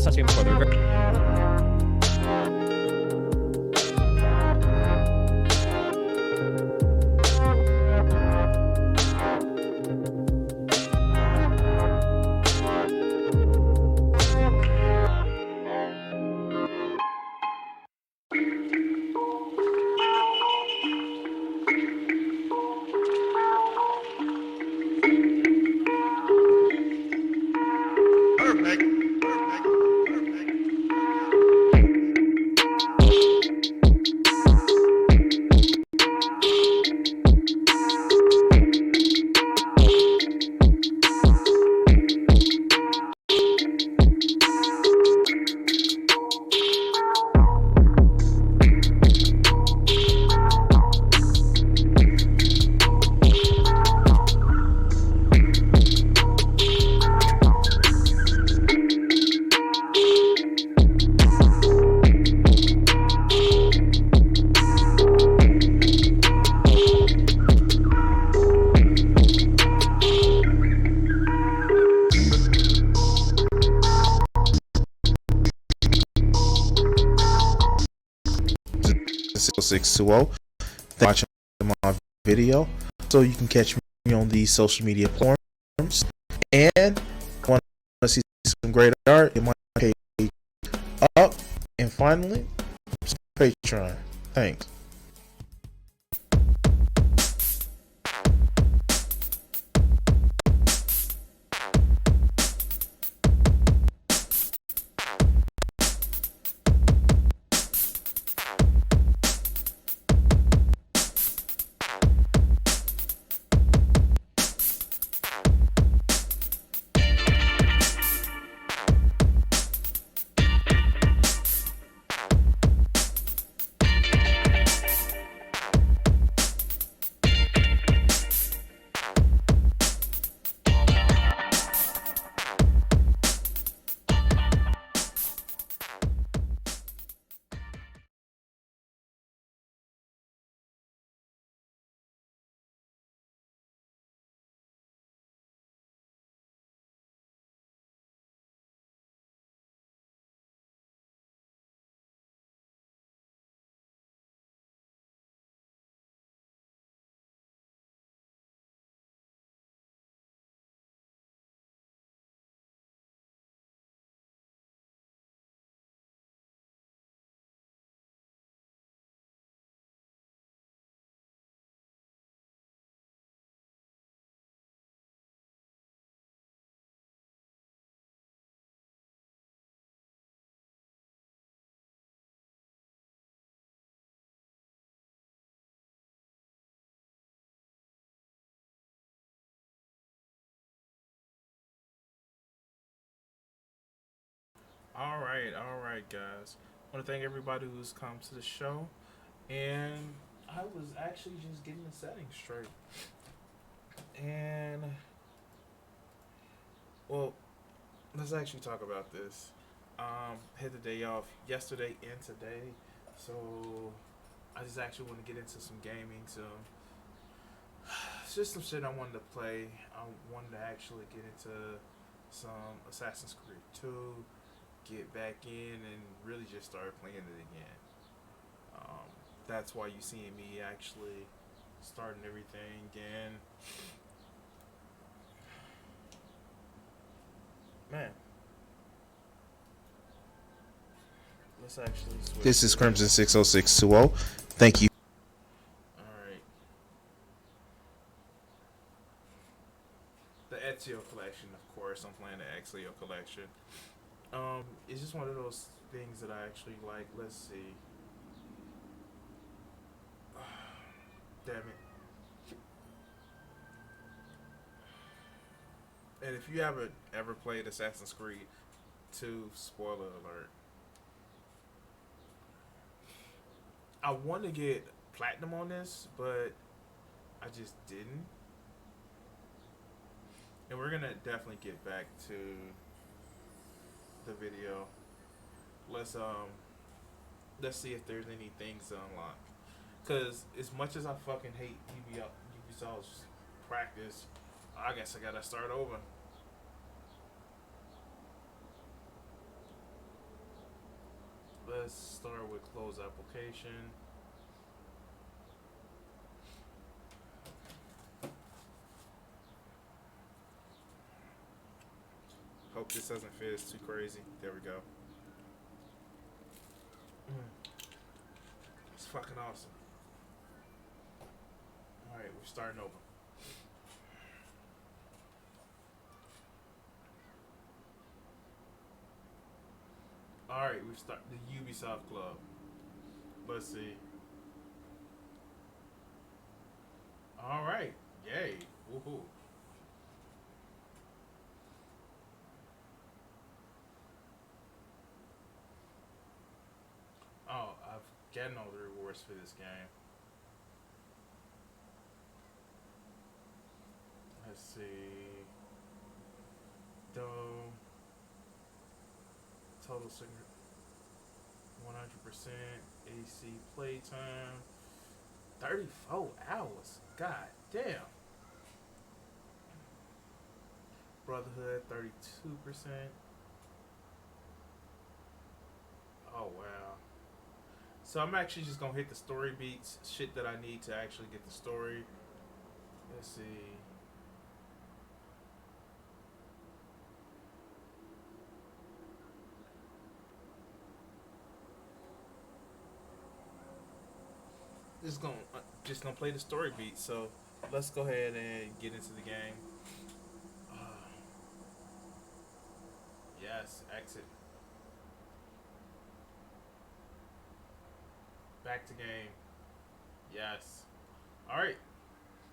touch game before. They're very Six two zero. Thank you for watching my video. So you can catch me on these social media platforms. And want to see some great art, it might page up. And finally, Patreon. Thanks. All right, guys. I want to thank everybody who's come to the show. And I was actually just getting the settings straight. And, well, let's actually talk about this. Had the day off yesterday and today. So, I just actually want to get into some gaming. So, it's just some shit I wanted to play. I wanted to actually get into some Assassin's Creed 2. Get back in and really just start playing it again. That's why you seeing me actually starting everything again. Man, let's actually switch. This is Crimson 60620. Thank you. All right. The Ezio collection, of course. I'm playing the Ezio collection. It's just one of those things that I actually like. Let's see. Damn it. And if you haven't ever played Assassin's Creed 2, spoiler alert. I want to get platinum on this, but I just didn't. And we're gonna definitely get back to the video. Let's see if there's any things to unlock. Cause as much as I fucking hate Ubisoft's practice, I guess I gotta start over. let's start with close application. Hope this doesn't fizz too crazy. There we go. It's fucking awesome. Alright, we're starting over. Alright, we start the Ubisoft Club. Let's see. Alright. Yay. Woohoo. Oh, I've gotten all the rewards for this game. Let's see. Though total 100% AC playtime. 34 hours. God damn. Brotherhood 32%. Oh wow. So I'm actually just gonna hit the story beats, shit that I need to actually get the story. Let's see. Just gonna play the story beat. So let's go ahead and get into the game. Yes, exit. Back to game. Yes. All right.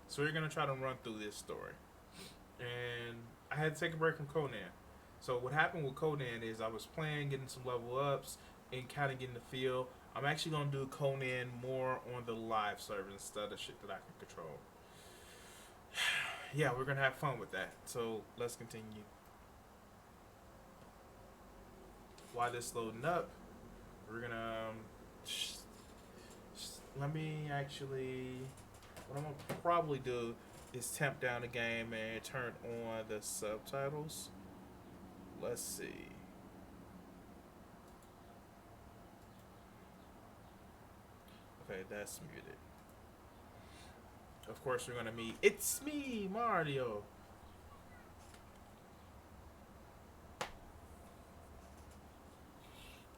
So we're gonna try to run through this story, and I had to take a break from Conan. So what happened with Conan is I was playing, getting some level ups, and kind of getting the feel. I'm actually gonna do Conan more on the live server instead of shit that I can control. Yeah, we're gonna have fun with that. So let's continue. While this loading up, we're gonna let me actually. What I'm gonna probably do is temp down the game and turn on the subtitles. Let's see. Okay, that's muted. Of course, we're gonna meet. It's me, Mario.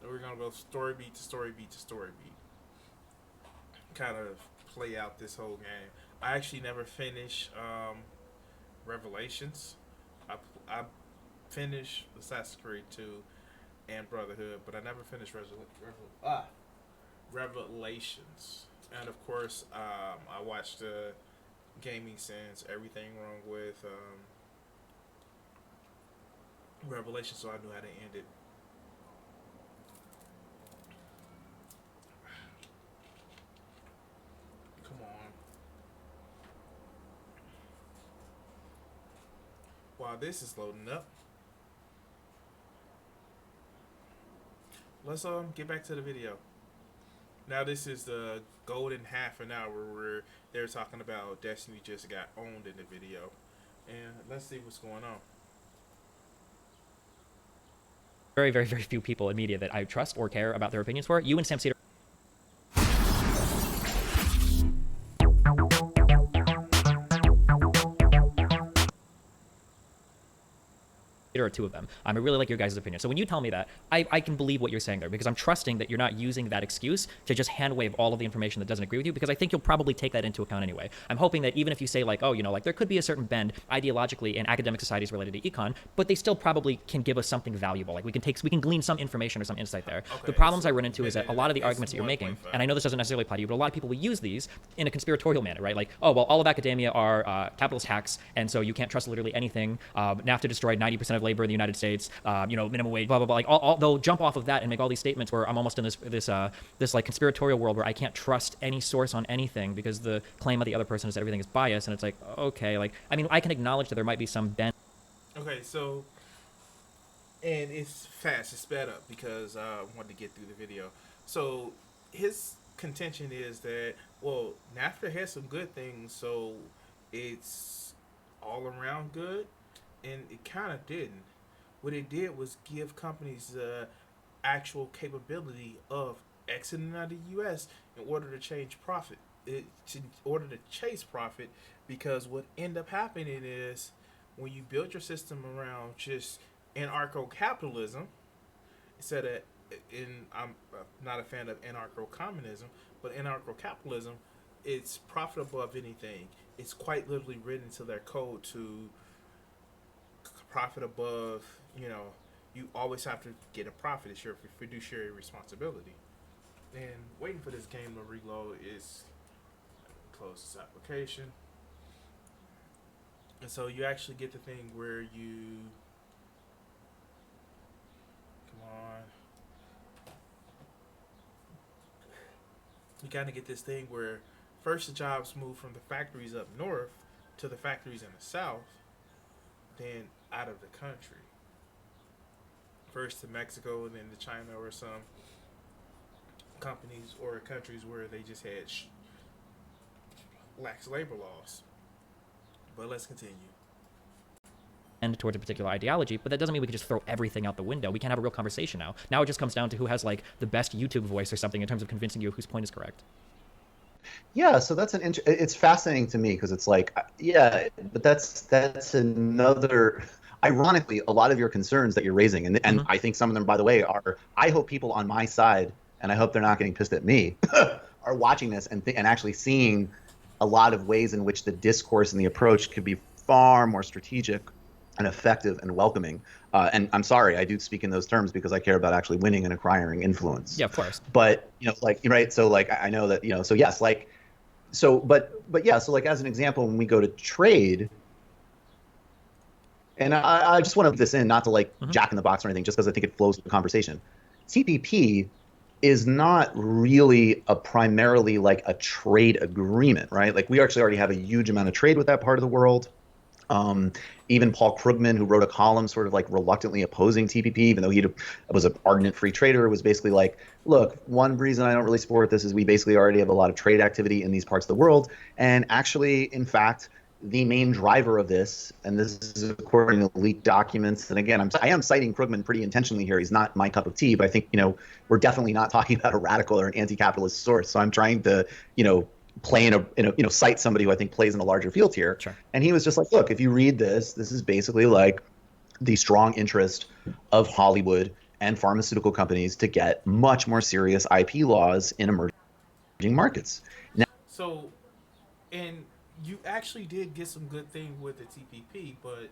And we're gonna go story beat to story beat to story beat. Kind of play out this whole game. I actually never finished Revelations. I finished Assassin's Creed 2 and Brotherhood, but I never finished Revelations. And of course, I watched Gaming Sense, Everything Wrong with Revelation, so I knew how to end it. Come on. While this is loading up, let's get back to the video. Now this is the golden half an hour where they're talking about Destiny just got owned in the video, and let's see what's going on. Very, very, very few people in media that I trust or care about their opinions for. You and Sam Cedar are two of them. I really like your guys' opinion. So when you tell me that, I can believe what you're saying there, because I'm trusting that you're not using that excuse to just hand wave all of the information that doesn't agree with you, because I think you'll probably take that into account anyway. I'm hoping that even if you say like, oh, you know, like there could be a certain bend ideologically in academic societies related to econ, but they still probably can give us something valuable. Like we can glean some information or some insight there. Okay, the problems I run into is that a lot of the arguments that you're making, and I know this doesn't necessarily apply to you, but a lot of people will use these in a conspiratorial manner, right? Like, oh, well, all of academia are capitalist hacks, and so you can't trust literally anything. NAFTA destroyed 90% of labor in the United States. Minimum wage, blah blah blah. Like, they'll jump off of that and make all these statements where I'm almost in this like conspiratorial world where I can't trust any source on anything because the claim of the other person is that everything is biased, and it's like, okay, like I mean, I can acknowledge that there might be some bend. Okay, so and it's fast, it's sped up because I wanted to get through the video. So his contention is that well, NAFTA has some good things, so it's all around good, and it kind of didn't. What it did was give companies actual capability of exiting out of the U.S. in order to change profit, in order to chase profit, because what end up happening is when you build your system around just anarcho-capitalism instead of I'm not a fan of anarcho-communism, but anarcho-capitalism, it's profit above anything. It's quite literally written into their code to profit above, you always have to get a profit. It's your fiduciary responsibility. And waiting for this game to reload is close this application. And so you actually get the thing where you come on. You kind of get this thing where first the jobs move from the factories up north to the factories in the south, then out of the country. First to Mexico, then to China, or some companies or countries where they just had lax labor laws. But let's continue. And towards a particular ideology, but that doesn't mean we can just throw everything out the window. We can't have a real conversation now. Now it just comes down to who has like the best YouTube voice or something in terms of convincing you whose point is correct. Yeah, so that's it's fascinating to me because it's like, yeah, but that's another. Ironically, a lot of your concerns that you're raising, and I think some of them, by the way, are. I hope people on my side, and I hope they're not getting pissed at me, are watching this and actually seeing a lot of ways in which the discourse and the approach could be far more strategic and effective and welcoming. And I'm sorry, I do speak in those terms because I care about actually winning and acquiring influence. Yeah, of course. But like, right? So like, I know that So yes, like, so but yeah. So like, as an example, when we go to trade, and I just want to put this in, not to like jack in the box or anything, just because I think it flows with the conversation. TPP is not really primarily like a trade agreement, right? Like we actually already have a huge amount of trade with that part of the world. Even Paul Krugman, who wrote a column sort of like reluctantly opposing TPP, even though he was an ardent free trader, was basically like, look, one reason I don't really support this is we basically already have a lot of trade activity in these parts of the world. And actually, in fact, the main driver of this, and this is according to leaked documents, and again, I am citing Krugman pretty intentionally here. He's not my cup of tea, but I think, we're definitely not talking about a radical or an anti-capitalist source. So I'm trying to, play cite somebody who I think plays in a larger field here. Sure. And he was just like, look, if you read this is basically like the strong interest of Hollywood and pharmaceutical companies to get much more serious IP laws in emerging markets. Now, So, and you actually did get some good thing with the TPP, but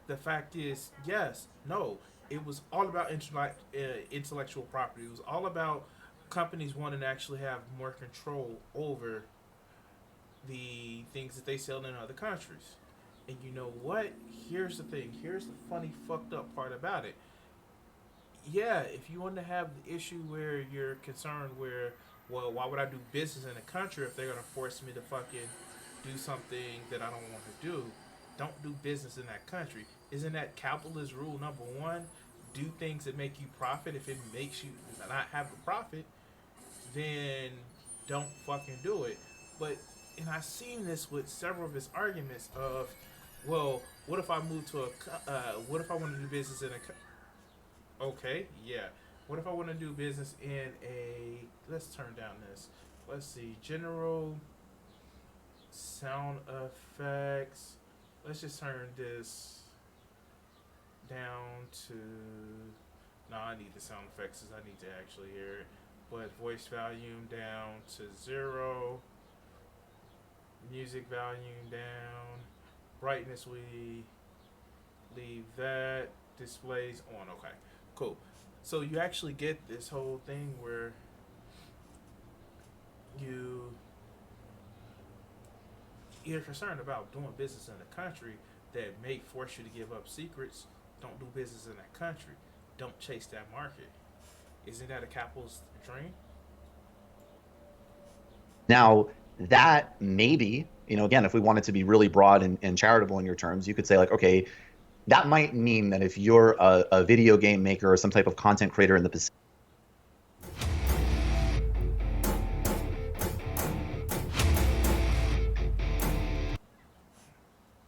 the fact is, yes, no, it was all about intellectual property. It was all about companies wanting to actually have more control over the things that they sell in other countries. And you know what? Here's the thing. Here's the funny, fucked up part about it. Yeah, if you want to have the issue where you're concerned where, well, why would I do business in a country if they're going to force me to fucking do something that I don't want to do? Don't do business in that country. Isn't that capitalist rule number one? Do things that make you profit. If it makes you not have a profit, then don't fucking do it. But, and I've seen this with several of his arguments of, well, what if I move to what if I want to do business in a, okay, yeah. What if I want to do business in let's turn down this. Let's see, general sound effects. Let's just turn this down to, no, I need the sound effects because I need to actually hear it. But voice volume down to 0. Music volume down. Brightness, we leave that. Displays on. Okay, cool. So you actually get this whole thing where you're concerned about doing business in a country that may force you to give up secrets. Don't do business in that country. Don't chase that market. Isn't that a capitalist dream? now that maybe, again, if we wanted to be really broad and charitable in your terms, you could say like, okay, that might mean that if you're a video game maker or some type of content creator in the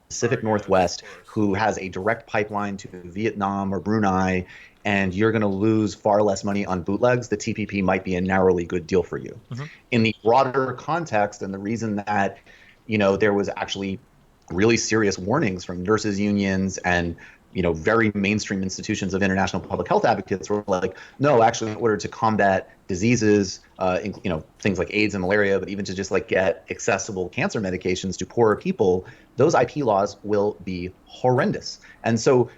Pacific Northwest who has a direct pipeline to Vietnam or Brunei, and you're going to lose far less money on bootlegs, the TPP might be a narrowly good deal for you. In the broader context, and the reason that, there was actually really serious warnings from nurses unions and very mainstream institutions of international public health advocates were like, no, actually, in order to combat diseases, things like AIDS and malaria, but even to just like get accessible cancer medications to poorer people, those IP laws will be horrendous. And so,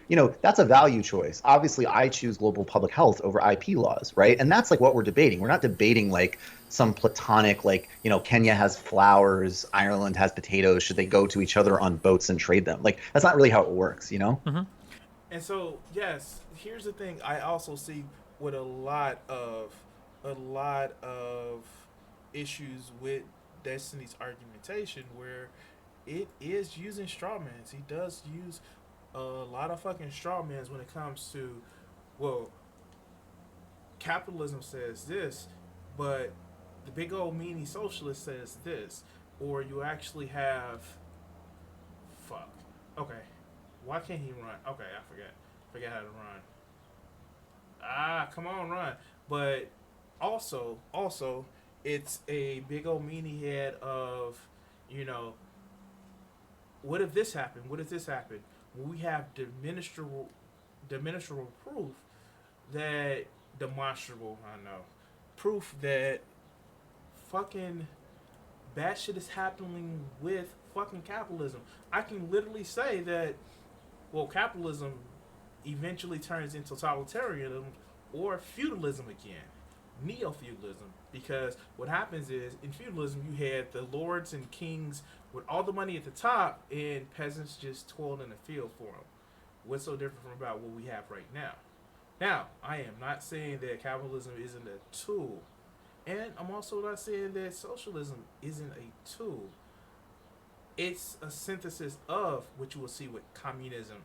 that's a value choice. Obviously, I choose global public health over IP laws, right? And that's like what we're debating. We're not debating like some platonic, like, Kenya has flowers, Ireland has potatoes. Should they go to each other on boats and trade them? Like, that's not really how it works, And so, yes, here's the thing. I also see with a lot of issues with Destiny's argumentation, where it is using straw mans. He does use a lot of fucking straw mans when it comes to, well, capitalism says this, but the big old meanie socialist says this, or you actually have, fuck, okay, why can't he run? Okay, forget how to run. Come on, run. But also, it's a big old meanie head of, what if this happened? What if this happened? We have demonstrable proof that demonstrable. I know proof that fucking bad shit is happening with fucking capitalism. I can literally say that, well, capitalism eventually turns into totalitarianism or feudalism again, neo-feudalism. Because what happens is, in feudalism, you had the lords and kings with all the money at the top, and peasants just toiled in the field for them. What's so different from about what we have right now? Now, I am not saying that capitalism isn't a tool, and I'm also not saying that socialism isn't a tool. It's a synthesis of what you will see with communism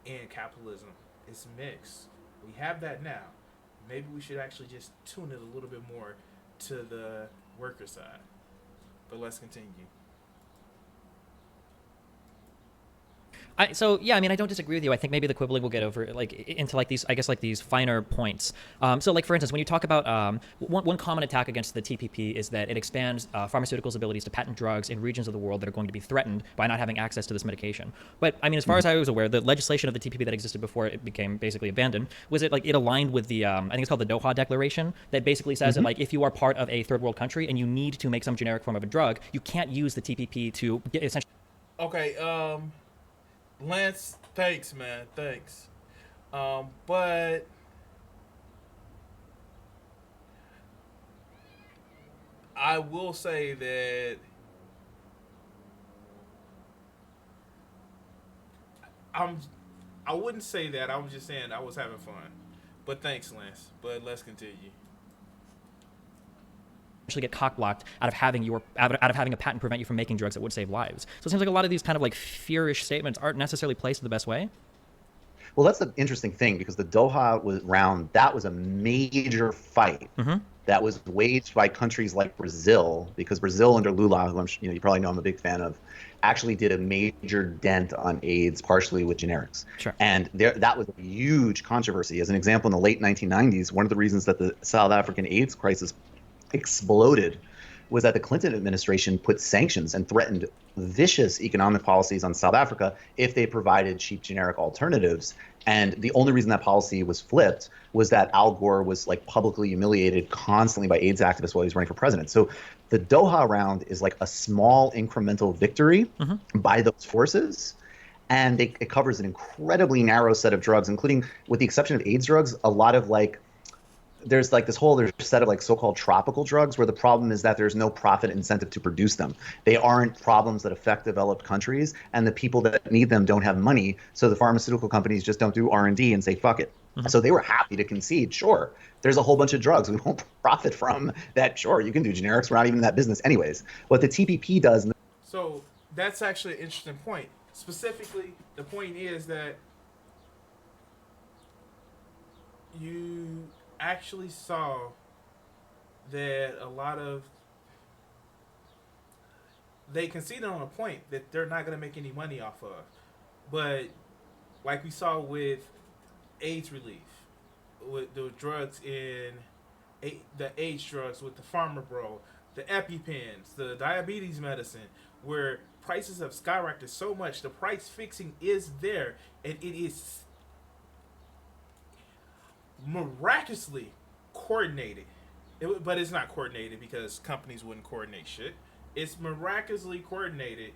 and capitalism. It's mixed. We have that now. Maybe we should actually just tune it a little bit more to the worker side. But let's continue. I don't disagree with you. I think maybe the quibbling will get over into these, I guess, these finer points. So for instance, when you talk about one common attack against the TPP is that it expands pharmaceuticals' abilities to patent drugs in regions of the world that are going to be threatened by not having access to this medication. But I mean, as far as I was aware, the legislation of the TPP that existed before it became basically abandoned was it aligned with the I think it's called the Doha Declaration, that basically says that if you are part of a third world country and you need to make some generic form of a drug, you can't use the TPP to get essentially. Okay. Lance, thanks, man. Thanks. But I will say that I wouldn't say that. I was just saying I was having fun. But thanks, Lance. But let's continue. Get cock blocked out of having a patent prevent you from making drugs that would save lives. So it seems like a lot of these kind of fearish statements aren't necessarily placed the best way. Well, that's the interesting thing, because the Doha round, that was a major fight that was waged by countries like Brazil, because Brazil under Lula, who you probably know I'm a big fan of, actually did a major dent on AIDS, partially with generics. Sure. And that was a huge controversy. As an example, in the late 1990s, one of the reasons that the South African AIDS crisis exploded was that the Clinton administration put sanctions and threatened vicious economic policies on South Africa if they provided cheap generic alternatives. And the only reason that policy was flipped was that Al Gore was publicly humiliated constantly by AIDS activists while he was running for president. So the Doha round is a small incremental victory by those forces. And it covers an incredibly narrow set of drugs, including, with the exception of AIDS drugs, a lot of there's this whole other set of so-called tropical drugs where the problem is that there's no profit incentive to produce them. They aren't problems that affect developed countries, and the people that need them don't have money, so the pharmaceutical companies just don't do R&D and say fuck it. So they were happy to concede, sure, there's a whole bunch of drugs we won't profit from that, sure, you can do generics, we're not even in that business anyways. What the TPP does... So that's actually an interesting point. Specifically, the point is that you actually saw that a lot of they conceded on a point that they're not going to make any money off of, but like we saw with AIDS relief, with the drugs in the AIDS drugs, with the Pharma Bro, the EpiPens, the diabetes medicine, where prices have skyrocketed so much. The price fixing is there, and it is miraculously coordinated. But it's not coordinated because companies wouldn't coordinate shit. It's miraculously coordinated,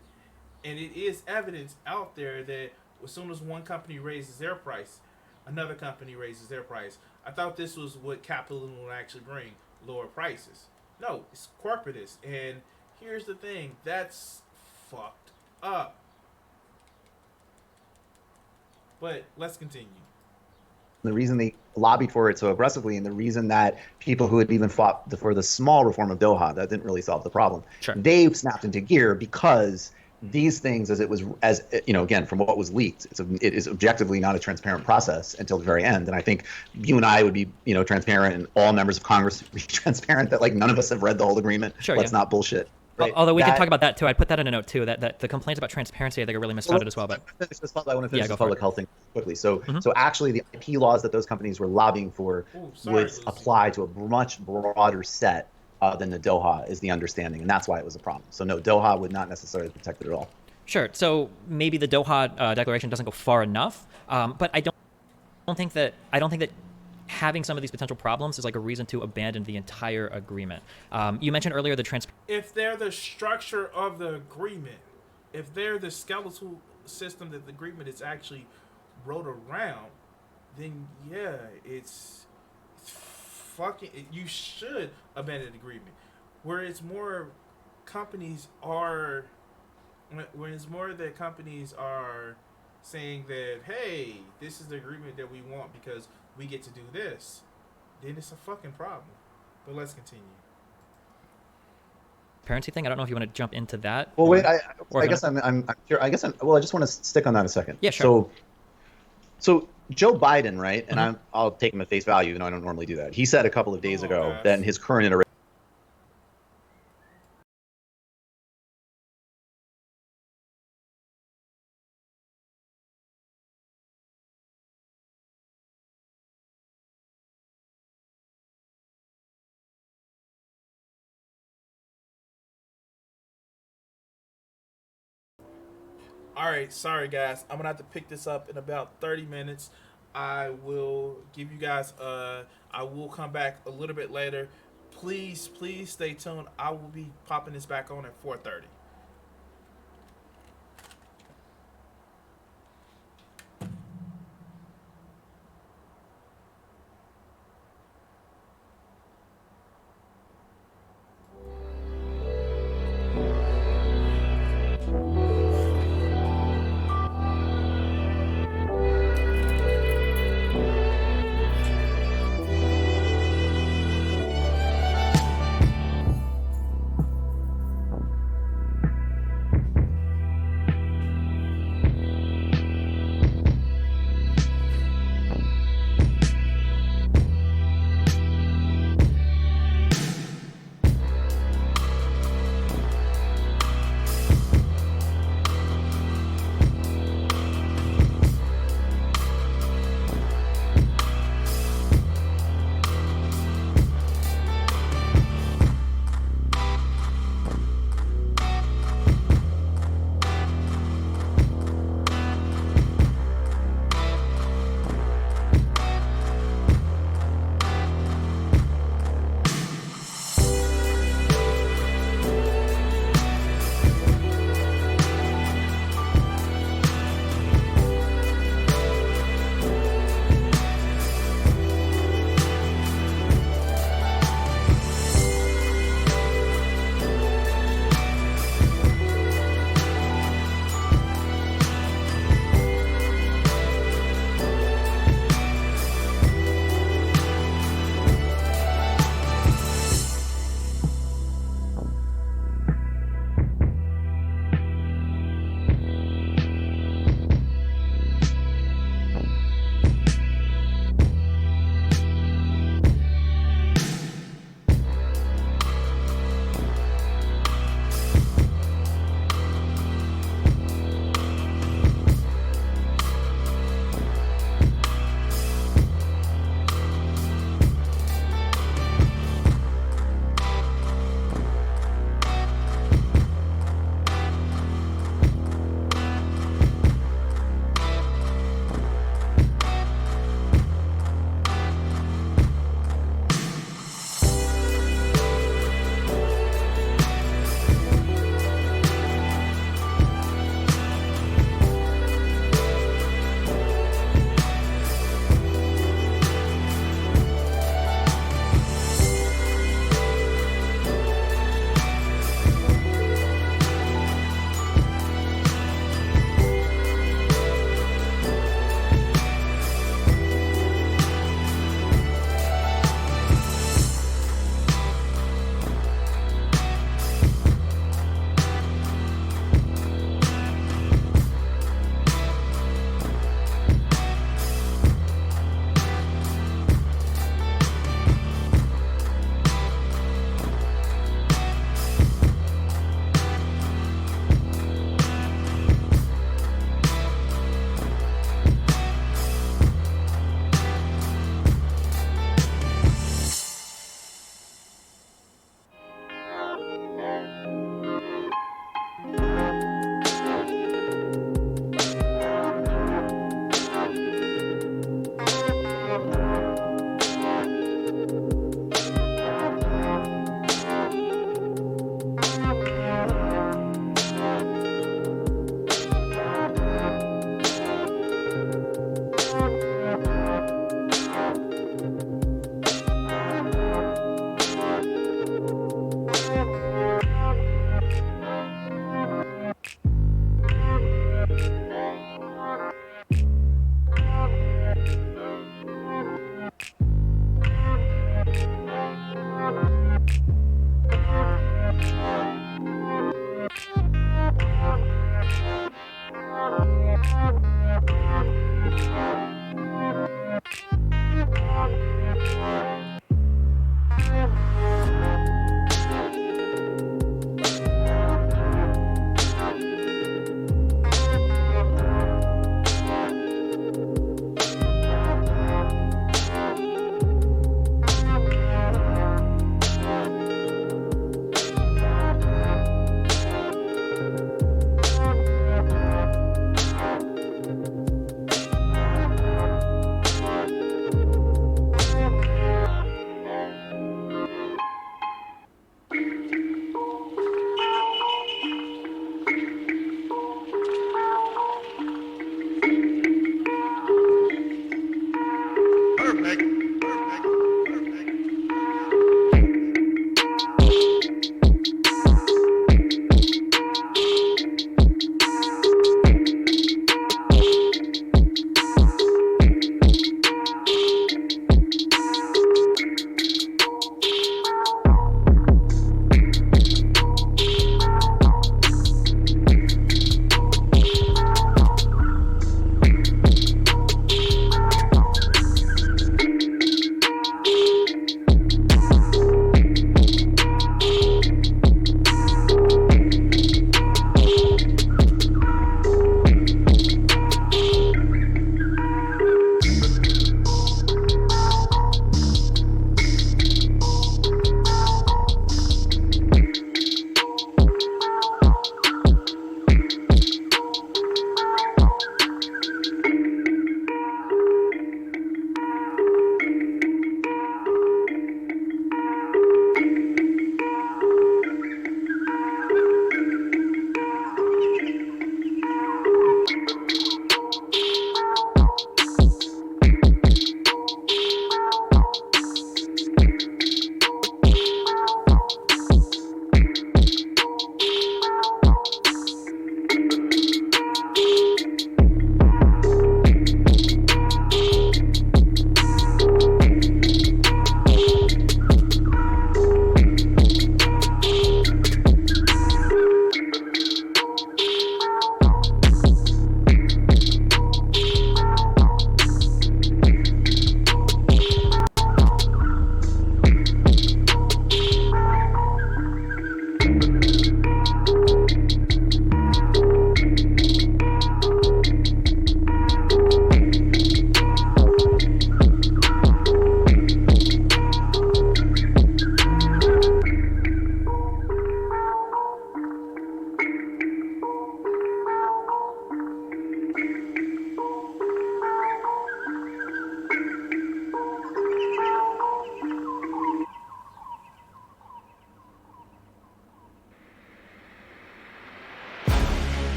and it is evidence out there that as soon as one company raises their price, another company raises their price. I thought this was what capitalism would actually bring, lower prices. No, it's corporatist. And here's the thing, that's fucked up. But let's continue. The reason they lobbied for it so aggressively, and the reason that people who had even fought for the small reform of Doha, that didn't really solve the problem, Sure. they snapped into gear because these things, as you know, again, from what was leaked, it is objectively not a transparent process until the very end. And I think you and I would be, transparent, and all members of Congress would be transparent that like none of us have read the whole agreement. Sure, Let's not bullshit. Right? Although we can talk about that too. I'd put that in a note too. That the complaints about transparency, I think, are really misfounded as well. But I want to finish the public health thing quickly. So, Mhm. so actually, the IP laws that those companies were lobbying for would Lucy. apply to a much broader set than the Doha, is the understanding, and that's why it was a problem. So, no, Doha would not necessarily protect it at all. Sure. So maybe the Doha Declaration doesn't go far enough. But I don't think that having some of these potential problems is like a reason to abandon the entire agreement. You mentioned earlier the If they're the structure of the agreement, if they're the skeletal system that the agreement is actually wrote around, then yeah, it's fucking. You should abandon the agreement. Where it's more companies are, when it's more that companies are saying that, hey, this is the agreement that we want because we get to do this, then it's a fucking problem. But let's continue. transparency thing. I don't know if you want to jump into that. Well, wait. I or guess I'm sure. I guess well, I just want to stick on that a second. Yeah, sure. So Joe Biden, right? And Mhm. I'll take him at face value, even though I don't normally do that. He said a couple of days ago gosh. that in his current iteration. All right, sorry guys. I'm gonna have to pick this up in about 30 minutes. I will give you guys. I will come back a little bit later. Please, please stay tuned. I will be popping this back on at 4:30.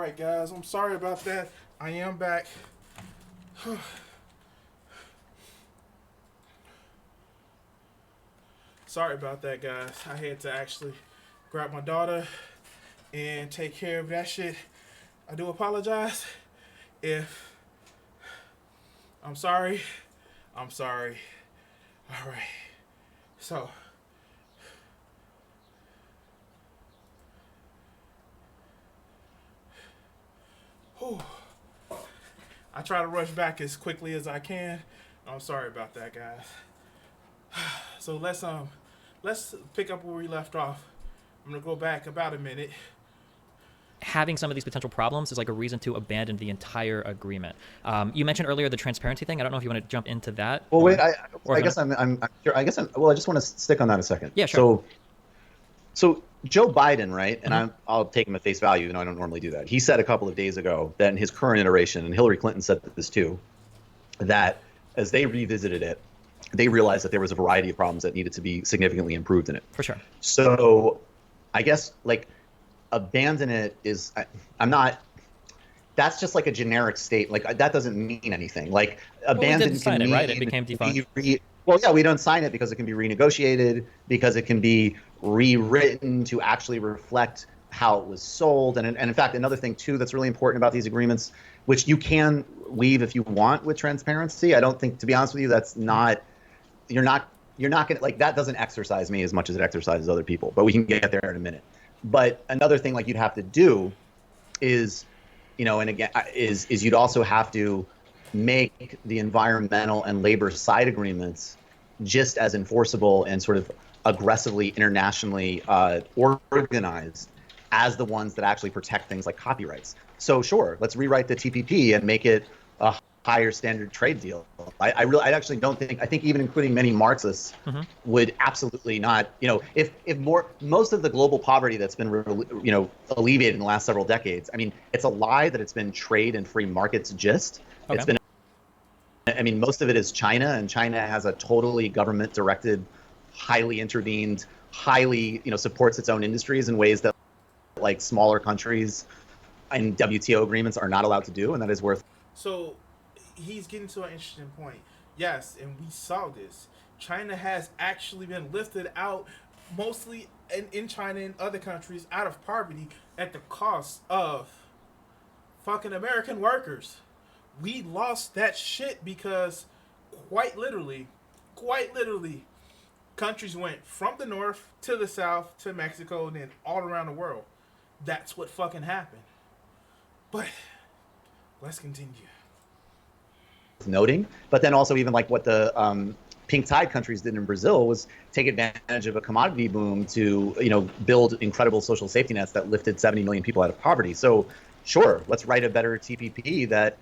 right, guys. I'm sorry about that. I am back. Sorry about that, guys. I had to actually grab my daughter and take care of that shit. I do apologize if I'm sorry. I'm sorry. All right. So, whew. I try to rush back as quickly as I can. I'm sorry about that, guys. So let's pick up where we left off. I'm gonna go back about a minute. Having some of these potential problems is like a reason to abandon the entire agreement. You mentioned earlier the transparency thing. I don't know if you want to jump into that. Well, wait. or I guess I'm sure. I guess well, I just want to stick on that a second. Yeah, sure. So Joe Biden, right? And I'll take him at face value. I don't normally do that. He said a couple of days ago that in his current iteration, and Hillary Clinton said this too, that as they revisited it, they realized that there was a variety of problems that needed to be significantly improved in it. For sure. So I guess like abandon it is, I'm not, that's just like a generic state. Like that doesn't mean anything. Like abandon didn't sign can it, mean right? It became defunct. Well, yeah, we don't sign it because it can be renegotiated, because it can be rewritten to actually reflect how it was sold. And in fact, another thing too that's really important about these agreements, which you can leave if you want with transparency. I don't think, to be honest with you, that's not, you're not going to, like, that doesn't exercise me as much as it exercises other people, but we can get there in a minute. But another thing like you'd have to do is, and again, is you'd also have to make the environmental and labor side agreements just as enforceable and sort of aggressively internationally organized as the ones that actually protect things like copyrights. So sure, let's rewrite the TPP and make it a higher standard trade deal. I actually don't think, I think even including many Marxists would absolutely not, if most of the global poverty that's been, alleviated in the last several decades, I mean, it's a lie that it's been trade and free markets gist. Okay. It's been, I mean, most of it is China, and China has a totally government directed, highly intervened, highly, supports its own industries in ways that like smaller countries and WTO agreements are not allowed to do, and that is worth. So he's getting to an interesting point. Yes, and we saw this. China has actually been lifted out, mostly in China and other countries, out of poverty at the cost of fucking American workers. We lost that shit because quite literally, countries went from the north to the south to Mexico and then all around the world. That's what fucking happened. But let's continue. Noting, but then also even like what the pink tide countries did in Brazil was take advantage of a commodity boom to build incredible social safety nets that lifted 70 million people out of poverty. So sure, let's write a better TPP that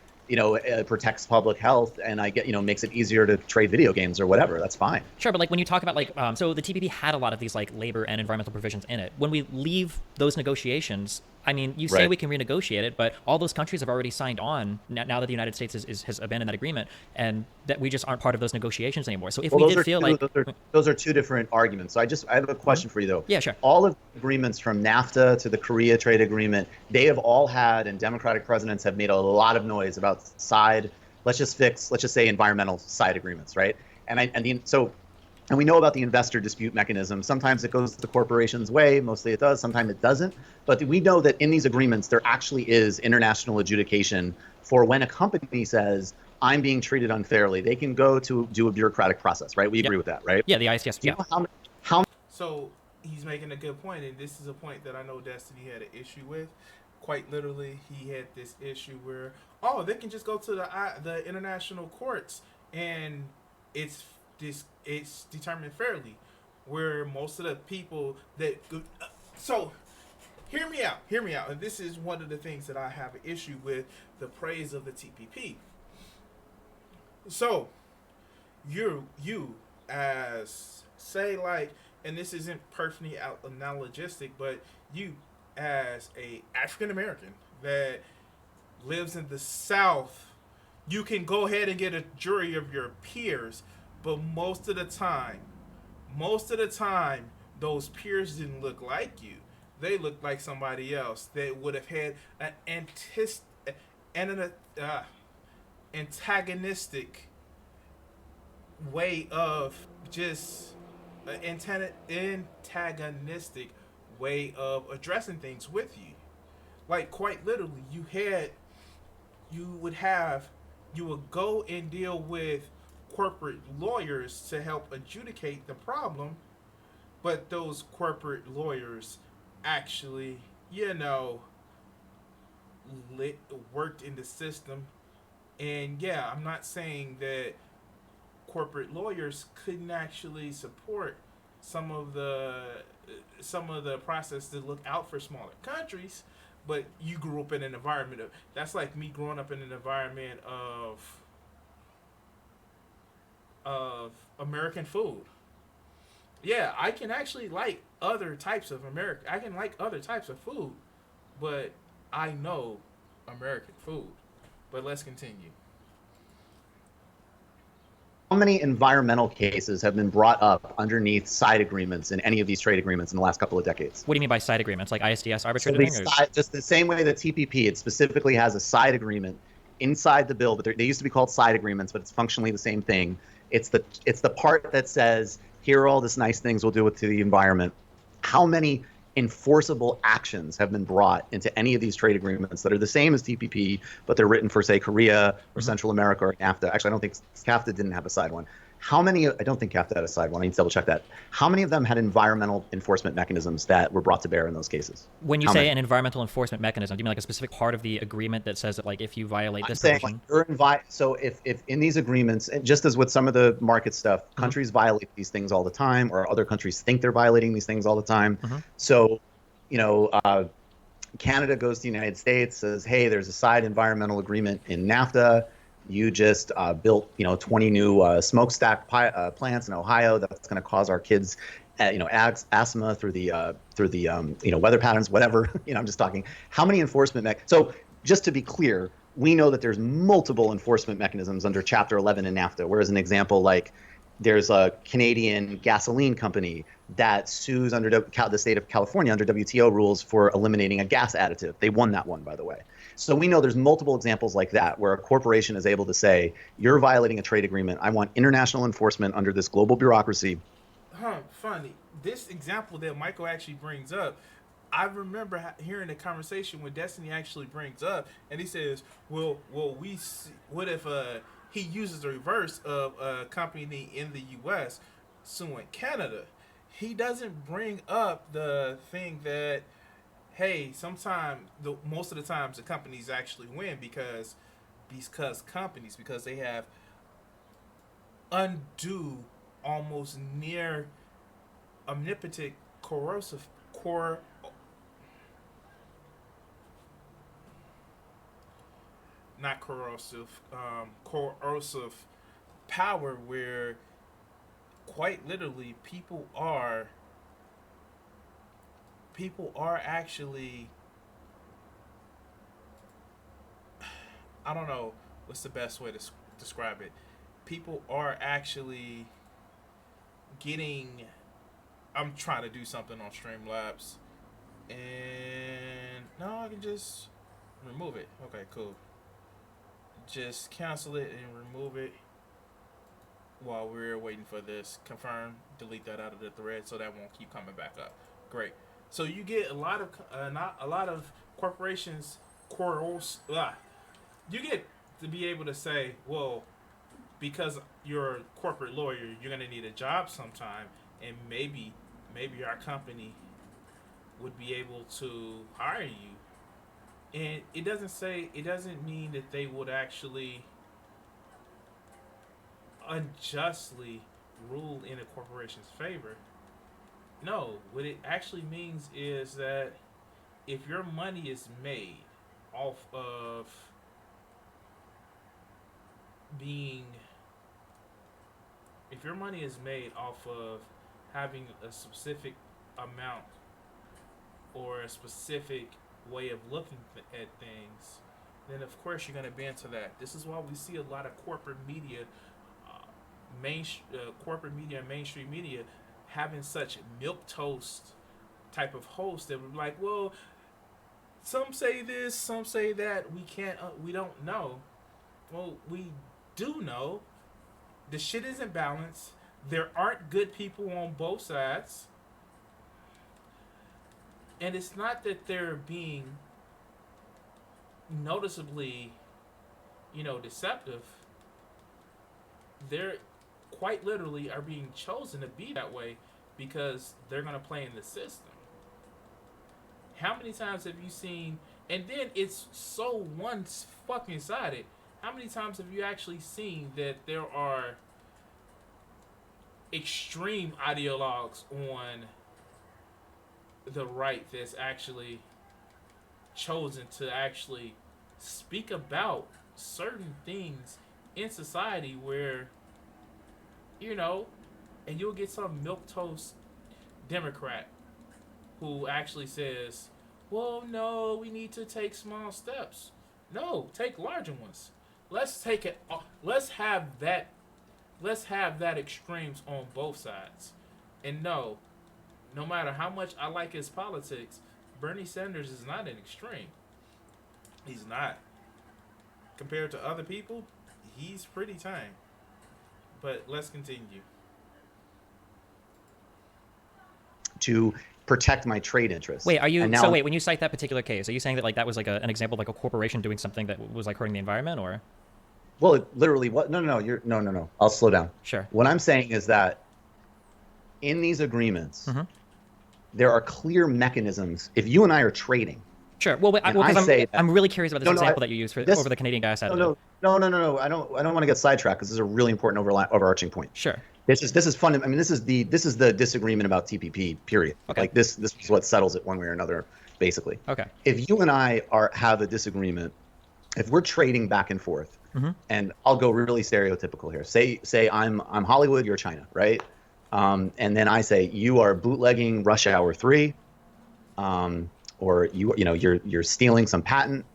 protects public health and makes it easier to trade video games or whatever. That's fine. Sure, but like when you talk about like, so the TPP had a lot of these like labor and environmental provisions in it. When we leave those negotiations, I mean, you say we can renegotiate it, but all those countries have already signed on now that the United States has abandoned that agreement, and that we just aren't part of those negotiations anymore. So if we did feel like those are two different arguments. So I have a question for you though. Yeah, sure. All of the agreements from NAFTA to the Korea trade agreement, they have all had, and Democratic presidents have made a lot of noise about let's just say environmental side agreements, right? And we know about the investor dispute mechanism. Sometimes it goes the corporation's way, mostly it does, sometimes it doesn't. But we know that in these agreements, there actually is international adjudication for when a company says, I'm being treated unfairly. They can go to do a bureaucratic process, right? We agree with that, right? Yeah, the ICS. Do you know how So he's making a good point, and this is a point that I know Destiny had an issue with. Quite literally, he had this issue where, they can just go to the international courts, and it's determined fairly, where most of the people that so hear me out, and this is one of the things that I have an issue with the praise of the TPP. So you as say like, and this isn't perfectly analogistic, but you as a African American that lives in the South, you can go ahead and get a jury of your peers. But most of the time, those peers didn't look like you. they looked like somebody else. They would have had an antagonistic way of just antagonistic way of addressing things with you. Like quite literally, you would go and deal with corporate lawyers to help adjudicate the problem, but those corporate lawyers actually, you know, worked in the system. And yeah, I'm not saying that corporate lawyers couldn't actually support some of the some of the process to look out for smaller countries, but you grew up in an environment of that's like me growing up in an environment of American food. Yeah, I can actually like other types of American. I can like other types of food, but I know American food. But let's continue. How many environmental cases have been brought up underneath side agreements in any of these trade agreements in the last couple of decades? What do you mean by side agreements? Like ISDS So arbitrated thing? Or? just the same way that TPP, it specifically has a side agreement inside the bill, but they used to be called side agreements, but it's functionally the same thing. It's the part that says, here are all these nice things we'll do to the environment. How many enforceable actions have been brought into any of these trade agreements that are the same as TPP, but they're written for, say, Korea or Central America or NAFTA? Actually, I don't think CAFTA didn't have a side one. How many? I don't think CAFTA had a side one. I need to double check that. How many of them had environmental enforcement mechanisms that were brought to bear in those cases? When you say an environmental enforcement mechanism, do you mean like a specific part of the agreement that says that like if you violate this provision? Like so if in these agreements, and just as with some of the market stuff, countries violate these things all the time, or other countries think they're violating these things all the time. So, Canada goes to the United States, says, hey, there's a side environmental agreement in NAFTA. You just built, 20 new smokestack plants in Ohio. That's going to cause our kids, asthma through the weather patterns, whatever. I'm just talking. How many enforcement So just to be clear, we know that there's multiple enforcement mechanisms under Chapter 11 in NAFTA. Whereas an example, like there's a Canadian gasoline company that sues under the state of California under WTO rules for eliminating a gas additive. They won that one, by the way. So we know there's multiple examples like that where a corporation is able to say, you're violating a trade agreement. I want international enforcement under this global bureaucracy. Funny. This example that Michael actually brings up, I remember hearing a conversation when Destiny actually brings up, and he says, well, we see, what if he uses the reverse of a company in the U.S. suing Canada? He doesn't bring up the thing that, hey, most of the times the companies actually win because they have undue, almost near omnipotent corrosive coercive power where quite literally people are actually, I don't know what's the best way to describe it. People are actually getting. I'm trying to do something on Streamlabs, and no, I can just remove it. Okay, cool. Just cancel it and remove it while we're waiting for this. Confirm, delete that out of the thread so that won't keep coming back up. Great. So you get a lot of corporations you get to be able to say, well, because you're a corporate lawyer, you're gonna need a job sometime, and maybe our company would be able to hire you. And it doesn't mean that they would actually unjustly rule in a corporation's favor. No, what it actually means is that if your money is made off of having a specific amount or a specific way of looking at things, then of course you're going to be into that. This is why we see a lot of corporate media, and mainstream media having such milk toast type of host that would be like, well, some say this, some say that. We can't. We don't know. Well, we do know. The shit isn't balanced. There aren't good people on both sides. And it's not that they're being noticeably, deceptive. They're quite literally are being chosen to be that way because they're going to play in the system. How many times have you seen, and then it's so one fucking sided, how many times have you actually seen that there are extreme ideologues on the right that's actually chosen to actually speak about certain things in society where, and you'll get some milquetoast Democrat who actually says, well, no, we need to take small steps. No, take larger ones. Let's take it. Let's have that extremes on both sides. And no matter how much I like his politics, Bernie Sanders is not an extreme. He's not. Compared to other people, he's pretty tame. But let's continue. To protect my trade interests. Wait, are you? And now So wait, when you cite that particular case, are you saying that like that was like an example of like a corporation doing something that was like hurting the environment, or? Well, it literally, what? No. I'll slow down. Sure. What I'm saying is that in these agreements, Mm-hmm. there are clear mechanisms. If you and I are trading, Sure. Well, And I say that- I'm really curious about this No, no, example I- that you used for this- over the Canadian guy side. no. I don't want to get sidetracked because this is a really important overarching point. Sure. This is fun. I mean, this is the disagreement about TPP. Period. Okay. Like this is what settles it one way or another, basically. Okay. If you and I have a disagreement, if we're trading back and forth, Mm-hmm. and I'll go really stereotypical here. Say I'm Hollywood, you're China, right? And then I say you are bootlegging Rush Hour 3, or you're stealing some patent.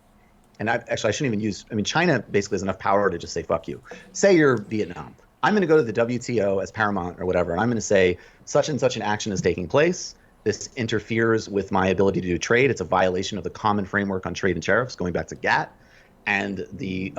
And I shouldn't even use. I mean, China basically has enough power to just say fuck you. Say you're Vietnam. I'm going to go to the WTO as Paramount or whatever, and I'm going to say such and such an action is taking place. This interferes with my ability to do trade. It's a violation of the common framework on trade and tariffs, going back to GATT. And the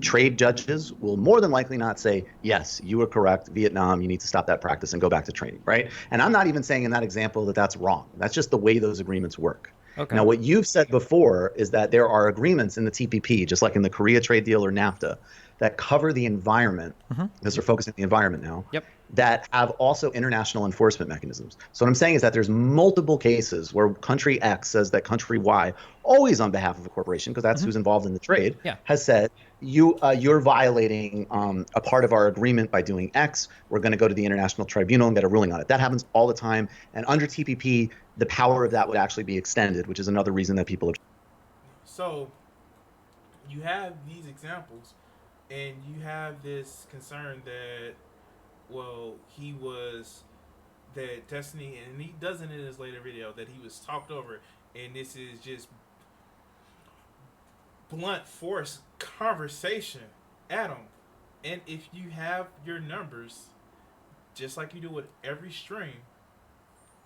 trade judges will more than likely not say, yes, you are correct, Vietnam, you need to stop that practice and go back to trading, right? And I'm not even saying in that example that that's wrong. That's just the way those agreements work. Okay. Now, what you've said before is that there are agreements in the TPP, just like in the Korea trade deal or NAFTA, that cover the environment, because they're focusing on the environment now, Yep. that have also international enforcement mechanisms. So what I'm saying is that there's multiple cases where country X says that country Y, always on behalf of a corporation, because that's who's involved in the trade, Yeah. has said, you're violating a part of our agreement by doing X. We're going to go to the International Tribunal and get a ruling on it. That happens all the time. And under TPP, the power of that would actually be extended, which is another reason that people are. So you have these examples, and you have this concern that, well, that Destiny, and he does it in his later video, that he was talked over, and this is just blunt force conversation at him. And if you have your numbers, just like you do with every stream,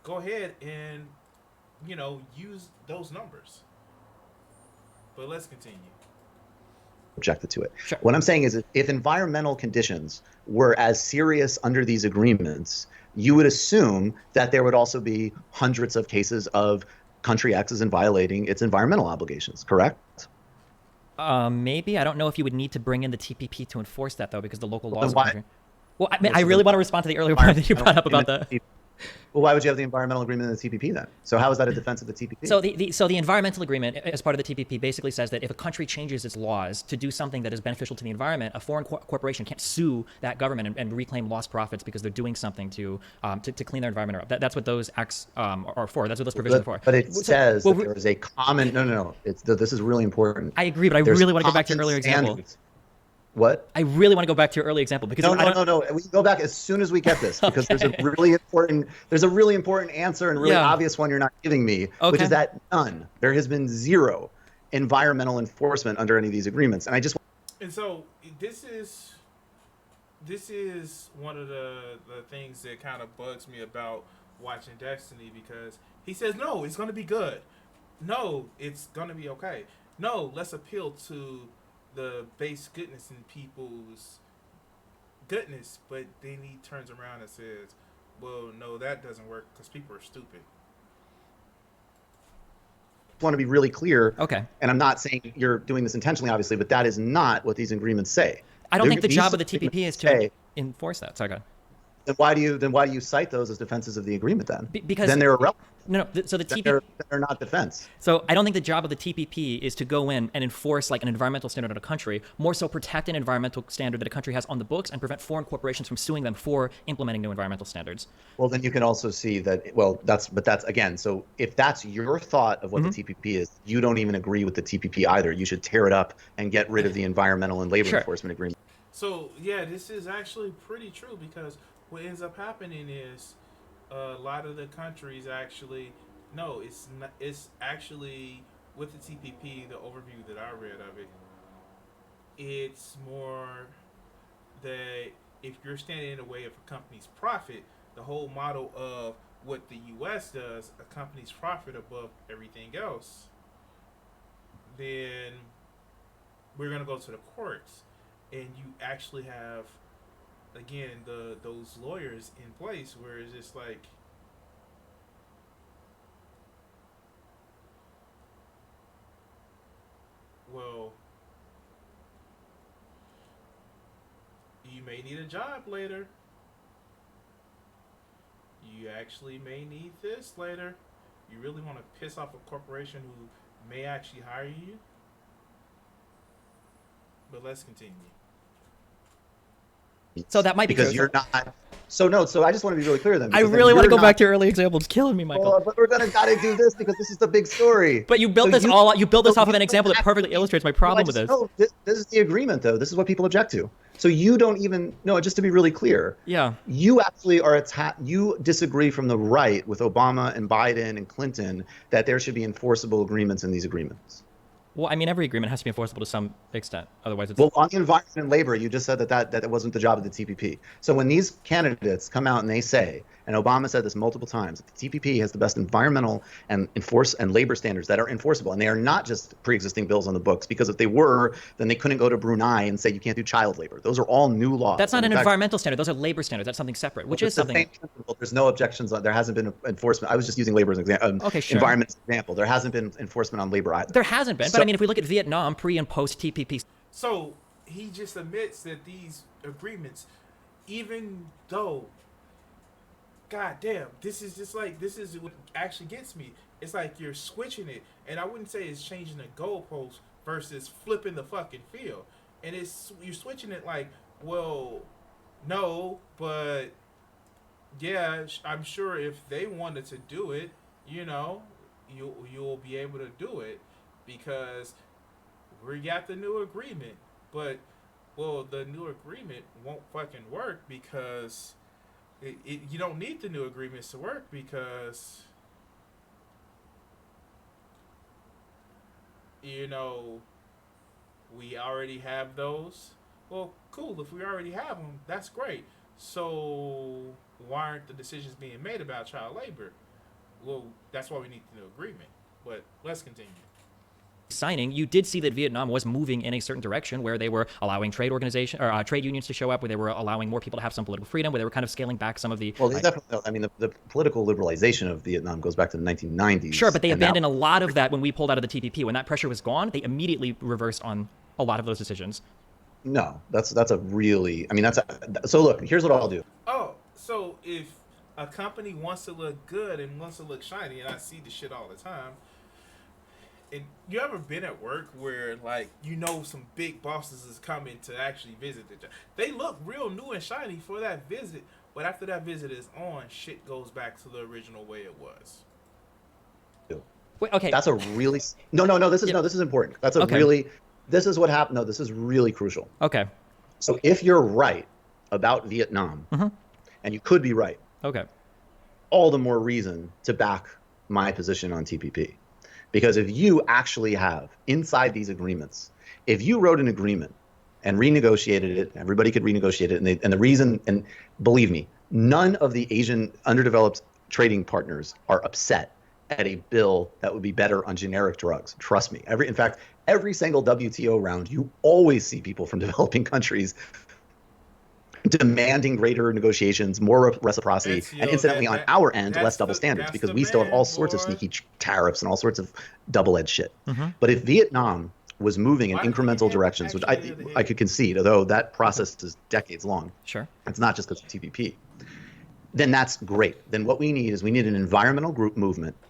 go ahead and, use those numbers. But let's continue. Objected to it. Sure. What I'm saying is if environmental conditions were as serious under these agreements, you would assume that there would also be hundreds of cases of country X is violating its environmental obligations, correct? Maybe. I don't know if you would need to bring in the TPP to enforce that, though, because the local Well, laws then of the country. Well, I mean, What's I the- really want to respond to the earlier point that you brought up about the. Well, why would you have the environmental agreement in the TPP then? So how is that a defense of the TPP? So the environmental agreement, as part of the TPP, basically says that if a country changes its laws to do something that is beneficial to the environment, a foreign corporation can't sue that government and reclaim lost profits because they're doing something to clean their environment up. That's what those acts are for. That's what those provisions are for. But it says well, that there is a common. No. This is really important. I agree, but I There's really want to go back to your common earlier example. standards. What? I really want to go back to your earlier example because No. I We can go back as soon as we get this because there's a really important answer and really Yeah. obvious one you're not giving me, which Okay. is that none. There has been zero environmental enforcement under any of these agreements, and I just. And so this is one of the things that kind of bugs me about watching Destiny because he says, no, it's going to be good. No, it's going to be okay. No, let's appeal to the base goodness in people's goodness. But then he turns around and says, well, no, that doesn't work because people are stupid. Want to be really clear. Okay. And I'm not saying you're doing this intentionally, obviously, but that is not what these agreements say. I don't think the job of the TPP is to enforce that. Sorry, go ahead. Then why do you cite those as defenses of the agreement then? Because then they're irrelevant. No, so the TPP they're not defense. So I don't think the job of the TPP is to go in and enforce like an environmental standard in a country, more so protect an environmental standard that a country has on the books and prevent foreign corporations from suing them for implementing new environmental standards. Well, then you can also see that, well, that's again, so if that's your thought of what the TPP is, you don't even agree with the TPP either. You should tear it up and get rid of the environmental and labor enforcement agreement. So yeah, this is actually pretty true because what ends up happening is a lot of the countries actually it's not, it's actually with the TPP, the overview that I read of it, it's more that if you're standing in the way of a company's profit, the whole model of what the US does, a company's profit above everything else, then we're going to go to the courts and you actually have again those lawyers in place where it's just like, well, you may need a job later. You actually may need this later. You really want to piss off a corporation who may actually hire you? But let's continue. So that might be because true. You're not. So I just want to be really clear then. I really want to go back to your early example. It's killing me, Michael. Well, but we're gotta do this because this is the big story. But you built you built this off of an example that perfectly illustrates my problem with this. No, this is the agreement though. This is what people object to. So you don't even just to be really clear. Yeah. You actually are you disagree from the right with Obama and Biden and Clinton that there should be enforceable agreements in these agreements. Well, I mean, every agreement has to be enforceable to some extent. Otherwise, it's... Well, on the environment and labor, you just said that it wasn't the job of the TPP. So when these candidates come out and they say, and Obama said this multiple times, that the TPP has the best environmental and labor standards that are enforceable, and they are not just pre-existing bills on the books, because if they were, then they couldn't go to Brunei and say you can't do child labor. Those are all new laws. That's not an environmental standard. Those are labor standards. That's something separate, which is something... There's no objections. There hasn't been enforcement. I was just using labor as an example. Okay, sure. Environment as an example. There hasn't been enforcement on labor either. There hasn't been, but I mean, if we look at Vietnam pre and post TPP. So he just admits that these agreements, even though, god damn, this is what actually gets me. It's like you're switching it, and I wouldn't say it's changing the goalpost versus flipping the fucking field. And you're switching it like, well, no, but yeah, I'm sure if they wanted to do it, you'll be able to do it because we got the new agreement. But well, the new agreement won't fucking work because you don't need the new agreements to work because we already have those. Well, cool. If we already have them, that's great. So why aren't the decisions being made about child labor? Well, that's why we need the new agreement. But let's continue. Signing, you did see that Vietnam was moving in a certain direction where they were allowing trade unions to show up, where they were allowing more people to have some political freedom, where they were kind of scaling back some of the... Well, definitely, I mean, the political liberalization of Vietnam goes back to the 1990s. Sure, but they abandoned a lot of that when we pulled out of the TPP. When that pressure was gone, they immediately reversed on a lot of those decisions. No, that's a really... I mean, so look, here's what I'll do. Oh, so if a company wants to look good and wants to look shiny, and I see the shit all the time... And you ever been at work where, like, some big bosses is coming to actually visit the job? They look real new and shiny for that visit, but after that visit is on, shit goes back to the original way it was. Wait, okay. That's a really... No, this is important. That's this is what happened. No, this is really crucial. Okay. So if you're right about Vietnam, and you could be right, okay, all the more reason to back my position on TPP. Because if you actually have, inside these agreements, if you wrote an agreement and renegotiated it, everybody could renegotiate it, and the reason, and believe me, none of the Asian underdeveloped trading partners are upset at a bill that would be better on generic drugs. Trust me. In fact, every single WTO round, you always see people from developing countries demanding greater negotiations, more reciprocity, That's and incidentally, on our end, less double standards, that's because the we still have all man, sorts of boy. sneaky tariffs and all sorts of double-edged shit. Mm-hmm. But if Vietnam was moving in Why did incremental it directions, which actually hit I could concede, although that process is decades long, Sure. it's not just because of TPP, then that's great. Then what we need is an environmental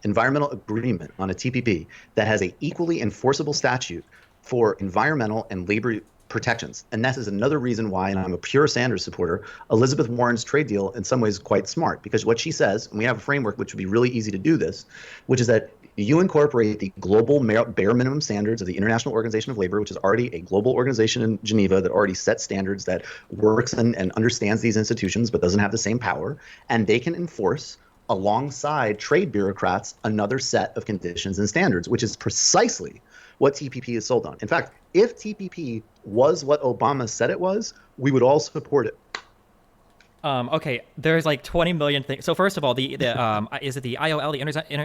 environmental agreement on a TPP that has a equally enforceable statute for environmental and labor protections. And that is another reason why, and I'm a pure Sanders supporter, Elizabeth Warren's trade deal in some ways is quite smart, because what she says, and we have a framework which would be really easy to do this, which is that you incorporate the global bare minimum standards of the International Organization of Labor, which is already a global organization in Geneva that already sets standards, that works and understands these institutions but doesn't have the same power, and they can enforce alongside trade bureaucrats another set of conditions and standards, which is precisely what TPP is sold on. In fact, if TPP was what Obama said it was, we would all support it. Okay, there's like 20 million things. So first of all, the is it the IOL,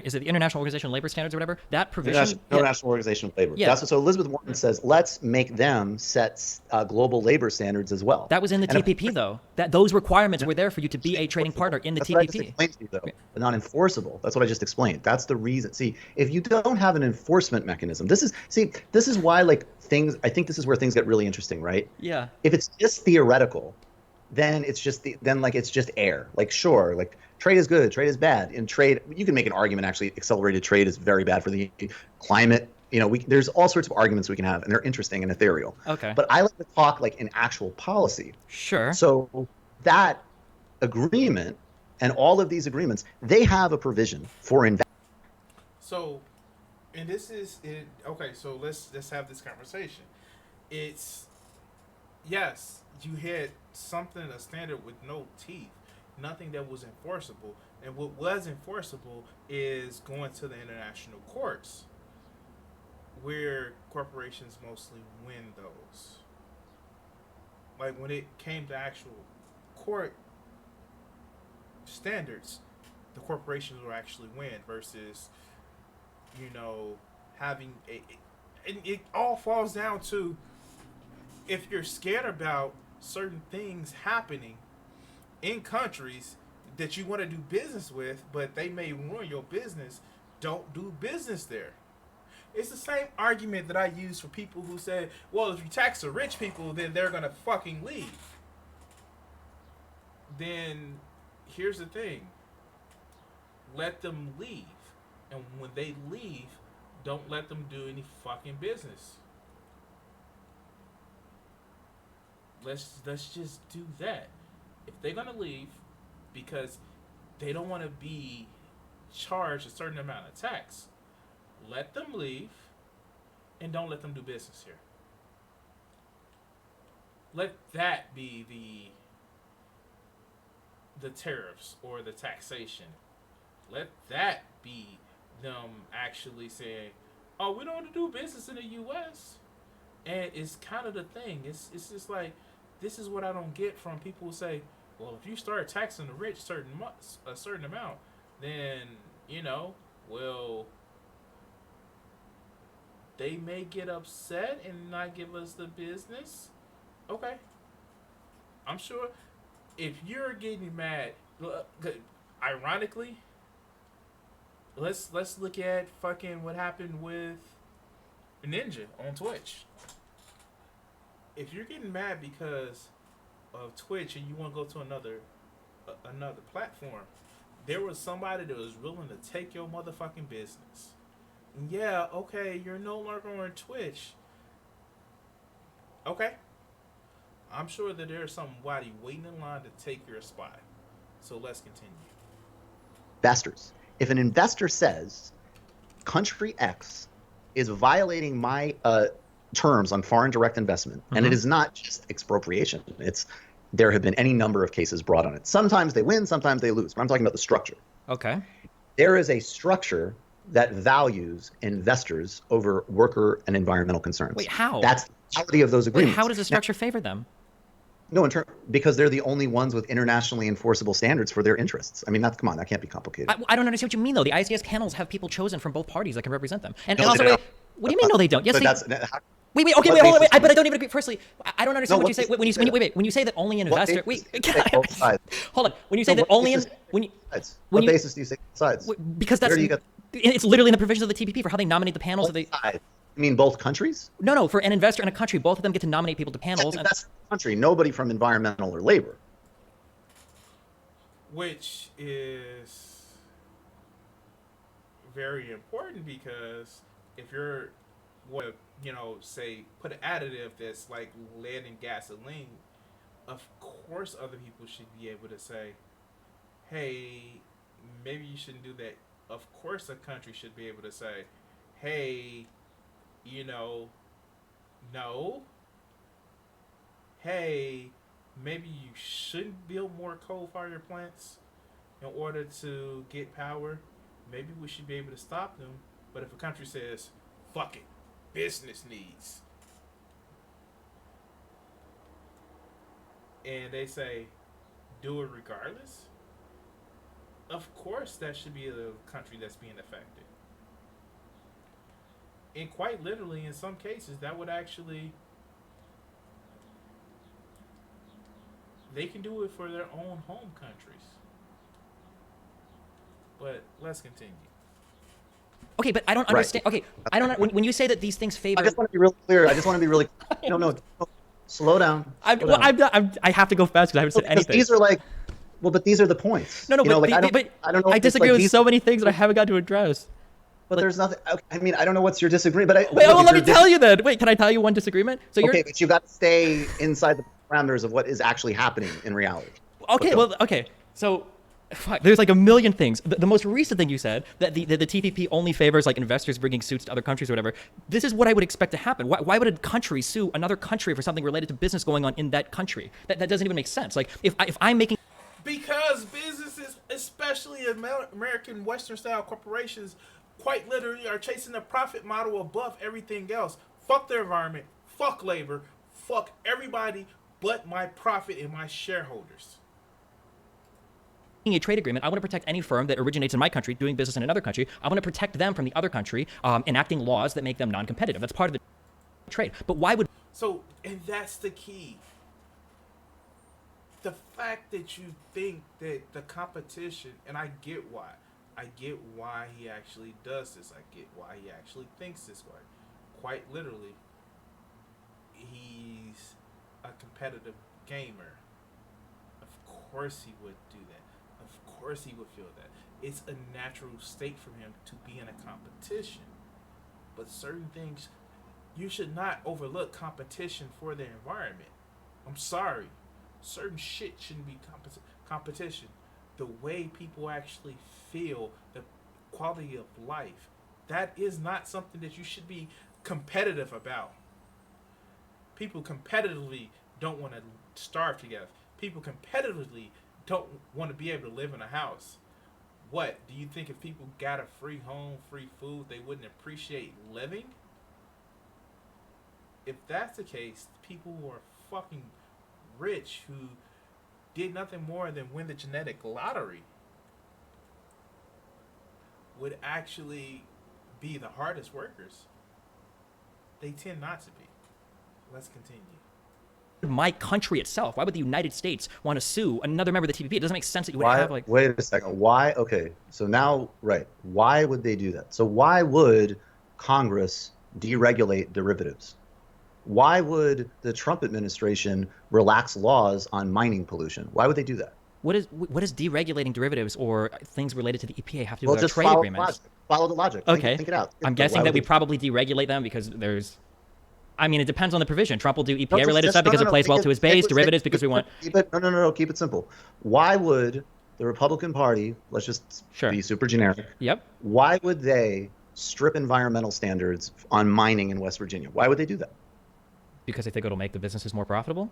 is it the International Organization of Labor Standards or whatever? That provision. International Organization of Labor. Yeah. That's what, so Elizabeth Warren says, let's make them set global labor standards as well. That was in the TPP, though. That those requirements were there for you to be a trading partner in the That's what I just TPP. explained to you, though. But not enforceable. That's what I just explained. That's the reason. See, if you don't have an enforcement mechanism, this is why I think this is where things get really interesting, right? Yeah. If it's just theoretical, then it's just air. Like, sure, like trade is good, trade is bad. In trade, you can make an argument actually accelerated trade is very bad for the climate. There's all sorts of arguments we can have, and they're interesting and ethereal. Okay. But I like to talk like in actual policy. Sure. So that agreement and all of these agreements, they have a provision for investment. So, and this is it. Okay, so let's have this conversation. It's yes, you had a standard with no teeth, nothing that was enforceable, and what was enforceable is going to the international courts, where corporations mostly win those. Like when it came to actual court standards, the corporations will actually win versus, having and it all falls down to, if you're scared about certain things happening in countries that you want to do business with, but they may ruin your business, don't do business there. It's the same argument that I use for people who say, well, if you tax the rich people, then they're going to fucking leave. Then here's the thing. Let them leave. And when they leave, don't let them do any fucking business. Let's just do that. If they're gonna leave because they don't want to be charged a certain amount of tax, let them leave, and don't let them do business here. Let that be the tariffs or the taxation. Let that be them actually saying, "Oh, we don't want to do business in the U.S." And it's kind of the thing. It's just like, this is what I don't get from people who say, well, if you start taxing the rich a certain amount, then, well, they may get upset and not give us the business. Okay. I'm sure if you're getting mad, ironically, let's look at fucking what happened with Ninja on Twitch. If you're getting mad because of Twitch and you want to go to another platform, there was somebody that was willing to take your motherfucking business. And yeah, okay, you're no longer on Twitch. Okay. I'm sure that there's somebody waiting in line to take your spot. So let's continue. Investors. If an investor says country X is violating my terms on foreign direct investment, and it is not just expropriation. There have been any number of cases brought on it. Sometimes they win, sometimes they lose. But I'm talking about the structure. Okay. There is a structure that values investors over worker and environmental concerns. Wait, how? That's the reality of those agreements. Wait, how does the structure favor them? No, because they're the only ones with internationally enforceable standards for their interests. I mean, come on, that can't be complicated. I don't understand what you mean, though. The ICS panels have people chosen from both parties that can represent them. And No, also, they don't. what do you mean, no, they don't? Yes, But they. that's Wait, okay, what hold on, basis but I don't even agree. Firstly, I don't understand No, what you say. what When you basis do you say wait, when you say that only an What investor. basis Wait, do you say both sides? hold on. When you say No, that what only basis do you say both sides? What basis do you say both sides? because that's Where do you get it's literally in the provisions of the TPP for how they nominate the panels of both the. sides? You mean both countries? No, for an investor in a country, both of them get to nominate people to panels. And That's the country. Nobody from environmental or labor. Which is very important because if you're, what say, put an additive that's like lead and gasoline, of course other people should be able to say, hey, maybe you shouldn't do that. Of course a country should be able to say, hey, no, hey, maybe you shouldn't build more coal-fired plants in order to get power. Maybe we should be able to stop them. But if a country says, fuck it, business needs, and they say, do it regardless, of course that should be the country that's being affected. And quite literally, in some cases, that would actually, they can do it for their own home countries. But let's continue. Okay, but I don't understand. Okay, I don't. When you say that these things favor. I just want to be really clear. No. Slow down. I have to go fast because I haven't said anything. These are but these are the points. No, but I don't know. I disagree with so many things that I haven't got to address. But there's nothing. I mean, I don't know what's your disagreement. But let me tell you then. Wait, can I tell you one disagreement? So but you got to stay inside the parameters of what is actually happening in reality. Okay. So, there's like a million things. The most recent thing you said, that the TPP only favors like investors bringing suits to other countries or whatever. This is what I would expect to happen. Why would a country sue another country for something related to business going on in that country? That doesn't even make sense. Like if I'm making. Because businesses, especially American Western-style corporations, quite literally are chasing a profit model above everything else. Fuck the environment, fuck labor, fuck everybody but my profit and my shareholders. A trade agreement, I want to protect any firm that originates in my country doing business in another country. I want to protect them from the other country enacting laws that make them non-competitive. That's part of the trade. But why would... So, and that's the key. The fact that you think that the competition, and I get why. I get why he actually does this. I get why he actually thinks this way. Quite literally, he's a competitive gamer. Of course he would do that. Of course he would feel that. It's a natural state for him to be in a competition. But certain things, you should not overlook competition for the environment. I'm sorry. Certain shit shouldn't be competition. The way people actually feel, the quality of life, that is not something that you should be competitive about. People competitively don't want to starve together. People competitively don't want to be able to live in a house. What, do you think if people got a free home, free food, they wouldn't appreciate living? If that's the case, people who are fucking rich, who did nothing more than win the genetic lottery, would actually be the hardest workers. They tend not to be. Let's continue. My country itself, why would the United States want to sue another member of the TPP? It doesn't make sense that you would have like... Wait a second. Why? Okay, so now, right. Why would they do that? So why would Congress deregulate derivatives? Why would the Trump administration relax laws on mining pollution? Why would they do that? What is deregulating derivatives or things related to the EPA have to do Well, with our just trade agreements? Follow the logic. Okay. Think it out. I'm guessing that we probably deregulate them because there's... I mean, it depends on the provision. Trump will do EPA-related stuff because it plays well to his base. Derivatives because we want... No. Keep it simple. Why would the Republican Party, let's just be super generic. Yep. Why would they strip environmental standards on mining in West Virginia? Why would they do that? Because they think it'll make the businesses more profitable?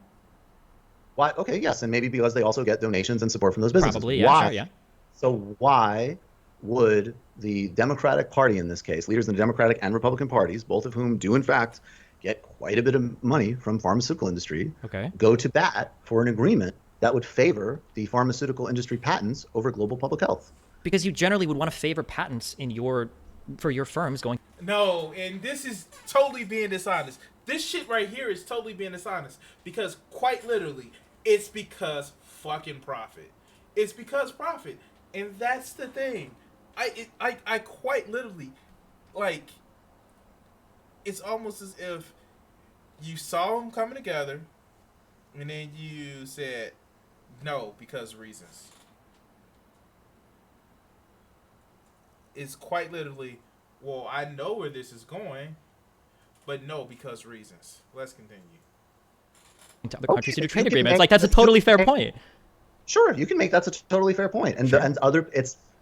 Why? Okay, yes, and maybe because they also get donations and support from those businesses. Probably, yeah, why? Sure, yeah. So why would the Democratic Party in this case, leaders in the Democratic and Republican parties, both of whom do in fact get quite a bit of money from pharmaceutical industry, Okay. go to bat for an agreement that would favor the pharmaceutical industry patents over global public health. Because you generally would want to favor patents for your firms going. No, and this is totally being dishonest. This shit right here is totally being dishonest because quite literally, it's because fucking profit. It's because profit, and that's the thing. I quite literally, like, it's almost as if you saw them coming together, and then you said no because reasons. It's quite literally, well, I know where this is going, but no because reasons. Let's continue. To other countries to do You trade can agreements. make- Like, that's a totally fair point. Sure, you can make that's a totally fair point. And Sure.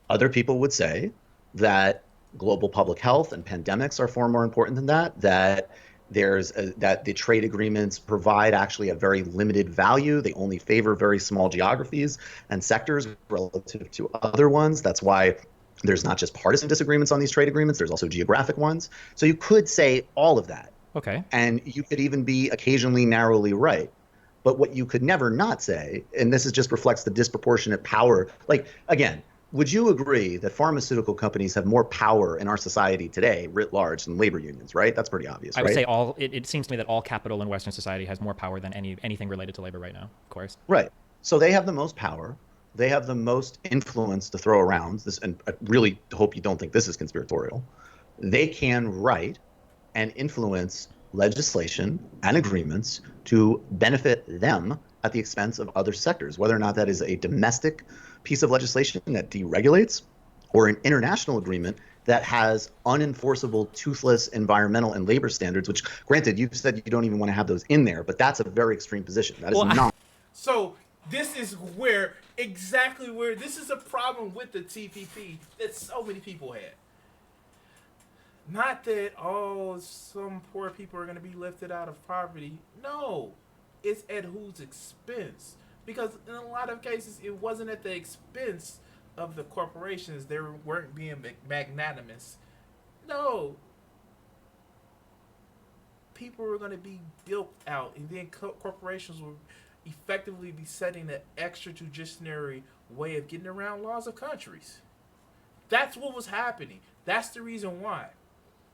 other people would say that global public health and pandemics are far more important than that. That the trade agreements provide actually a very limited value. They only favor very small geographies and sectors relative to other ones. That's why there's not just partisan disagreements on these trade agreements. There's also geographic ones. So you could say all of that, Okay. and you could even be occasionally narrowly right. But what you could never not say, and this is just reflects the disproportionate power, like, again, would you agree that pharmaceutical companies have more power in our society today, writ large, than labor unions, right? That's pretty obvious, I right? would say it seems to me that all capital in Western society has more power than anything related to labor right now, of course. Right. So they have the most power. They have the most influence to throw around. This, and I really hope you don't think this is conspiratorial. They can write and influence legislation and agreements to benefit them at the expense of other sectors, whether or not that is a domestic piece of legislation that deregulates or an international agreement that has unenforceable, toothless environmental and labor standards, which, granted, you've said you don't even want to have those in there, but that's a very extreme position. That is not. So this is exactly where this is a problem with the TPP that so many people had. Not that some poor people are going to be lifted out of poverty. No, it's at whose expense? Because in a lot of cases, it wasn't at the expense of the corporations. They weren't being magnanimous. No, people were going to be built out, and then corporations will effectively be setting the extrajudiciary way of getting around laws of countries. That's what was happening. That's the reason why.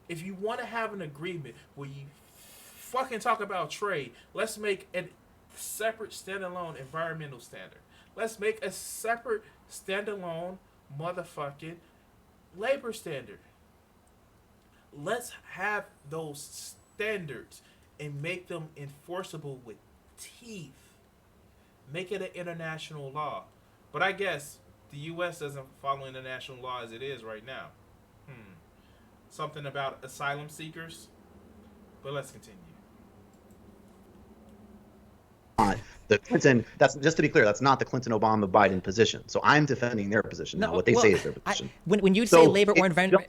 If you want to have an agreement where you fucking talk about trade, let's make a separate standalone environmental standard. Let's make a separate standalone motherfucking labor standard. Let's have those standards and make them enforceable with teeth. Make it an international law. But I guess the U.S. doesn't follow international law as it is right now. Something about asylum seekers. But let's continue. The Clinton, that's just to be clear, that's not the Clinton, Obama, Biden position. So I'm defending their position now. What they say is their position. When you say labor or environment,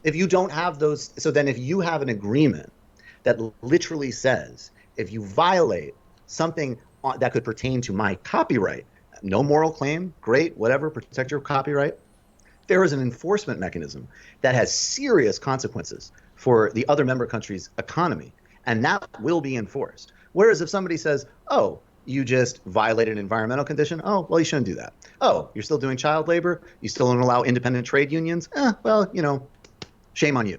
if you don't have those, so then if you have an agreement that literally says if you violate something that could pertain to my copyright, no moral claim, great, whatever, protect your copyright. There is an enforcement mechanism that has serious consequences for the other member country's economy, and that will be enforced. Whereas if somebody says, oh, you just violated an environmental condition, oh, well, you shouldn't do that. Oh, you're still doing child labor? You still don't allow independent trade unions? Well, shame on you.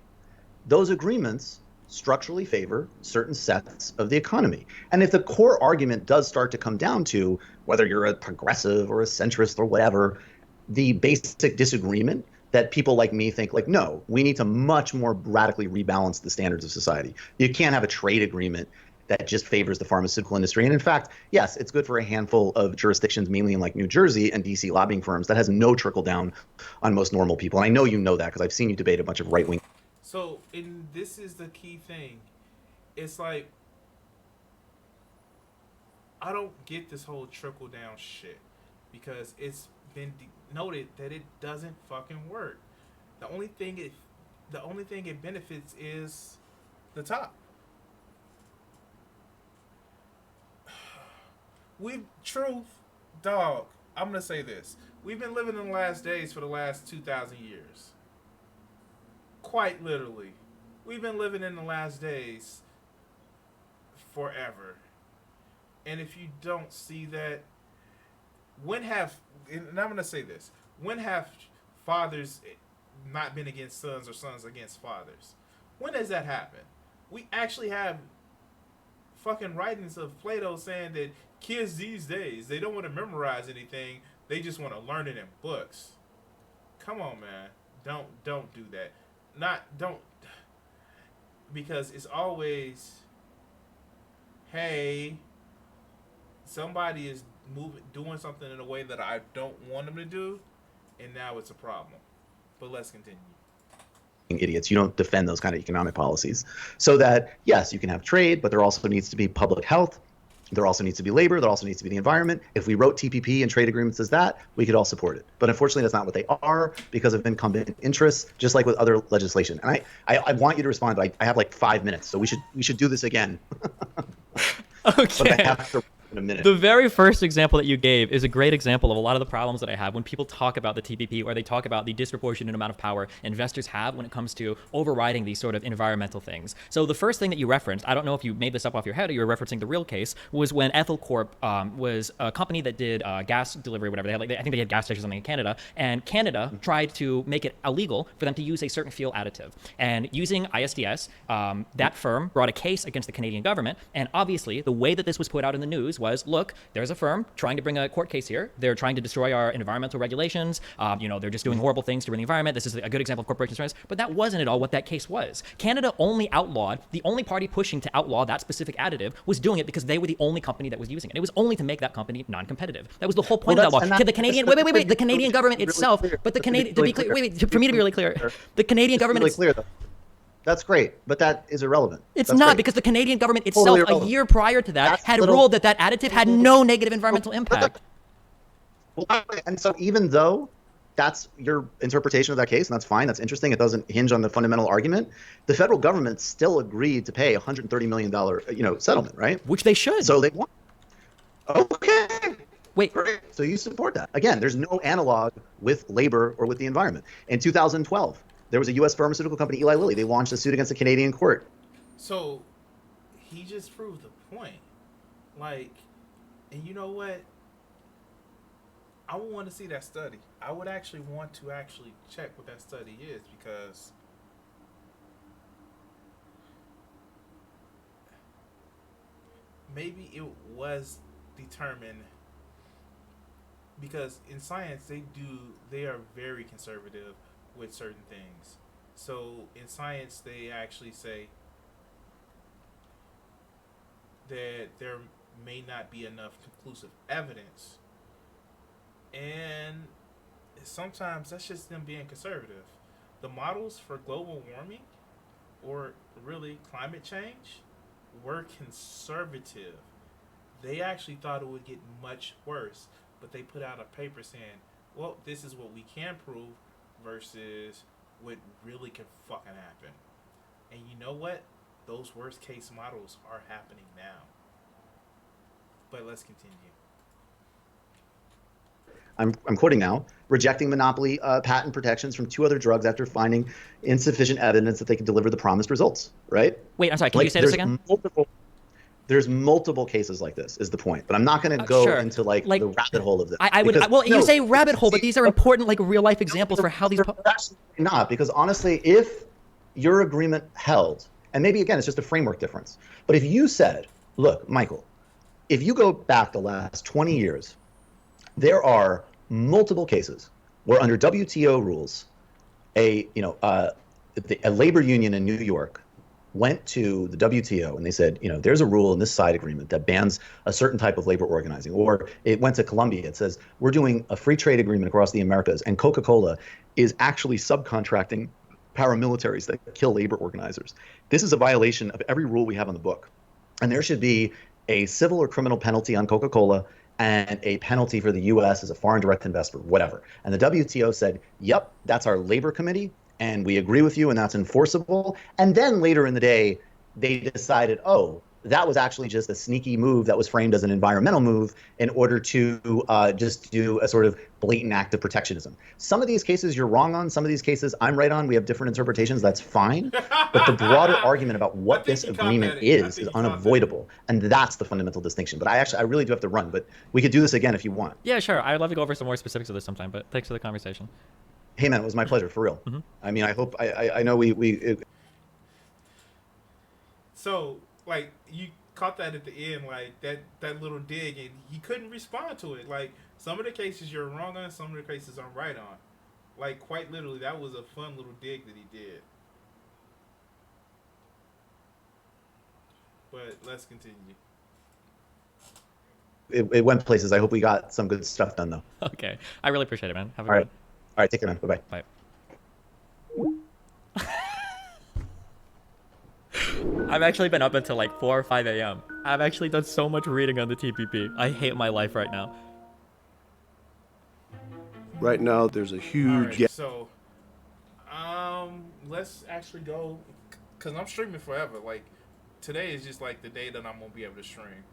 Those agreements structurally favor certain sets of the economy. And if the core argument does start to come down to whether you're a progressive or a centrist or whatever, the basic disagreement that people like me think, like, no, we need to much more radically rebalance the standards of society. You can't have a trade agreement that just favors the pharmaceutical industry. And in fact, yes, it's good for a handful of jurisdictions, mainly in like New Jersey and DC lobbying firms. That has no trickle down on most normal people. And I know you know that because I've seen you debate a bunch of right wing. So, and this is the key thing. It's like, I don't get this whole trickle down shit because it's been noted that it doesn't fucking work. The only thing it benefits is the top. Dog, I'm gonna say this. We've been living in the last days for the last 2,000 years. Quite literally. We've been living in the last days forever. And if you don't see that, when have, and I'm going to say this, when have fathers not been against sons or sons against fathers? When does that happen? We actually have fucking writings of Plato saying that kids these days, they don't want to memorize anything, they just want to learn it in books. Come on, man. Don't do that. Don't, because it's always, hey, somebody is doing something in a way that I don't want them to do, and now it's a problem. But let's continue. Idiots. You don't defend those kind of economic policies. So that, yes, you can have trade, but there also needs to be public health. There also needs to be labor. There also needs to be the environment. If we wrote TPP and trade agreements as that, we could all support it. But unfortunately, that's not what they are because of incumbent interests, just like with other legislation. And I want you to respond, but I have like 5 minutes, so we should do this again. Okay. But I have to in a minute. The very first example that you gave is a great example of a lot of the problems that I have when people talk about the TPP or they talk about the disproportionate amount of power investors have when it comes to overriding these sort of environmental things. So the first thing that you referenced, I don't know if you made this up off your head or you were referencing the real case, was when Ethel Corp was a company that did gas delivery, whatever. They had, I think they had gas stations or something in Canada, and Canada tried to make it illegal for them to use a certain fuel additive. And using ISDS, that firm brought a case against the Canadian government, and obviously the way that this was put out in the news was, look, there's a firm trying to bring a court case here. They're trying to destroy our environmental regulations. They're just doing horrible things to the environment. This is a good example of corporation insurance. But that wasn't at all what that case was. Canada only outlawed, the only party pushing to outlaw that specific additive was doing it because they were the only company that was using it. It was only to make that company non-competitive. That was the whole point of that law. The Canadian, wait, the Canadian government itself, but the Canadian, to be clear, for me to be really clear, the Canadian government really clear, though. That's great, but that is irrelevant. It's That's not great. Because the Canadian government itself, Totally a year prior to that, had little- ruled that that additive had no negative environmental impact. And so even though that's your interpretation of that case, and that's fine, that's interesting, it doesn't hinge on the fundamental argument, the federal government still agreed to pay a $130 million settlement, right? Which they should. So they won. Okay. Wait. Great. So you support that. Again, there's no analog with labor or with the environment. In 2012, there was a U.S. pharmaceutical company, Eli Lilly. They launched a suit against a Canadian court. So he just proved the point. Like, and you know what? I would want to see that study. I would actually want to actually check what that study is, because maybe it was determined, because in science they are very conservative with certain things. So in science they actually say that there may not be enough conclusive evidence, and sometimes that's just them being conservative. The models for global warming, or really climate change, were conservative. They actually thought it would get much worse, but they put out a paper saying, well, this is what we can prove versus what really can fucking happen. And you know what? Those worst case models are happening now. But let's continue. I'm quoting now, rejecting monopoly patent protections from 2 other drugs after finding insufficient evidence that they could deliver the promised results, right? Wait, I'm sorry, can you say this again? There's multiple cases like this, is the point. But I'm not going to go into like the rabbit hole of this. You say rabbit hole, but these are important, like, real life examples for how these. Absolutely not, because honestly, if your agreement held, and maybe again it's just a framework difference, but if you said, look, Michael, if you go back the last 20 years, there are multiple cases where under WTO rules, a labor union in New York went to the WTO and they said, there's a rule in this side agreement that bans a certain type of labor organizing. Or it went to Colombia. It says, we're doing a free trade agreement across the Americas, and Coca-Cola is actually subcontracting paramilitaries that kill labor organizers. This is a violation of every rule we have on the book. And there should be a civil or criminal penalty on Coca-Cola and a penalty for the U.S. as a foreign direct investor, whatever. And the WTO said, yep, that's our labor committee, and we agree with you, and that's enforceable. And then later in the day, they decided, oh, that was actually just a sneaky move that was framed as an environmental move in order to just do a sort of blatant act of protectionism. Some of these cases you're wrong on. Some of these cases I'm right on. We have different interpretations. That's fine. But the broader argument about what this agreement is unavoidable. And that's the fundamental distinction. But I really do have to run. But we could do this again if you want. Yeah, sure. I'd love to go over some more specifics of this sometime, but thanks for the conversation. Hey, man, it was my pleasure, for real. I mean, I hope, I know we So, like, you caught that at the end, like, that little dig, and he couldn't respond to it. Like, some of the cases you're wrong on, some of the cases I'm right on. Like, quite literally, that was a fun little dig that he did. But let's continue. It went places. I hope we got some good stuff done, though. Okay. I really appreciate it, man. Have a All good right. All right, take care, man. Bye-bye. Bye. I've actually been up until like 4 or 5 a.m. I've actually done so much reading on the TPP. I hate my life right now. Right now, there's a huge gap. So, let's actually go, because I'm streaming forever. Like, today is just like the day that I'm going to be able to stream.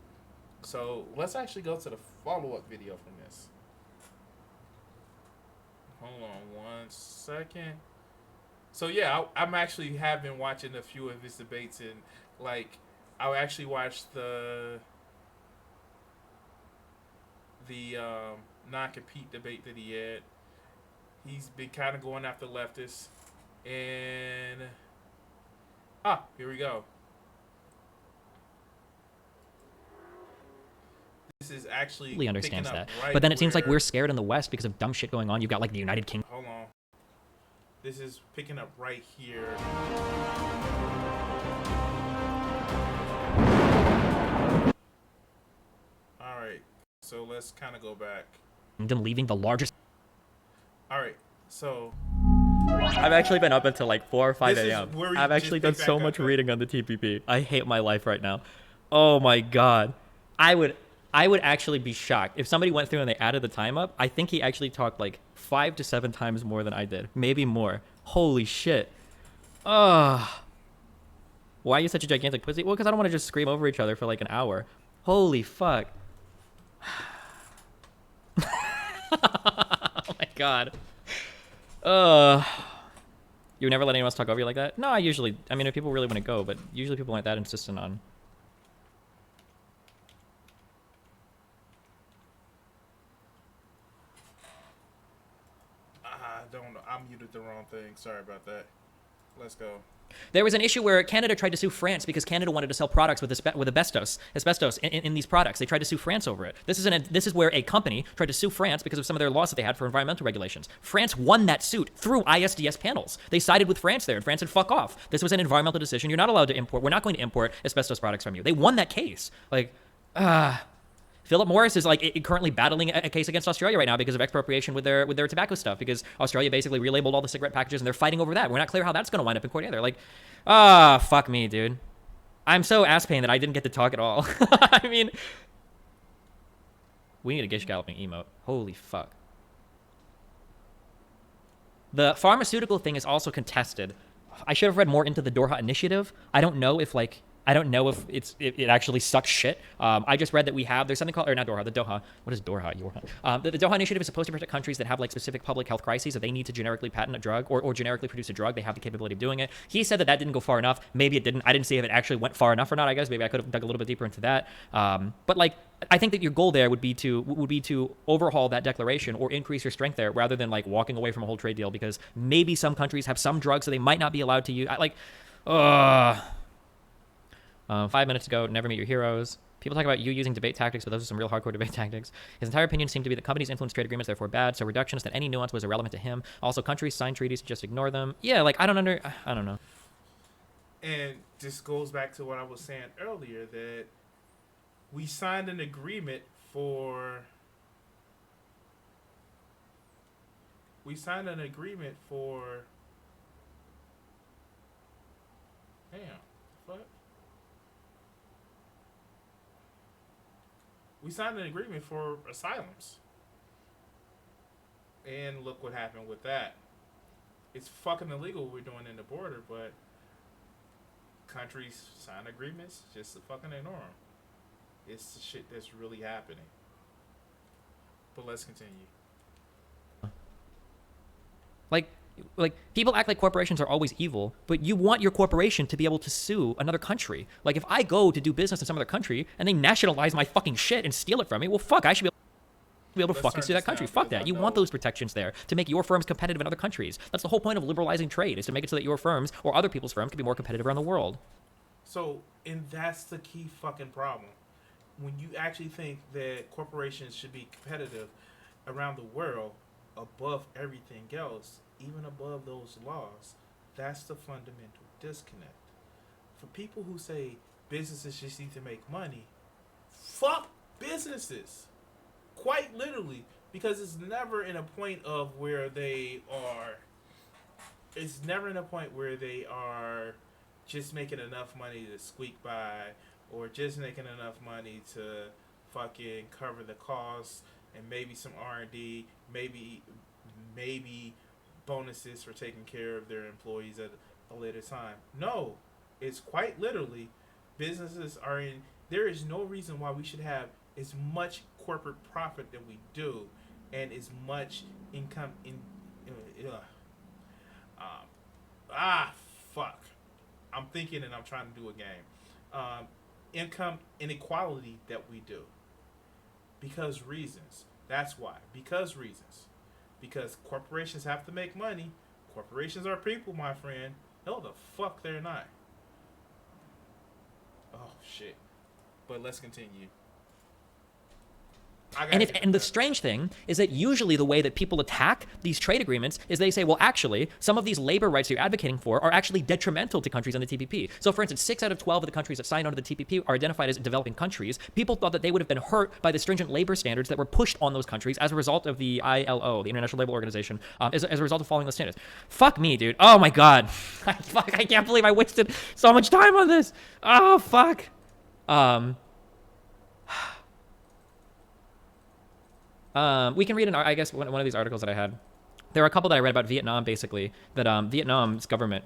So, let's actually go to the follow-up video from this. Hold on 1 second. So yeah, I'm actually have been watching a few of his debates, and like I actually watched the non-compete debate that he had. He's been kind of going after leftists, and here we go. This is actually He understands that, right, but then it seems like we're scared in the West because of dumb shit going on. You've got like the United Kingdom. Hold on. This is picking up right here. All right, so let's kind of go back. Them leaving the largest. All right, so I've actually been up until like 4 or 5 This is a.m. where we I've actually done just pick so back much up. reading on the TPP. I hate my life right now. Oh my god. I would actually be shocked if somebody went through and they added the time up. I think he actually talked like 5 to 7 times more than I did, maybe more. Holy shit. Why are you such a gigantic pussy? Well, because I don't want to just scream over each other for like an hour. Holy fuck. Oh my god. You would never let anyone else talk over you like that? No, I mean, if people really want to go, but usually people aren't that insistent on. I muted the wrong thing. Sorry about that. Let's go. There was an issue where Canada tried to sue France because Canada wanted to sell products with asbestos in these products. They tried to sue France over it. This is where a company tried to sue France because of some of their laws that they had for environmental regulations. France won that suit through ISDS panels. They sided with France there, and France said, fuck off. This was an environmental decision. You're not allowed to import. We're not going to import asbestos products from you. They won that case. Like, Philip Morris is like currently battling a case against Australia right now because of expropriation with their tobacco stuff, because Australia basically relabeled all the cigarette packages and they're fighting over that. We're not clear how that's going to wind up in court either. Like, fuck me, dude. I'm so ass pain that I didn't get to talk at all. I mean, we need a Gish Galloping emote. Holy fuck. The pharmaceutical thing is also contested. I should have read more into the Doha initiative. I don't know if it actually sucks shit. I just read that there's something called, or not Doha, the Doha. What is Doha? The Doha initiative is supposed to protect countries that have like specific public health crises that they need to generically patent a drug or generically produce a drug. They have the capability of doing it. He said that didn't go far enough. Maybe it didn't. I didn't see if it actually went far enough or not. I guess maybe I could have dug a little bit deeper into that. But like, I think that your goal there would be to overhaul that declaration or increase your strength there, rather than like walking away from a whole trade deal because maybe some countries have some drugs that they might not be allowed to use. 5 minutes ago, never meet your heroes. People talk about you using debate tactics, but those are some real hardcore debate tactics. His entire opinion seemed to be that companies influence trade agreements, therefore bad, so reductionist, that any nuance was irrelevant to him. Also, countries sign treaties to just ignore them. Yeah, like, I don't know. And this goes back to what I was saying earlier, that we signed an agreement for... Damn, what? We signed an agreement for asylums. And look what happened with that. It's fucking illegal what we're doing in the border, but countries sign agreements just to fucking ignore them. It's the shit that's really happening. But let's continue. Like people act like corporations are always evil, but you want your corporation to be able to sue another country. Like if I go to do business in some other country and they nationalize my fucking shit and steal it from me, well, fuck, I should be able to fucking sue that country. Fuck that. You want those protections there to make your firms competitive in other countries. That's the whole point of liberalizing trade, is to make it so that your firms or other people's firms can be more competitive around the world. So, and that's the key fucking problem. When you actually think that corporations should be competitive around the world above everything else, even above those laws, that's the fundamental disconnect. For people who say businesses just need to make money, fuck businesses. Quite literally, because it's never in a point of where they are. It's never in a point where they are just making enough money to squeak by, or just making enough money to fucking cover the costs and maybe some R&D, maybe bonuses for taking care of their employees at a later time. No, it's quite literally businesses are in. There is no reason why we should have as much corporate profit that we do, and as much income in. Fuck. I'm thinking and I'm trying to do a game. Income inequality that we do. Because reasons. That's why. Because reasons. Because corporations have to make money. Corporations are people, my friend. No, the fuck they're not. Oh, shit. But let's continue. And the strange thing is that usually the way that people attack these trade agreements is they say, well, actually, some of these labor rights you're advocating for are actually detrimental to countries on the TPP. So, for instance, 6 out of 12 of the countries that signed onto the TPP are identified as developing countries. People thought that they would have been hurt by the stringent labor standards that were pushed on those countries as a result of the ILO, the International Labour Organization, as a result of following those standards. Fuck me, dude. Oh, my God. I can't believe I wasted so much time on this. Oh, fuck. We can read I guess one of these articles that I had. There are a couple that I read about Vietnam, basically, that Vietnam's government,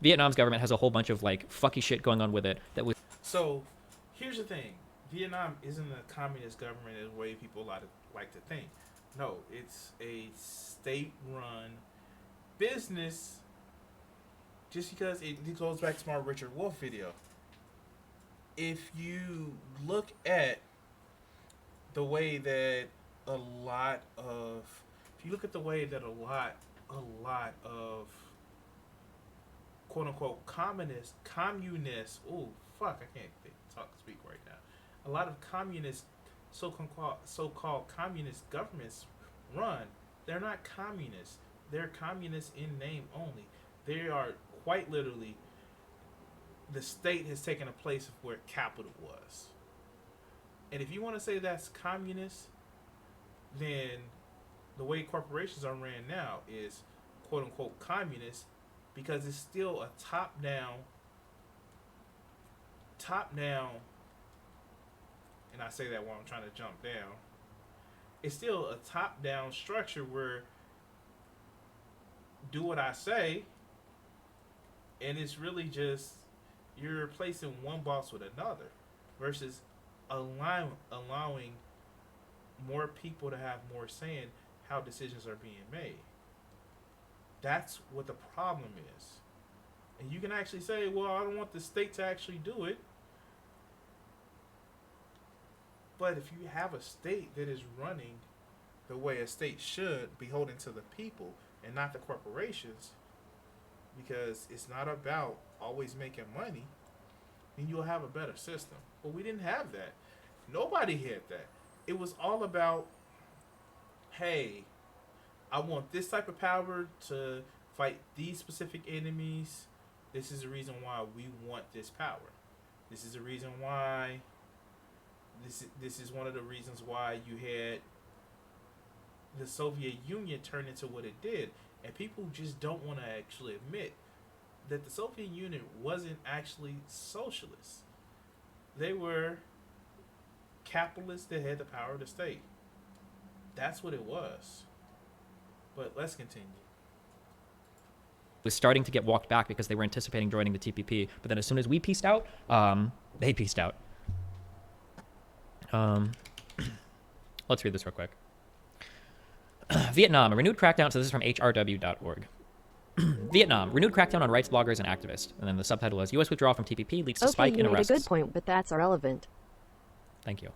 Vietnam's government has a whole bunch of like fucky shit going on with it that was. So, here's the thing: Vietnam isn't a communist government as way people like to think. No, it's a state-run business. Just because it goes back to my Richard Wolff video. If you look at the way that a lot of quote unquote communist, oh fuck, I can't speak right now. A lot of communist, so-called communist governments run. They're not communists. They're communists in name only. They are quite literally, the state has taken a place of where capital was. And if you want to say that's communist, then the way corporations are ran now is quote unquote communist, because it's still a top down, and I say that while I'm trying to jump down. It's still a top down structure where do what I say, and it's really just you're replacing one boss with another versus allowing more people to have more say in how decisions are being made. That's what the problem is. And you can actually say, well, I don't want the state to actually do it. But if you have a state that is running the way a state should, beholden to the people and not the corporations, because it's not about always making money, then you'll have a better system. But we didn't have that. Nobody had that. It was all about, hey, I want this type of power to fight these specific enemies. This is the reason why we want this power. This is the reason why. This is one of the reasons why you had the Soviet Union turn into what it did. And people just don't want to actually admit that the Soviet Union wasn't actually socialist. They were capitalists that had the power of the state. That's what it was. But let's continue. was starting to get walked back because they were anticipating joining the TPP. But then as soon as we pieced out, they pieced out. Let's read this real quick. Vietnam, a renewed crackdown. So this is from hrw.org. Vietnam, renewed crackdown on rights bloggers and activists. And then the subtitle is U.S. withdrawal from TPP leads to spike in arrests. You made a good point, but that's irrelevant. Thank you.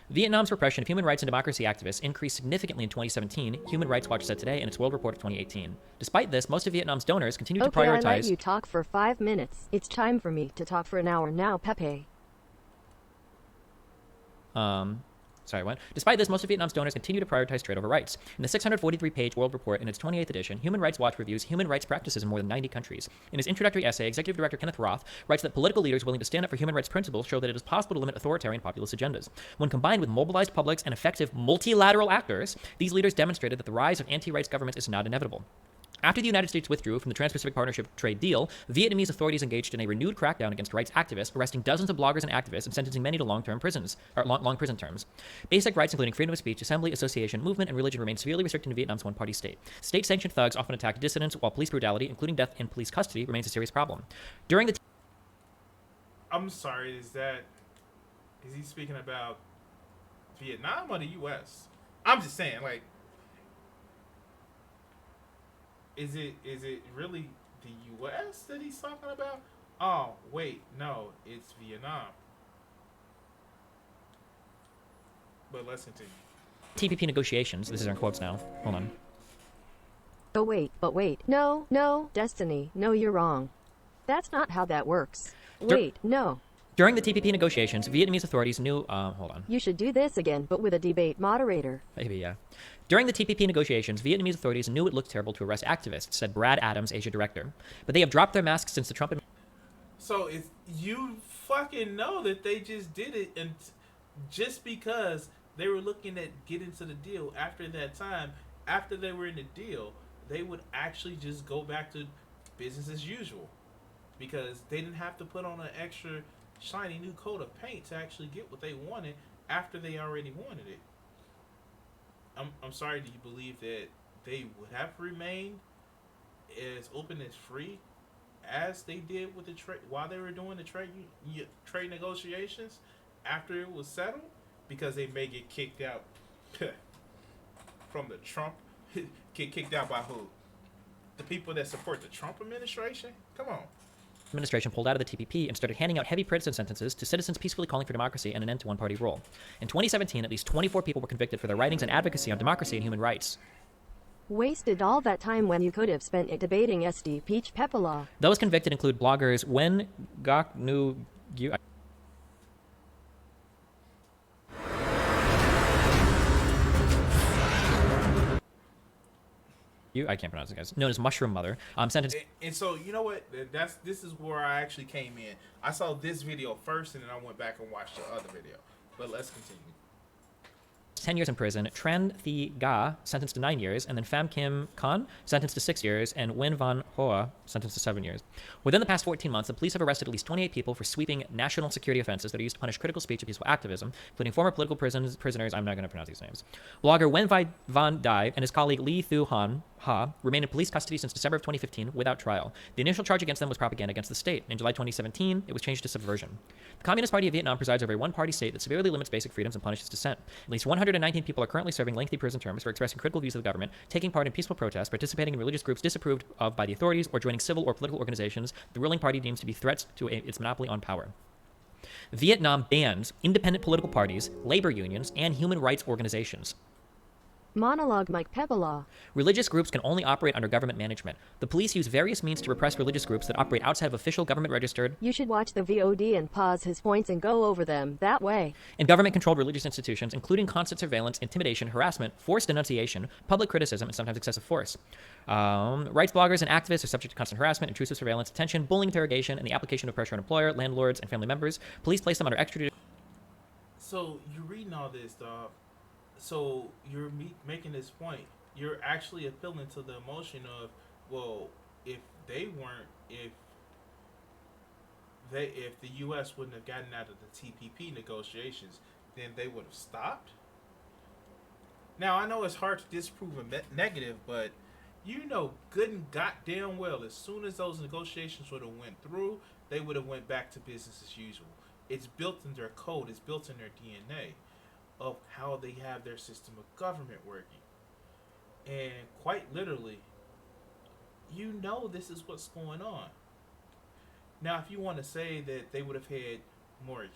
Vietnam's repression of human rights and democracy activists increased significantly in 2017, Human Rights Watch said today in its World Report of 2018. Despite this, most of Vietnam's donors continue to prioritize... Okay, I let you talk for 5 minutes. It's time for me to talk for an hour now, Pepe. Sorry, what? Despite this, most of Vietnam's donors continue to prioritize trade over rights. In the 643-page World Report in its 28th edition, Human Rights Watch reviews human rights practices in more than 90 countries. In his introductory essay, Executive Director Kenneth Roth writes that political leaders willing to stand up for human rights principles show that it is possible to limit authoritarian populist agendas. When combined with mobilized publics and effective multilateral actors, these leaders demonstrated that the rise of anti-rights governments is not inevitable. After the United States withdrew from the Trans-Pacific Partnership trade deal, Vietnamese authorities engaged in a renewed crackdown against rights activists, arresting dozens of bloggers and activists and sentencing many to long prison terms. Basic rights, including freedom of speech, assembly, association, movement, and religion, remain severely restricted in Vietnam's one-party state. State-sanctioned thugs often attack dissidents, while police brutality, including death in police custody, remains a serious problem. During the... I'm sorry, is he speaking about Vietnam or the U.S.? I'm just saying, like, is it really the U.S. that he's talking about? Oh, wait, no, it's Vietnam. But let's continue. TPP negotiations, this is in quotes now, hold on. But wait. No, Destiny, no, you're wrong. That's not how that works. Wait, no. During the TPP negotiations, Vietnamese authorities knew... hold on. You should do this again, but with a debate moderator. Maybe, yeah. During the TPP negotiations, Vietnamese authorities knew it looked terrible to arrest activists, said Brad Adams, Asia director. But they have dropped their masks since the Trump... So if you fucking know that they just did it, and just because they were looking at getting to the deal after that time, after they were in the deal, they would actually just go back to business as usual. Because they didn't have to put on an extra shiny new coat of paint to actually get what they wanted after they already wanted it. I'm sorry, do you believe that they would have remained as open as free as they did with the trade while they were doing the trade negotiations after it was settled? Because they may get kicked out from the Trump. Get kicked out by who? The people that support the Trump administration? Come on. Administration pulled out of the TPP and started handing out heavy prison sentences to citizens peacefully calling for democracy and an end to one-party rule. In 2017, at least 24 people were convicted for their writings and advocacy on democracy and human rights. Wasted all that time when you could have spent it debating SD Peach Pepala. Those convicted include bloggers Wen Gok Nu Gyu. I can't pronounce it, guys. Known as Mushroom Mother, sentenced. And so you know what? This is where I actually came in. I saw this video first, and then I went back and watched the other video. But let's continue. 10 years in prison, Tran Thi Ga sentenced to 9 years, and then Pham Kim Khan sentenced to 6 years, and Nguyen Van Hoa sentenced to 7 years. Within the past 14 months, the police have arrested at least 28 people for sweeping national security offenses that are used to punish critical speech and peaceful activism, including former political prisoners. I'm not going to pronounce these names. Blogger Nguyen Van Dai and his colleague Lee Thu Ha remain in police custody since December of 2015 without trial. The initial charge against them was propaganda against the state. In July 2017, it was changed to subversion. The Communist Party of Vietnam presides over a one-party state that severely limits basic freedoms and punishes dissent. At least 119 people are currently serving lengthy prison terms for expressing critical views of the government, taking part in peaceful protests, participating in religious groups disapproved of by the authorities, or joining civil or political organizations the ruling party deems to be threats to its monopoly on power. Vietnam bans independent political parties, labor unions, and human rights organizations. Monologue Mike Pepala. Religious groups can only operate under government management. The police use various means to repress religious groups that operate outside of official government-registered You should watch the VOD and pause his points and go over them that way. and government-controlled religious institutions, including constant surveillance, intimidation, harassment, forced denunciation, public criticism, and sometimes excessive force. Rights bloggers and activists are subject to constant harassment, intrusive surveillance, detention, bullying, interrogation, and the application of pressure on employer, landlords, and family members. Police place them under extrajudicial... So you're reading all this, dog. So you're making this point. You're actually appealing to the emotion of, well, if the U.S. wouldn't have gotten out of the TPP negotiations, then they would have stopped. Now I know it's hard to disprove a negative, but You know good and goddamn well, as soon as those negotiations would have went through, they would have went back to business as usual. It's built in their code. It's built in their DNA of how they have their system of government working. And quite literally, you know this is what's going on. Now, if you want to say that they would have had more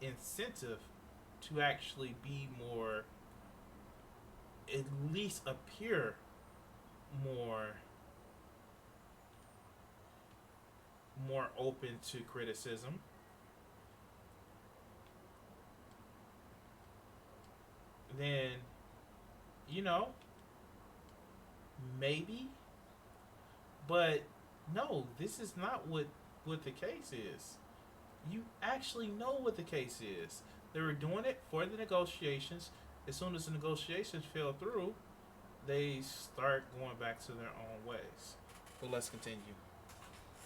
incentive to actually be more, at least appear more open to criticism, then, you know, maybe. But no, this is not what the case is. You actually know what the case is. They were doing it for the negotiations. As soon as the negotiations fell through, they start going back to their own ways. But let's continue.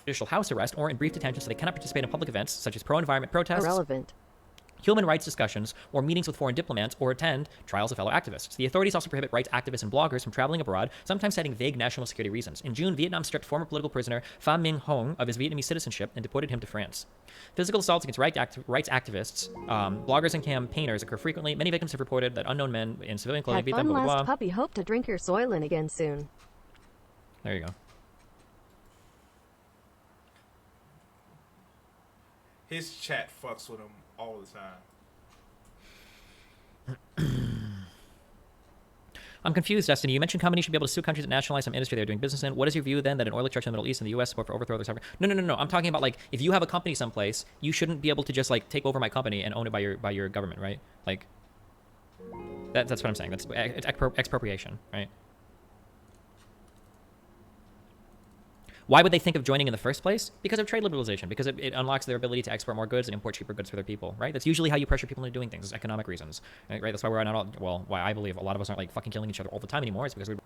Judicial house arrest or in brief detention so they cannot participate in public events such as pro-environment protests, Irrelevant. human rights discussions, or meetings with foreign diplomats, or attend trials of fellow activists. The authorities also prohibit rights activists and bloggers from traveling abroad, sometimes citing vague national security reasons. In June, Vietnam stripped former political prisoner Pham Minh Hong of his Vietnamese citizenship and deported him to France. Physical assaults against rights activists, bloggers, and campaigners occur frequently. Many victims have reported that unknown men in civilian clothing Had beat them, fun blah, blah, last blah. puppy. Hope to drink your soylent again soon. There you go. His chat fucks with him all the time. I'm confused, Destiny. You mentioned companies should be able to sue countries that nationalize some industry they're doing business in. What is your view then that an oil extraction in the Middle East and the U.S. support for overthrow of their sovereign? No. I'm talking about like if you have a company someplace, you shouldn't be able to just like take over my company and own it by your government, right? Like that's what I'm saying. It's expropriation, right? Why would they think of joining in the first place? Because of trade liberalization, because it unlocks their ability to export more goods and import cheaper goods for their people, right? That's usually how you pressure people into doing things, is economic reasons, right? That's why we're not all, well, why I believe a lot of us aren't like fucking killing each other all the time anymore. It's because we.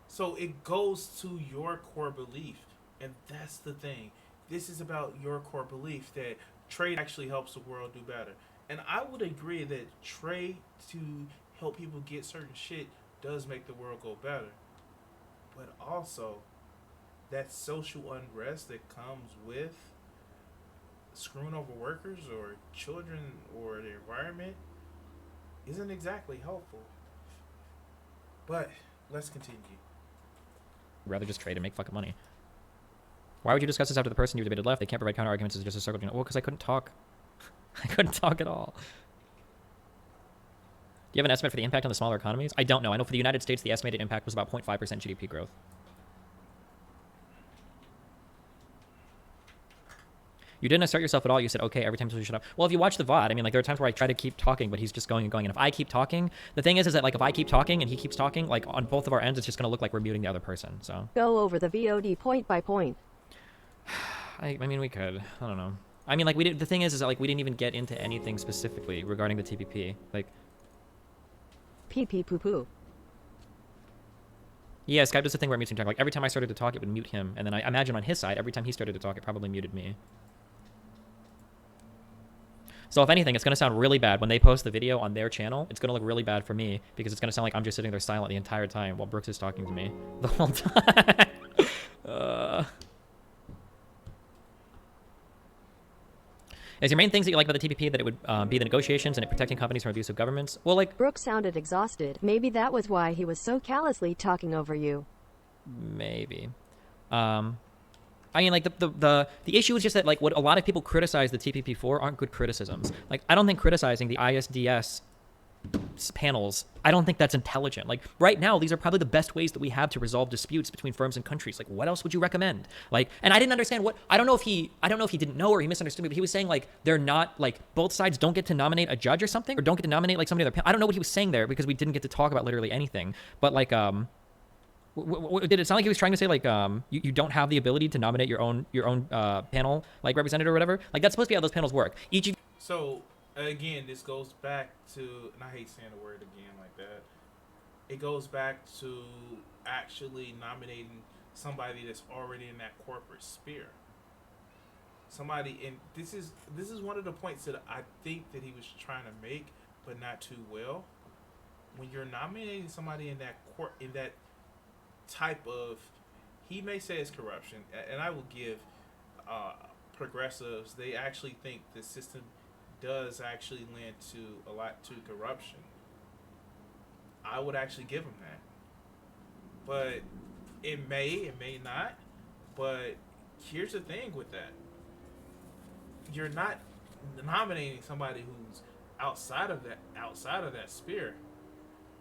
So it goes to your core belief, and that's the thing. This is about your core belief that trade actually helps the world do better. And I would agree that trade to help people get certain shit does make the world go better. But also, that social unrest that comes with screwing over workers or children or the environment isn't exactly helpful. But let's continue. Rather just trade and make fucking money. Why would you discuss this after the person you debated left? They can't provide counter arguments. It's just a circle. Well, because I couldn't talk. I couldn't talk at all. Do you have an estimate for the impact on the smaller economies? I don't know. I know for the United States, the estimated impact was about 0.5% GDP growth. You didn't assert yourself at all. You said, okay, every time you shut up. Well, if you watch the VOD, I mean, like, there are times where I try to keep talking, but he's just going and going. And if I keep talking, the thing is that, like, if I keep talking and he keeps talking, like, on both of our ends, it's just going to look like we're muting the other person, so. Go over the VOD point by point. I mean, we could. I don't know. I mean, like, we did. The thing is that, like, we didn't even get into anything specifically regarding the TPP. Like, Pee pee poo poo. yeah, Skype does the thing where it mutes him. Like, every time I started to talk, it would mute him. And then I imagine on his side, every time he started to talk, it probably muted me. So if anything, it's going to sound really bad when they post the video on their channel. It's going to look really bad for me because it's going to sound like I'm just sitting there silent the entire time while Brooks is talking to me the whole time. Is your main things that you like about the TPP that it would be the negotiations and it protecting companies from abusive governments? Well, like, Brooke sounded exhausted. Maybe that was why he was so callously talking over you. maybe. I mean, like, the issue is just that, like, what a lot of people criticize the TPP for aren't good criticisms. Like, I don't think criticizing the ISDS panels, I don't think that's intelligent. Like, right now, these are probably the best ways that we have to resolve disputes between firms and countries. Like, what else would you recommend? Like, and I didn't understand what, I don't know if he didn't know or he misunderstood me, but he was saying, like, they're not, like, both sides don't get to nominate a judge or something, or don't get to nominate, like, somebody on their panel. I don't know what he was saying there because we didn't get to talk about literally anything. But, like, did it sound like he was trying to say, like, you don't have the ability to nominate your own panel, like, representative or whatever? Like, that's supposed to be how those panels work. Each of So again, this goes back to, and I hate saying the word again like that. It goes back to actually nominating somebody that's already in that corporate sphere. Somebody, and this is one of the points that I think that he was trying to make, but not too well. when you're nominating somebody in that court, in that type of, he may say it's corruption, and I will give progressives, they actually think the system does actually lend to a lot to corruption. I would actually give them that, but it may not. But here's the thing with that: you're not nominating somebody who's outside of that sphere.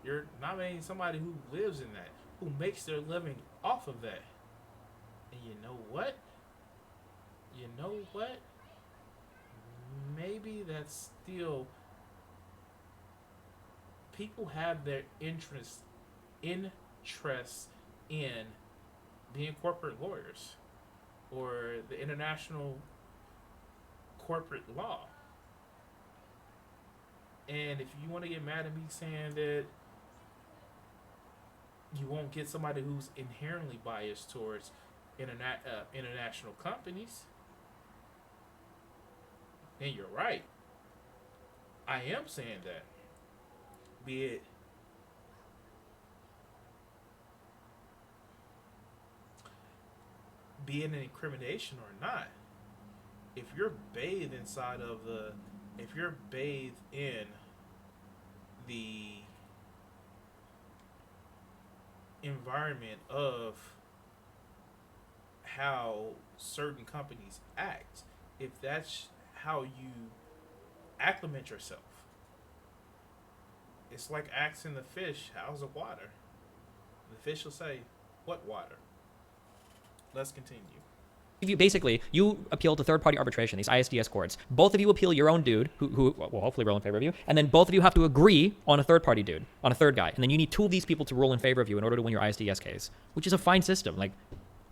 You're nominating somebody who lives in that, who makes their living off of that. And you know what? Maybe that's still, people have their interests in being corporate lawyers or the international corporate law. And if you want to get mad at me saying that you won't get somebody who's inherently biased towards international companies, then you're right. I am saying that. Be it an incrimination or not, if you're bathed in the environment of how certain companies act, if that's how you acclimate yourself, it's like asking the fish, how's the water? The fish will say, what water? Let's continue. You appeal to third-party arbitration, these ISDS courts. Both of you appeal your own dude, who will hopefully rule in favor of you, and then both of you have to agree on a third-party dude, on a third guy, and then you need two of these people to rule in favor of you in order to win your ISDS case, which is a fine system. Like,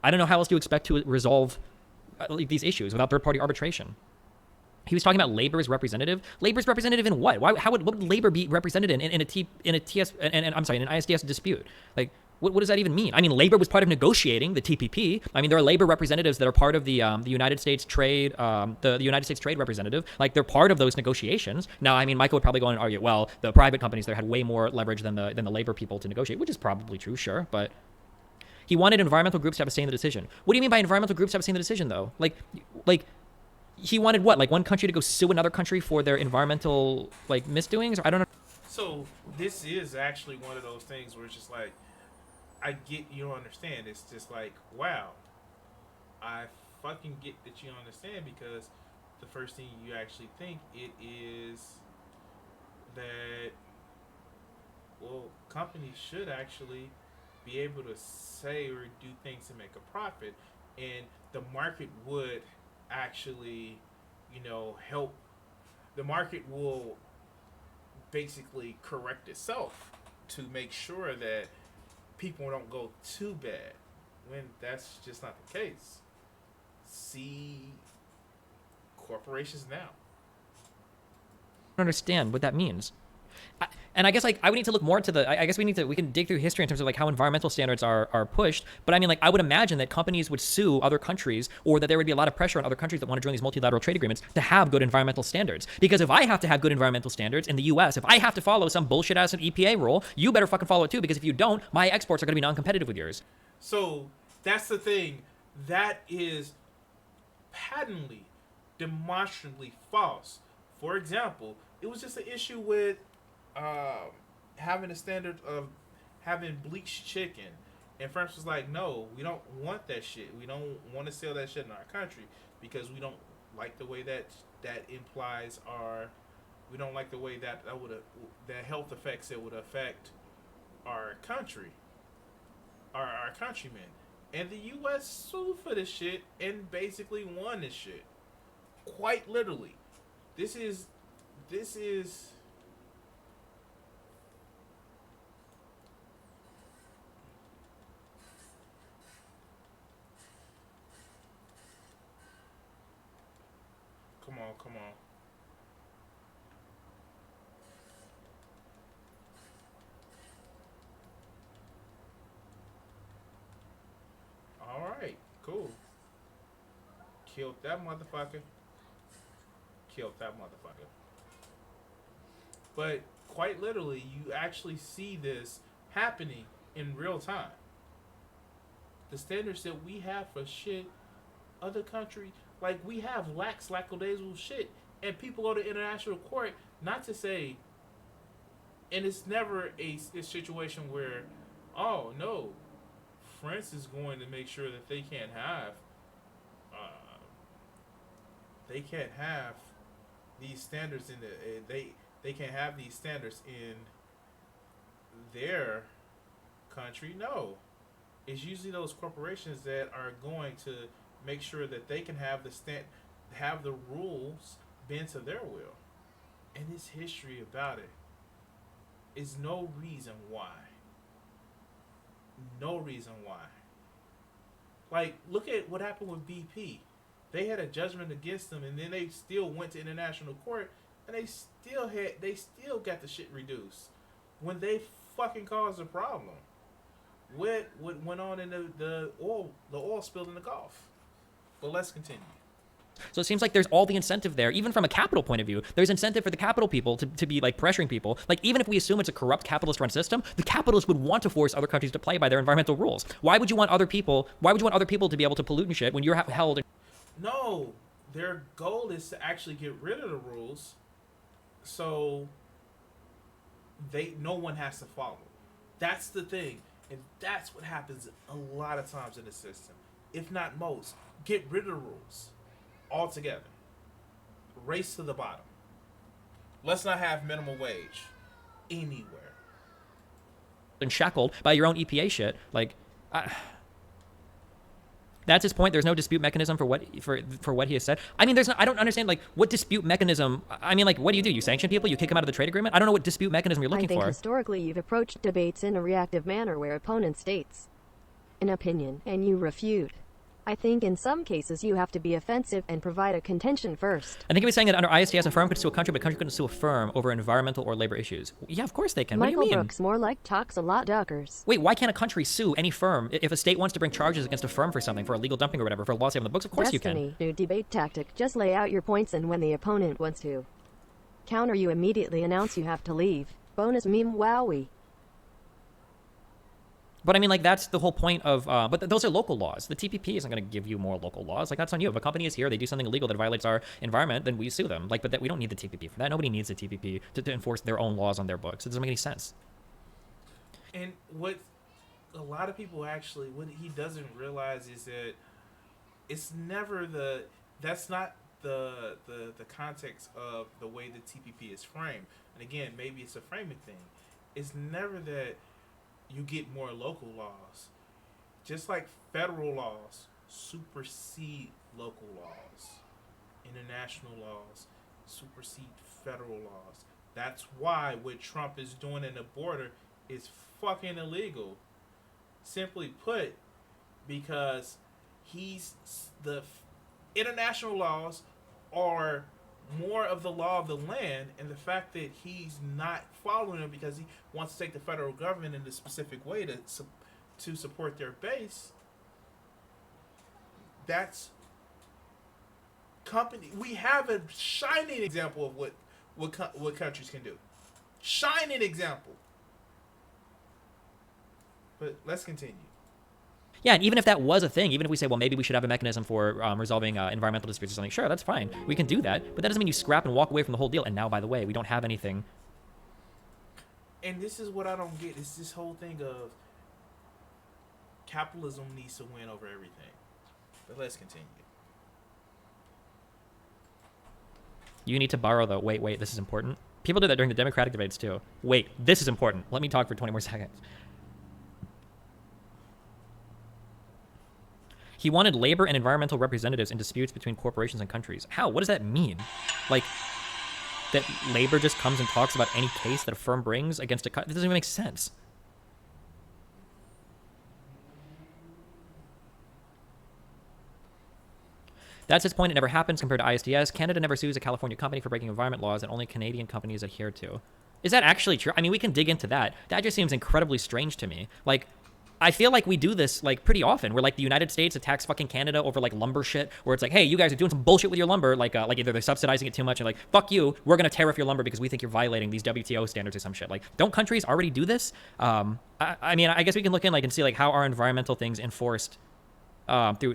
I don't know how else you expect to resolve these issues without third-party arbitration. He was talking about labor as representative. Labor is representative in what? What would labor be represented in an ISDS dispute? Like, what does that even mean? I mean, labor was part of negotiating the TPP. I mean, there are labor representatives that are part of the United States Trade, the United States Trade Representative. Like, they're part of those negotiations. Now, I mean, Michael would probably go on and argue, well, the private companies there had way more leverage than the labor people to negotiate, which is probably true, sure, but he wanted environmental groups to have a say in the decision. What do you mean by environmental groups have a say in the decision, though? Like, he wanted what? Like, one country to go sue another country for their environmental, like, misdoings? Or I don't know. So this is actually one of those things where it's just like, I get you don't understand. It's just like, wow, I fucking get that you don't understand, because the first thing you actually think it is that, well, companies should actually be able to say or do things to make a profit, and the market would actually, help. The market will basically correct itself to make sure that people don't go too bad, when that's just not the case. See corporations now. I don't understand what that means. And I guess, like, I would need to look more into I guess we can dig through history in terms of, like, how environmental standards are pushed. But I mean, like, I would imagine that companies would sue other countries, or that there would be a lot of pressure on other countries that want to join these multilateral trade agreements to have good environmental standards. Because if I have to have good environmental standards in the US, if I have to follow some bullshit ass EPA rule, you better fucking follow it too, because if you don't, my exports are going to be non-competitive with yours. So that's the thing. That is patently, demonstrably false. For example, it was just an issue with having a standard of having bleached chicken, and France was like, no, we don't want that shit. We don't want to sell that shit in our country, because we don't like the way that implies we don't like the way that the health effects it would affect our country, our countrymen. And the U.S. sued for this shit and basically won this shit, quite literally. This is Come on. Alright, cool. Killed that motherfucker. But quite literally, you actually see this happening in real time. The standards that we have for shit, other country, like we have lackadaisical shit, and people go to international court not to say, and it's never a situation where, oh no, France is going to make sure that they can't have these standards in they can't have these standards in their country. No, it's usually those corporations that are going to make sure that they can have the rules bend to their will, and this history about it is no reason why. No reason why. Like, look at what happened with BP. They had a judgment against them, and then they still went to international court, and they still got the shit reduced when they fucking caused a problem. What went on in the oil spill in the Gulf? But let's continue. So it seems like there's all the incentive there, even from a capital point of view. There's incentive for the capital people to be like pressuring people. Like, even if we assume it's a corrupt capitalist run system, the capitalists would want to force other countries to play by their environmental rules. Why would you want other people to be able to pollute and shit when you're held? No, their goal is to actually get rid of the rules, so no one has to follow. That's the thing, and that's what happens a lot of times in the system, if not most. Get rid of the rules altogether. Race to the bottom. Let's not have minimum wage anywhere. And shackled by your own EPA shit. Like, that's his point. There's no dispute mechanism for what he has said. I mean, I don't understand, like, what dispute mechanism. I mean, like, what do? You sanction people? You kick them out of the trade agreement? I don't know what dispute mechanism you're looking for. I think historically you've approached debates in a reactive manner where opponent states an opinion and you refute. I think in some cases you have to be offensive and provide a contention first. I think he was saying that under ISDS, a firm could sue a country, but a country couldn't sue a firm over environmental or labor issues. Yeah, of course they can. Michael What do you mean? Brooks, more like talks a lot duckers. Wait, why can't a country sue any firm? If a state wants to bring charges against a firm for something, for illegal dumping or whatever, for a lawsuit on the books, of course Destiny, you can. new debate tactic. Just lay out your points, and when the opponent wants to counter, you immediately announce you have to leave. Bonus meme wowie. But I mean, like, that's the whole point of, those are local laws. The TPP isn't going to give you more local laws. Like, that's on you. If a company is here, they do something illegal that violates our environment, then we sue them. Like, but we don't need the TPP for that. Nobody needs the TPP to enforce their own laws on their books. It doesn't make any sense. And what a lot of people actually, what he doesn't realize is that it's never that's not the context of the way the TPP is framed. And again, maybe it's a framing thing. It's never that you get more local laws. Just like federal laws supersede local laws. International laws supersede federal laws. That's why what Trump is doing in the border is fucking illegal. Simply put, because the international laws are more of the law of the land, and the fact that he's not following them because he wants to take the federal government in a specific way to support their base. That's company. We have a shining example of what countries can do. Shining example. But let's continue. Yeah, and even if that was a thing, even if we say, well, maybe we should have a mechanism for resolving environmental disputes or something, sure, that's fine. We can do that. But that doesn't mean you scrap and walk away from the whole deal. And now, by the way, we don't have anything. And this is what I don't get. It's this whole thing of capitalism needs to win over everything. But let's continue. You need to borrow, though. Wait, this is important. People do that during the Democratic debates, too. Wait, this is important. Let me talk for 20 more seconds. He wanted labor and environmental representatives in disputes between corporations and countries. How? What does that mean? Like, that labor just comes and talks about any case that a firm brings against a country? It doesn't even make sense. That's his point. It never happens compared to ISDS. Canada never sues a California company for breaking environment laws that only Canadian companies adhere to. Is that actually true? I mean, we can dig into that. That just seems incredibly strange to me. Like, I feel like we do this like pretty often. Where like the United States attacks fucking Canada over like lumber shit, where it's like, hey, you guys are doing some bullshit with your lumber, like either they're subsidizing it too much, and like, fuck you, we're gonna tear off your lumber because we think you're violating these WTO standards or some shit. Like, don't countries already do this? I mean, I guess we can look in like and see like how are environmental things enforced through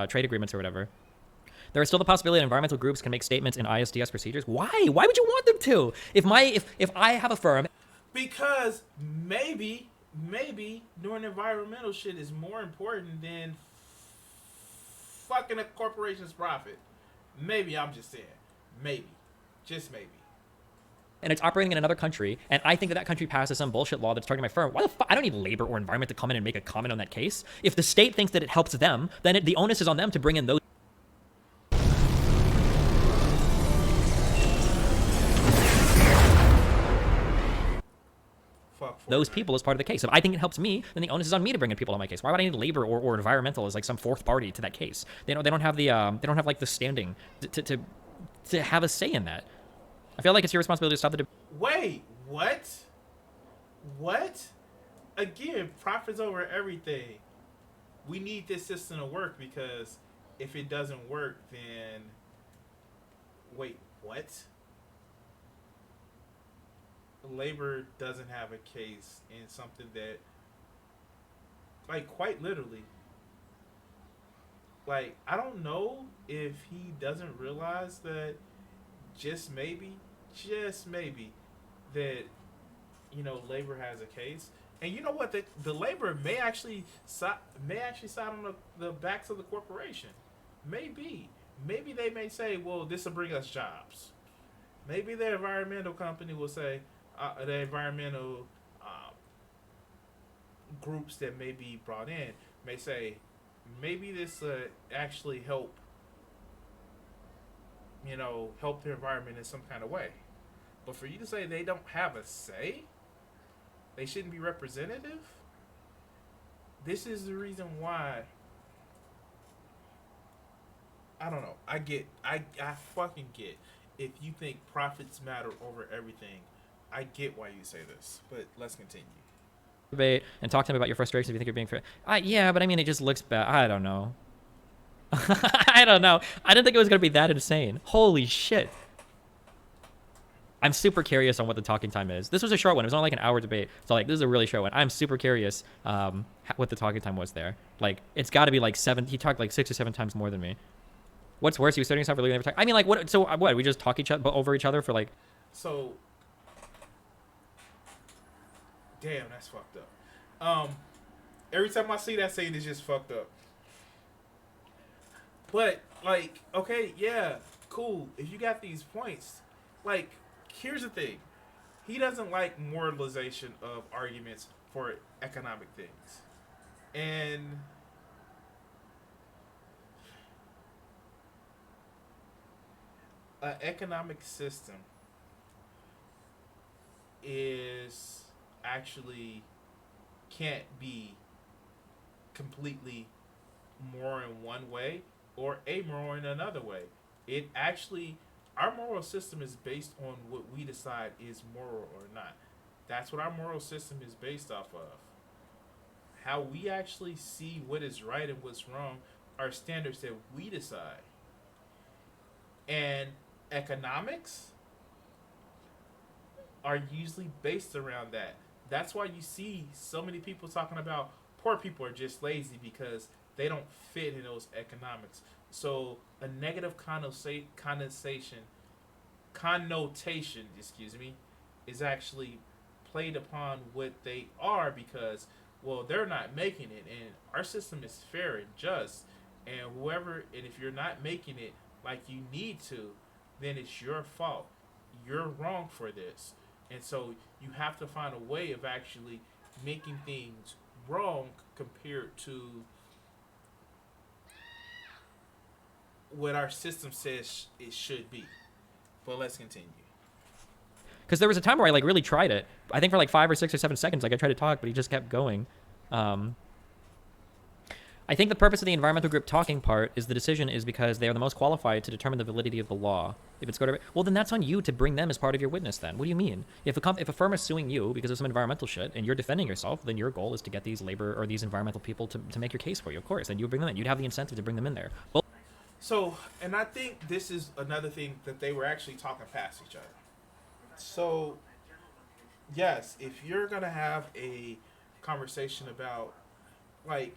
trade agreements or whatever. There is still the possibility that environmental groups can make statements in ISDS procedures. Why? Why would you want them to? If I have a firm, Because maybe doing environmental shit is more important than fucking a corporation's profit. Maybe, I'm just saying. Maybe. Just maybe. and it's operating in another country, and I think that country passes some bullshit law that's targeting my firm, why the fuck? I don't need labor or environment to come in and make a comment on that case. If the state thinks that it helps them, then the onus is on them to bring in those people as part of the case. If I think it helps me, then the onus is on me to bring in people on my case. Why would I need labor or environmental as like some fourth party to that case? They don't have like the standing to have a say in that. I feel like it's your responsibility to stop the debate. Wait, what? What? Again, profits over everything. We need this system to work because if it doesn't work, then wait, what? Labor doesn't have a case in something that, like, quite literally, like, I don't know if he doesn't realize that just maybe, that, you know, labor has a case. And you know what? The labor may actually side on the backs of the corporation. Maybe they may say, well, this will bring us jobs. Maybe the environmental company will say, the environmental groups that may be brought in may say, maybe this actually help the environment in some kind of way. But for you to say they don't have a say, they shouldn't be representative, this is the reason why. I don't know. I fucking get. If you think profits matter over everything, I get why you say this, but let's continue. Debate and talk to me about your frustrations if you think you're being fair. Yeah, but I mean, it just looks bad. I don't know. I don't know. I didn't think it was going to be that insane. Holy shit. I'm super curious on what the talking time is. This was a short one. It was only like an hour debate. So like, this is a really short one. I'm super curious what the talking time was there. Like, it's got to be like 7. He talked like 6 or 7 times more than me. What's worse? You starting yourself really never talk. I mean, like, what? So what? We just talk over each other for like. So. Damn, that's fucked up. Every time I see that scene, it's just fucked up. But like, okay, yeah, cool. If you got these points, like, here's the thing. He doesn't like moralization of arguments for economic things. And an economic system is actually can't be completely moral in one way or amoral in another way. It actually, our moral system is based on what we decide is moral or not. That's what our moral system is based off of. How we actually see what is right and what's wrong are standards that we decide. And economics are usually based around that. That's why you see so many people talking about poor people are just lazy because they don't fit in those economics. So a negative connotation, is actually played upon what they are because, well, they're not making it, and our system is fair and just, and if you're not making it like you need to, then it's your fault. You're wrong for this. And so you have to find a way of actually making things wrong compared to what our system says it should be. But let's continue. Because there was a time where I like really tried it. I think for like 5 or 6 or 7 seconds, like I tried to talk, but he just kept going. I think the purpose of the environmental group talking part is the decision is because they are the most qualified to determine the validity of the law. If it's going to, well, then that's on you to bring them as part of your witness. Then what do you mean? If a firm is suing you because of some environmental shit and you're defending yourself, then your goal is to get these labor or these environmental people to make your case for you. Of course, then you would bring them in. You'd have the incentive to bring them in there. Well, So, and I think this is another thing that they were actually talking past each other. So, yes, if you're gonna have a conversation about, like,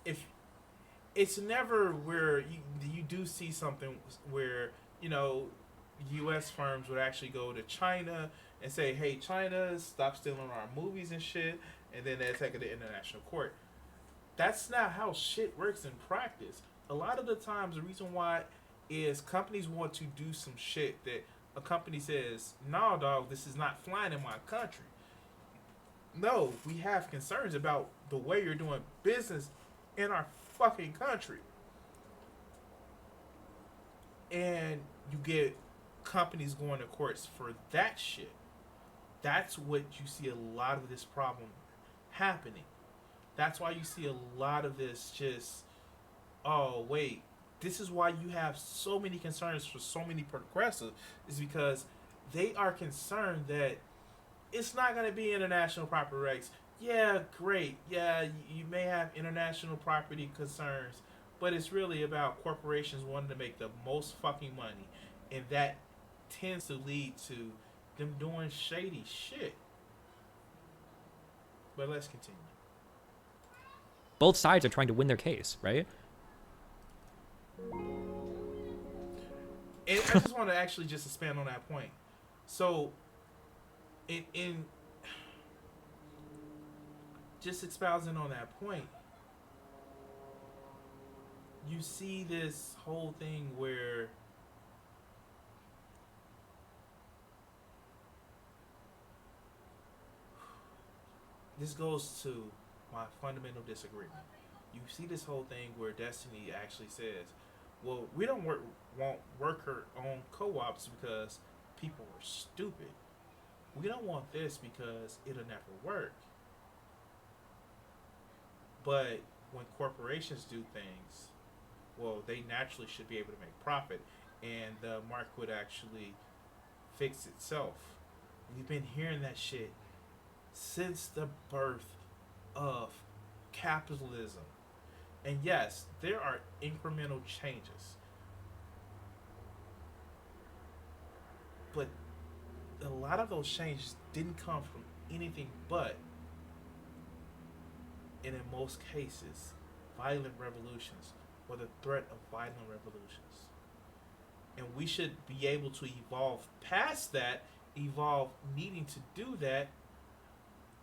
if it's never where you do see something where, you know, U.S. firms would actually go to China and say, hey, China, stop stealing our movies and shit, and then they take it to international court. That's not how shit works in practice. A lot of the times, the reason why is companies want to do some shit that a company says, nah, dog, this is not flying in my country. No, we have concerns about the way you're doing business in our fucking country. And you get companies going to courts for that shit. That's what you see a lot of this problem happening. That's why you see a lot of this just, oh, wait, this is why you have so many concerns for so many progressives, is because they are concerned that it's not going to be international property rights. Yeah, great. Yeah, you may have international property concerns, but it's really about corporations wanting to make the most fucking money, and that tends to lead to them doing shady shit. But let's continue. both sides are trying to win their case, right? And I just want to actually just expand on that point. So, in just espousing on that point, you see this whole thing where this goes to my fundamental disagreement. You see this whole thing where Destiny actually says, well, we don't want worker-owned co-ops because people are stupid. We don't want this because it'll never work. But when corporations do things, well, they naturally should be able to make profit, and the market would actually fix itself. We've been hearing that shit since the birth of capitalism. And yes, there are incremental changes. But a lot of those changes didn't come from anything but, and in most cases, violent revolutions or the threat of violent revolutions. And we should be able to evolve past that, evolve needing to do that,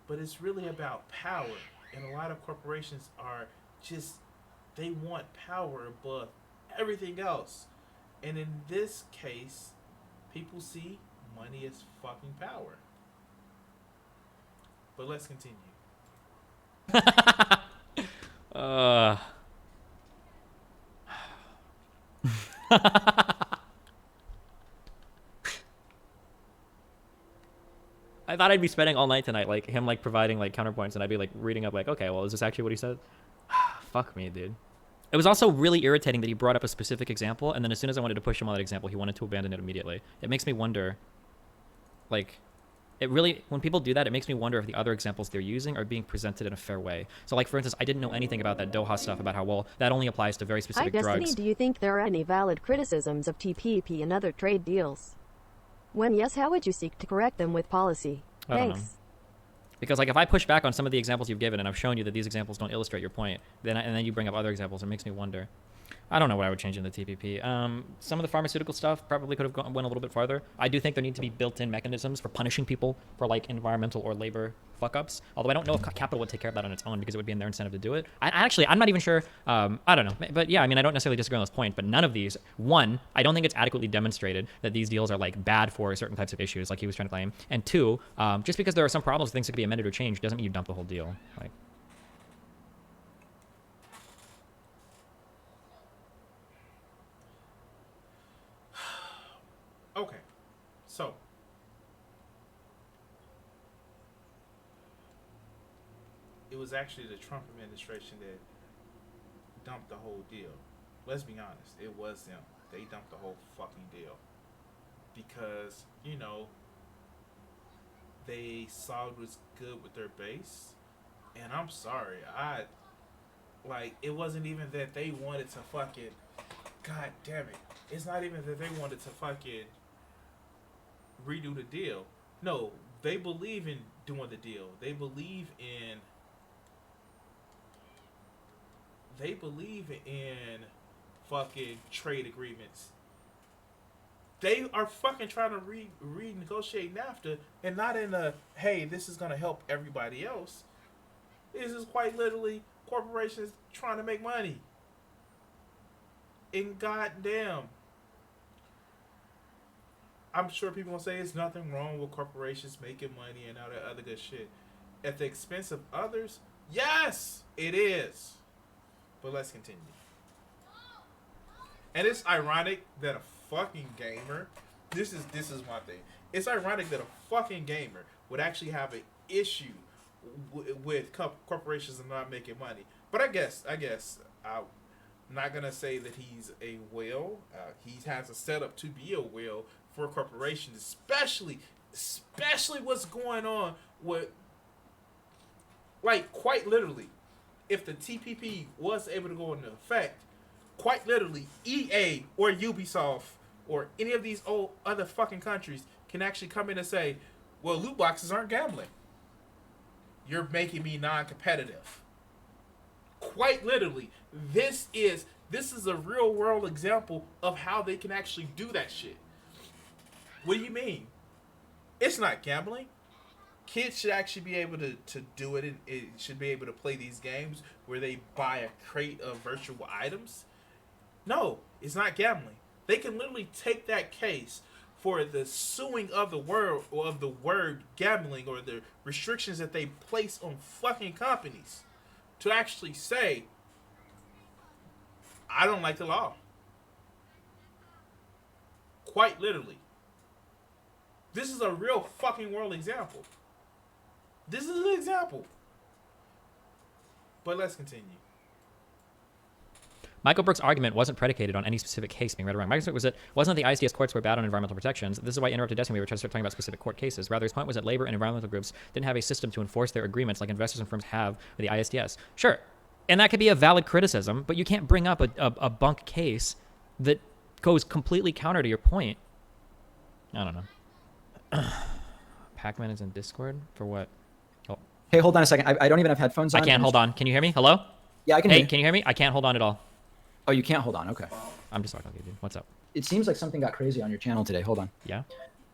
but it's really about power. And a lot of corporations are just, they want power above everything else. And in this case, people see money as fucking power. But let's continue. I thought I'd be spending all night tonight, like him like providing like counterpoints, and I'd be like reading up like, okay, well, is this actually what he said? Fuck me, dude. It was also really irritating that he brought up a specific example, and then as soon as I wanted to push him on that example, he wanted to abandon it immediately. It makes me wonder, like, it really, when people do that, it makes me wonder if the other examples they're using are being presented in a fair way. So, like, for instance, I didn't know anything about that Doha stuff, about how, well, that only applies to very Hi specific Destiny, drugs. do you think there are any valid criticisms of TPP and other trade deals? When yes, how would you seek to correct them with policy? I don't know. Thanks. Because, like, if I push back on some of the examples you've given, and I've shown you that these examples don't illustrate your point, and then you bring up other examples, it makes me wonder. I don't know what I would change in the TPP. Some of the pharmaceutical stuff probably could have went a little bit farther. I do think there need to be built-in mechanisms for punishing people for, like, environmental or labor fuck-ups. Although I don't know if capital would take care of that on its own, because it would be in their incentive to do it. I'm not even sure. I don't know. But yeah, I mean, I don't necessarily disagree on this point, but none of these, one, I don't think it's adequately demonstrated that these deals are, like, bad for certain types of issues, like he was trying to claim. And two, just because there are some problems, things that could be amended or changed, doesn't mean you dump the whole deal. Like, Okay, so it was actually the Trump administration that dumped the whole deal. Let's be honest, it was them. They dumped the whole fucking deal because they saw it was good with their base. And I'm sorry, it wasn't even that they wanted to fucking. God damn it! It's not even that they wanted to fucking redo the deal. No, they believe in doing the deal. They believe in fucking trade agreements. They are fucking trying to renegotiate NAFTA, and not in a hey, this is gonna help everybody else. This is quite literally corporations trying to make money. And goddamn, I'm sure people gonna say there's nothing wrong with corporations making money and all that other good shit at the expense of others. Yes, it is. But let's continue. And it's ironic that a fucking gamer. This is my thing. It's ironic that a fucking gamer would actually have an issue with corporations and not making money. But I guess I'm not gonna say that he's a whale. He has a setup to be a whale for corporations, especially what's going on with, like, quite literally, if the TPP was able to go into effect, quite literally, EA or Ubisoft or any of these old other fucking countries can actually come in and say, well, loot boxes aren't gambling. You're making me non-competitive. Quite literally, this is a real world example of how they can actually do that shit. What do you mean? It's not gambling. Kids should actually be able to do it, and it should be able to play these games where they buy a crate of virtual items. No, it's not gambling. They can literally take that case for the suing of the word or of the word gambling or the restrictions that they place on fucking companies to actually say, I don't like the law. Quite literally. This is a real fucking world example. This is an example. But let's continue. Michael Brooks' argument wasn't predicated on any specific case being read or wrong. Michael's point wasn't that the ISDS courts were bad on environmental protections. This is why I interrupted Destiny. We were trying to start talking about specific court cases. Rather, his point was that labor and environmental groups didn't have a system to enforce their agreements like investors and firms have with the ISDS. Sure, and that could be a valid criticism, but you can't bring up a bunk case that goes completely counter to your point. I don't know. Pakman is in Discord for what? Oh. Hey, hold on a second. I don't even have headphones on. I can't hold on. Can you hear me? Hello? Yeah, I can hear Hey, you. can you hear me? I can't hold on at all. Oh, you can't hold on. Okay. I'm just talking to you, dude. What's up? It seems like something got crazy on your channel today. Hold on. Yeah?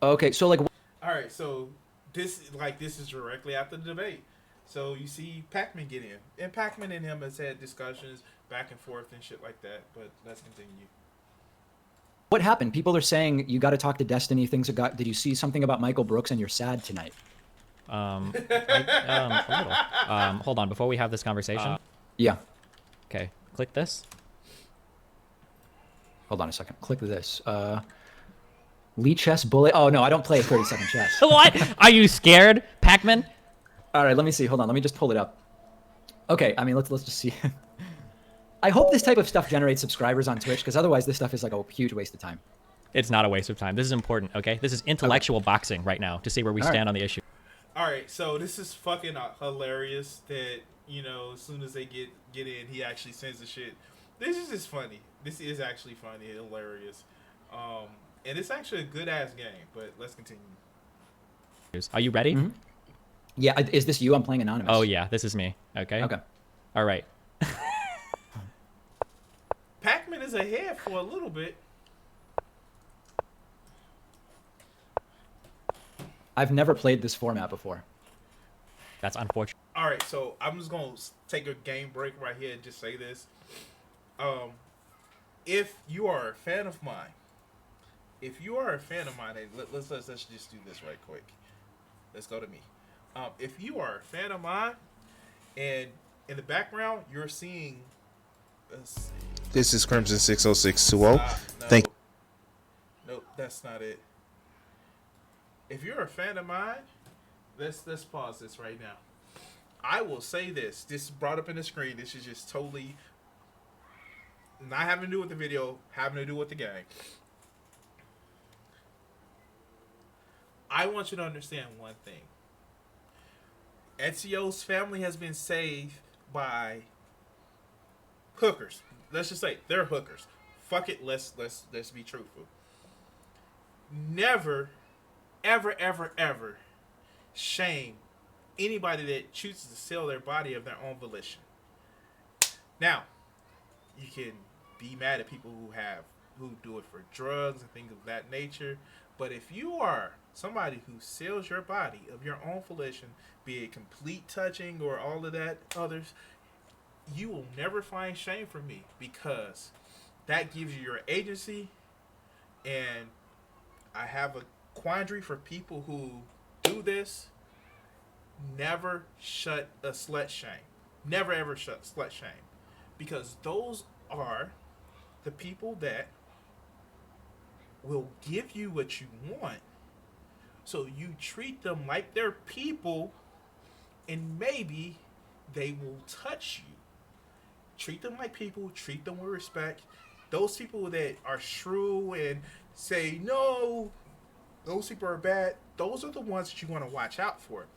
Okay, so like. All right, so this is directly after the debate. So you see Pakman get in, and Pakman and him has had discussions back and forth and shit like that. But let's continue. What happened? People are saying you got to talk to Destiny. Things have got. Did you see something about Michael Brooks and you're sad tonight? A little. Hold on. Before we have this conversation. Yeah. Okay. Click this. Hold on a second. Click this. Lee chess bullet. Oh no, I don't play 30-second chess. What? Are you scared, Pakman? All right, let me see. Hold on. Let me just pull it up. Okay. I mean, let's just see. I hope this type of stuff generates subscribers on Twitch, because otherwise this stuff is like a huge waste of time. It's not a waste of time. This is important, okay? This is intellectual boxing right now to see where we stand on the issue. All right, so this is fucking hilarious that, as soon as they get in, he actually sends the shit. This is just funny. This is actually funny, hilarious. And it's actually a good-ass game, but let's continue. Are you ready? Mm-hmm. Yeah, is this you? I'm playing Anonymous. Oh, yeah, this is me, okay? Okay. All right. Pakman is ahead for a little bit. I've never played this format before. That's unfortunate. All right, so I'm just going to take a game break right here and just say this. If you are a fan of mine, and let's just do this right quick. Let's go to me. If you are a fan of mine, and in the background you're seeing, let's see. This is Crimson 60620. Thank you. Nope, that's not it. If you're a fan of mine, let's pause this right now. I will say this. This is brought up in the screen. This is just totally not having to do with the video, having to do with the game. I want you to understand one thing. Ezio's family has been saved by hookers. Let's just say they're hookers. Fuck it, let's be truthful. Never, ever shame anybody that chooses to sell their body of their own volition. Now, you can be mad at people who do it for drugs and things of that nature, but if you are somebody who sells your body of your own volition, be it complete touching or all of that others, you will never find shame from me, because that gives you your agency. And I have a quandary for people who do this. Never shut a slut shame. Never ever shut slut shame, because those are the people that will give you what you want. So you treat them like they're people, and maybe they will touch you. Treat them like people. Treat them with respect. Those people that are shrew and say, no, those people are bad, those are the ones that you want to watch out for,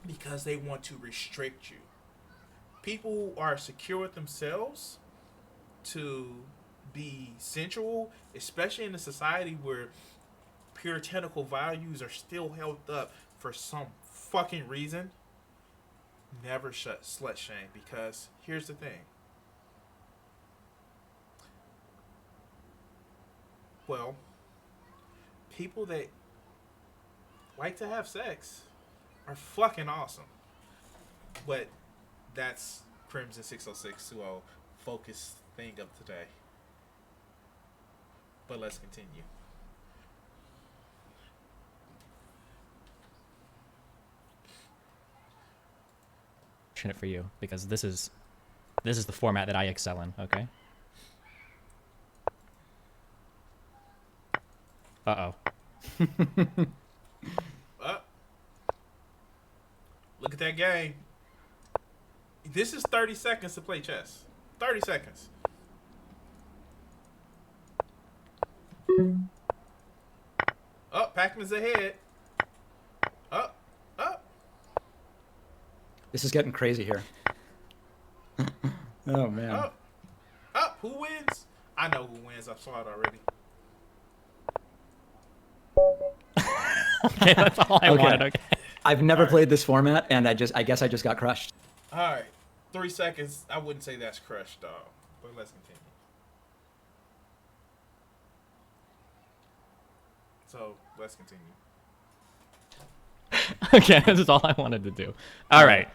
because they want to restrict you. People who are secure with themselves to be sensual, especially in a society where puritanical values are still held up for some fucking reason, never shut slut shame. Because here's the thing. Well, people that like to have sex are fucking awesome. But that's Crimson 606 who will focus thing of today. But let's continue. It for you, because this is the format that I excel in. Okay. Uh-oh. Look at that game. This is 30 seconds to play chess. 30 seconds. Oh, Pakman's ahead. Up. This is getting crazy here. Oh man. Up. Who wins? I know who wins. I saw it already. Okay, that's all I wanted. Okay. I've never played this format, and I guess I just got crushed. All right. 3 seconds. I wouldn't say that's crushed, dog. But let's continue. So let's continue. Okay, this is all I wanted to do. All right.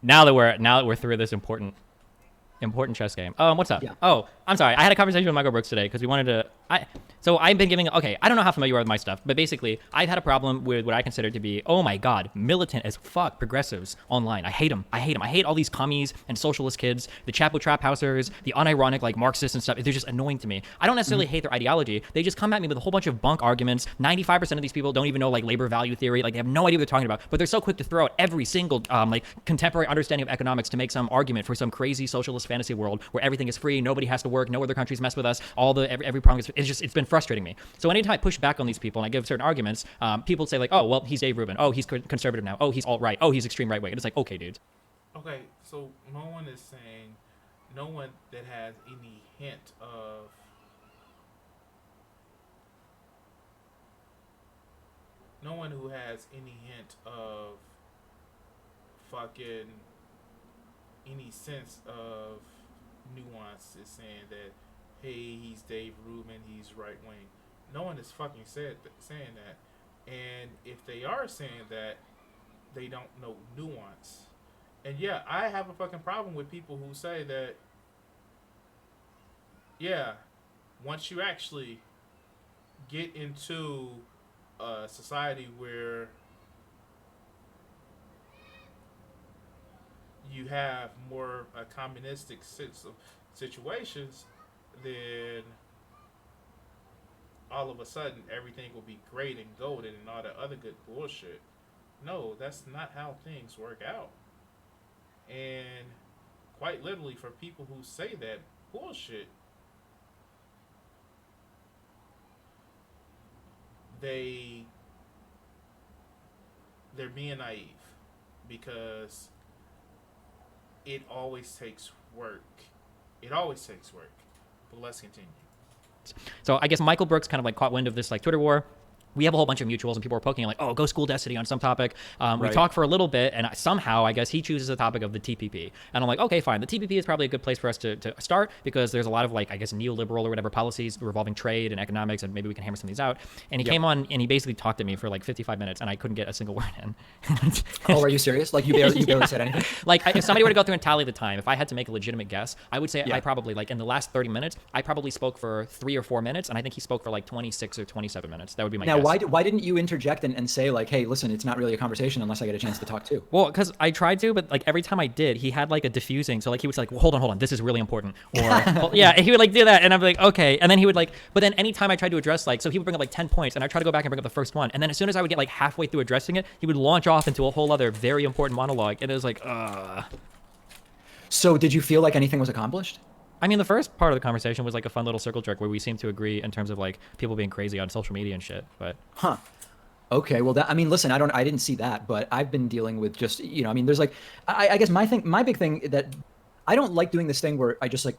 Now that we're through this important chess game. What's up? Yeah. Oh, I'm sorry. I had a conversation with Michael Brooks today because we wanted to. So I've been giving. Okay, I don't know how familiar you are with my stuff, but basically, I've had a problem with what I consider to be, oh my god, militant as fuck progressives online. I hate them. I hate all these commies and socialist kids, the Chapo Trap Housers, the unironic like Marxists and stuff. They're just annoying to me. I don't necessarily hate their ideology. They just come at me with a whole bunch of bunk arguments. 95% of these people don't even know like labor value theory. Like they have no idea what they're talking about, but they're so quick to throw out every single like contemporary understanding of economics to make some argument for some crazy socialist fantasy world where everything is free, nobody has to work, no other countries mess with us. Every problem is it's been frustrating me. So anytime I push back on these people and I give certain arguments, people say like, oh well, he's Dave Rubin. Oh, he's conservative now. Oh, he's alt-right. Oh, he's extreme right wing. And it's like, okay, dudes. Okay, so no one is saying, no one that has any hint of no one who has any hint of fucking any sense of nuance is saying that, hey, he's Dave Rubin, he's right wing. No one is fucking saying that. And if they are saying that, they don't know nuance. And yeah, I have a fucking problem with people who say that, yeah, once you actually get into a society where you have more a communistic sense of situations, then all of a sudden everything will be great and golden and all that other good bullshit. No, that's not how things work out. And quite literally, for people who say that, bullshit, they're being naive because it always takes work. It always takes work. But let's continue. So I guess Michael Brooks kind of like caught wind of this like Twitter war. We have a whole bunch of mutuals and people are poking like, oh, go school Destiny on some topic. We talk for a little bit and somehow I guess he chooses the topic of the TPP. And I'm like, okay, fine. The TPP is probably a good place for us to start because there's a lot of like, I guess, neoliberal or whatever policies revolving trade and economics and maybe we can hammer some of these out. And he came on and he basically talked to me for like 55 minutes and I couldn't get a single word in. Oh, are you serious? Like you barely said anything? Like if somebody were to go through and tally the time, if I had to make a legitimate guess, I would say I probably like in the last 30 minutes, I probably spoke for 3 or 4 minutes and I think he spoke for like 26 or 27 minutes. That would be my guess. Now, why didn't you interject and say like, hey, listen, it's not really a conversation unless I get a chance to talk too? Well, because I tried to, but like every time I did, he had like a diffusing. So like he would say like, well, hold on, this is really important. Or well, yeah, and he would like do that, and I'm like, okay. And then he would like, but then anytime I tried to address like, so he would bring up like 10 points, and I try to go back and bring up the first one, and then as soon as I would get like halfway through addressing it, he would launch off into a whole other very important monologue, and it was like, So did you feel like anything was accomplished? I mean, the first part of the conversation was like a fun little circle jerk where we seemed to agree in terms of like people being crazy on social media and shit, but. Huh. Okay, well, I mean, listen, I didn't see that, but I've been dealing with just, I mean, there's like, I guess my big thing that I don't like doing this thing where I just like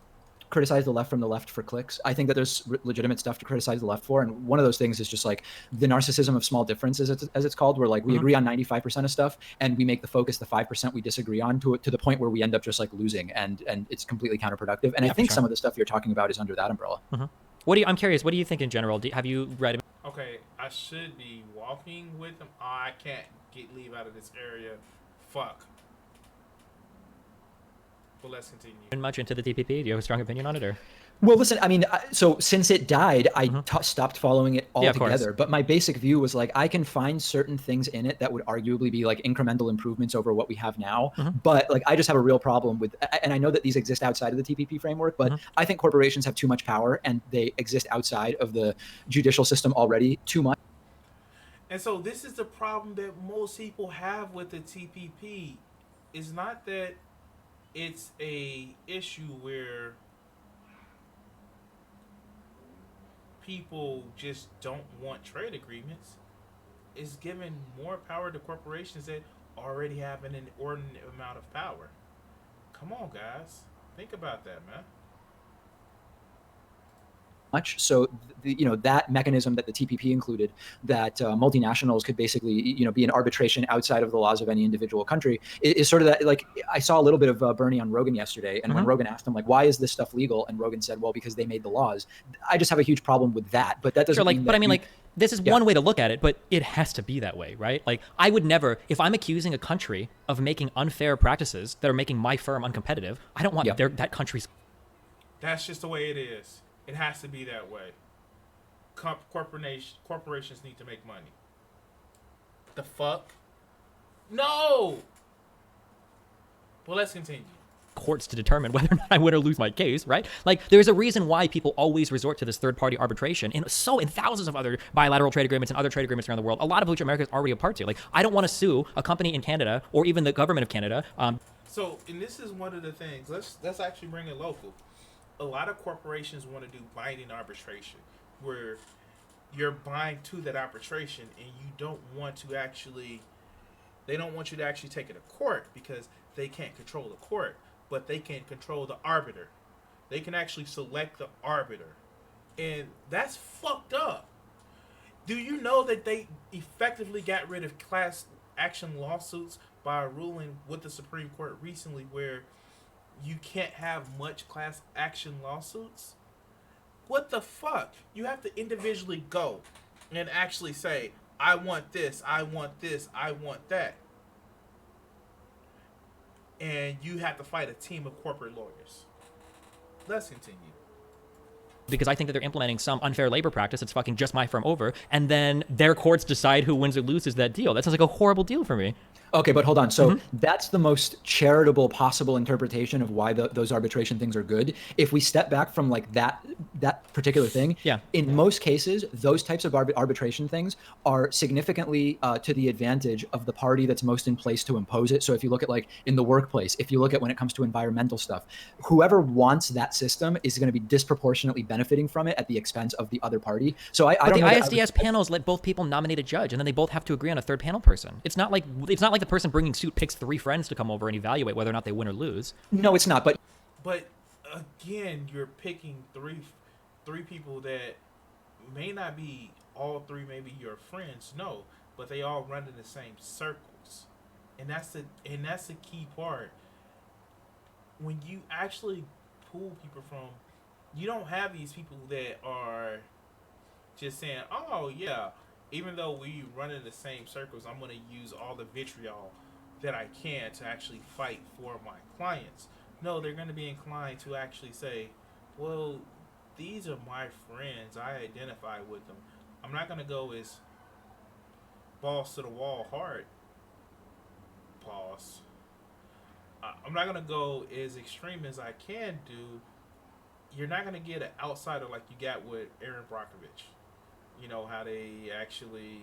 criticize the left from the left for clicks. I think that there's legitimate stuff to criticize the left for, and one of those things is just like the narcissism of small differences, as it's called, where like we agree on 95% of stuff, and we make the focus the 5% we disagree on to the point where we end up just like losing, and it's completely counterproductive. And I think some of the stuff you're talking about is under that umbrella. I'm curious, what do you think in general? Have you read? Okay, I should be walking with him. Oh, I can't leave out of this area. Fuck. But let's continue. Much into the TPP? Do you have a strong opinion on it, or? Well, listen, I mean, so since it died, I stopped following it altogether. But my basic view was like, I can find certain things in it that would arguably be like incremental improvements over what we have now. But like, I just have a real problem with, and I know that these exist outside of the TPP framework, but I think corporations have too much power and they exist outside of the judicial system already too much. And so this is the problem that most people have with the TPP. It's not that it's a issue where people just don't want trade agreements. It's giving more power to corporations that already have an inordinate amount of power. Come on, guys. Think about that, man. Much so, that mechanism that the TPP included, that multinationals could basically, be an arbitration outside of the laws of any individual country, is sort of that. Like, I saw a little bit of Bernie on Rogan yesterday, and when Rogan asked him like, why is this stuff legal, and Rogan said, well, because they made the laws. I just have a huge problem with that. But that doesn't mean this is one way to look at it, but it has to be that way, right? Like, I would never, if I'm accusing a country of making unfair practices that are making my firm uncompetitive, I don't want that country's. That's just the way it is. It has to be that way. Corporations need to make money. The fuck? No! Well, let's continue. Courts to determine whether or not I win or lose my case, right? Like, there's a reason why people always resort to this third-party arbitration in thousands of other bilateral trade agreements and other trade agreements around the world, a lot of which America is already a part to. Like, I don't want to sue a company in Canada or even the government of Canada. So, and this is one of the things. Let's actually bring it local. A lot of corporations want to do binding arbitration, where you're buying to that arbitration, and you don't want to actually. They don't want you to actually take it to court because they can't control the court, but they can control the arbiter. They can actually select the arbiter, and that's fucked up. Do you know that they effectively got rid of class action lawsuits by a ruling with the Supreme Court recently, where you can't have much class action lawsuits? What the fuck? You have to individually go and actually say, I want this, I want this, I want that. And you have to fight a team of corporate lawyers. Let's continue. Because I think that they're implementing some unfair labor practice that's fucking just my firm over, and then their courts decide who wins or loses that deal. That sounds like a horrible deal for me. Okay, but hold on. So that's the most charitable possible interpretation of why those arbitration things are good. If we step back from like that that particular thing. Yeah. In most cases, those types of arbitration things are significantly to the advantage of the party that's most in place to impose it. So if you look at like in the workplace, if you look at when it comes to environmental stuff, whoever wants that system is going to be disproportionately benefiting from it at the expense of the other party. So I But don't the know. ISDS panels let both people nominate a judge, and then they both have to agree on a third panel person. It's not like the person bringing suit picks 3 friends to come over and evaluate whether or not they win or lose. No, it's not. But again, you're picking three people that may not be all three, maybe your friends. No, but they all run in the same circles, and that's the key part. When you actually pull people from, you don't have these people that are just saying, "Oh yeah, even though we run in the same circles, I'm going to use all the vitriol that I can to actually fight for my clients." No, they're going to be inclined to actually say, well, these are my friends. I identify with them. I'm not going to go as balls to the wall hard. Pause. I'm not going to go as extreme as I can do. You're not going to get an outsider like you got with Erin Brockovich. You know, how they actually,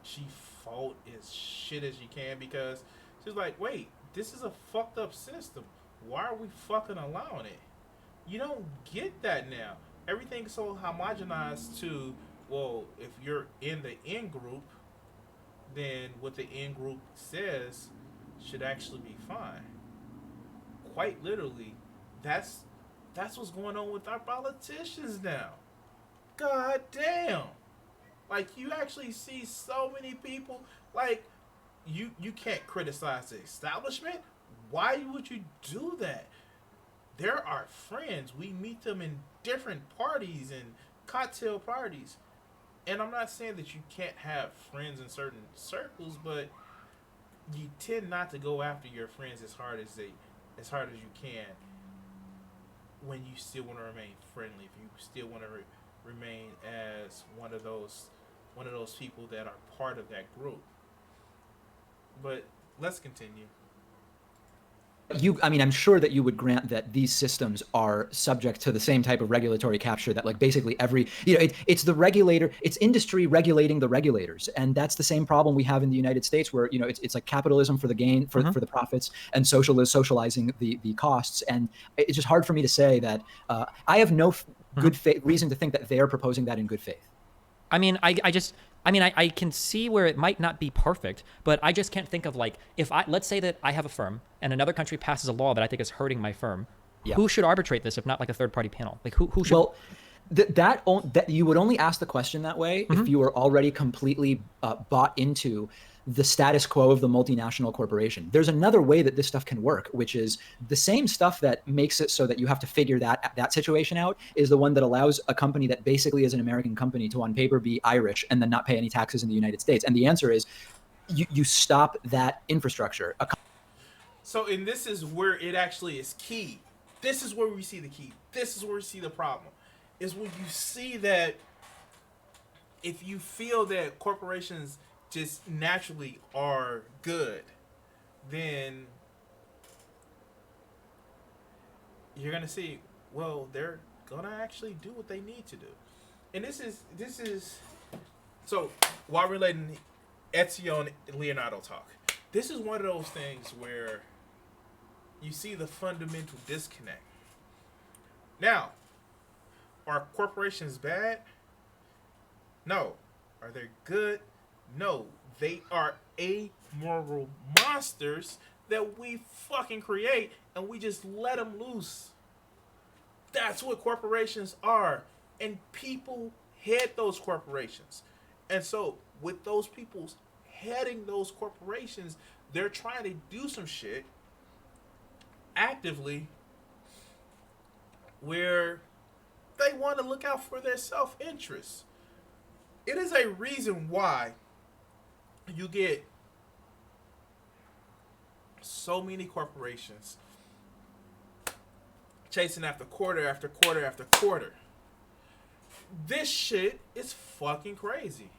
she fought as shit as you can because she's like, wait, this is a fucked up system. Why are we fucking allowing it? You don't get that now. Everything's so homogenized to, well, if you're in the in group, then what the in group says should actually be fine. Quite literally, that's what's going on with our politicians now. God damn. Like, you actually see so many people, like, you can't criticize the establishment. Why would you do that? They're our friends. We meet them in different parties and cocktail parties. And I'm not saying that you can't have friends in certain circles, but you tend not to go after your friends as hard as you can when you still want to remain friendly. If you still want to remain as one of those people that are part of that group. But let's continue. I'm sure that you would grant that these systems are subject to the same type of regulatory capture that, like, basically every, it's the regulator, it's industry regulating the regulators. And that's the same problem we have in the United States where, it's like capitalism for the gain, for the profits, and socializing the costs. And it's just hard for me to say that I have no good reason to think that they are proposing that in good faith. I mean, I can see where it might not be perfect, but I just can't think of, like, let's say that I have a firm and another country passes a law that I think is hurting my firm. Yeah. Who should arbitrate this if not like a third party panel? Like who should? Well, that you would only ask the question that way if you were already completely bought into the status quo of the multinational corporation. There's another way that this stuff can work, which is the same stuff that makes it so that you have to figure that situation out is the one that allows a company that basically is an American company to on paper be Irish and then not pay any taxes in the United States. And the answer is you stop that infrastructure. And this is where it actually is key. This is where we see the key. This is where we see the problem. Is when you see that if you feel that corporations just naturally are good, then you're gonna see, well, they're gonna actually do what they need to do. And this is so while we're letting Ezio and Leonardo talk, this is one of those things where you see the fundamental disconnect. Now, are corporations bad? No. Are they good? No. They are amoral monsters that we fucking create and we just let them loose. That's what corporations are. And people head those corporations. And so, with those people heading those corporations, they're trying to do some shit actively where they want to look out for their self-interest. It is a reason why you get so many corporations chasing after quarter after quarter after quarter. This shit is fucking crazy.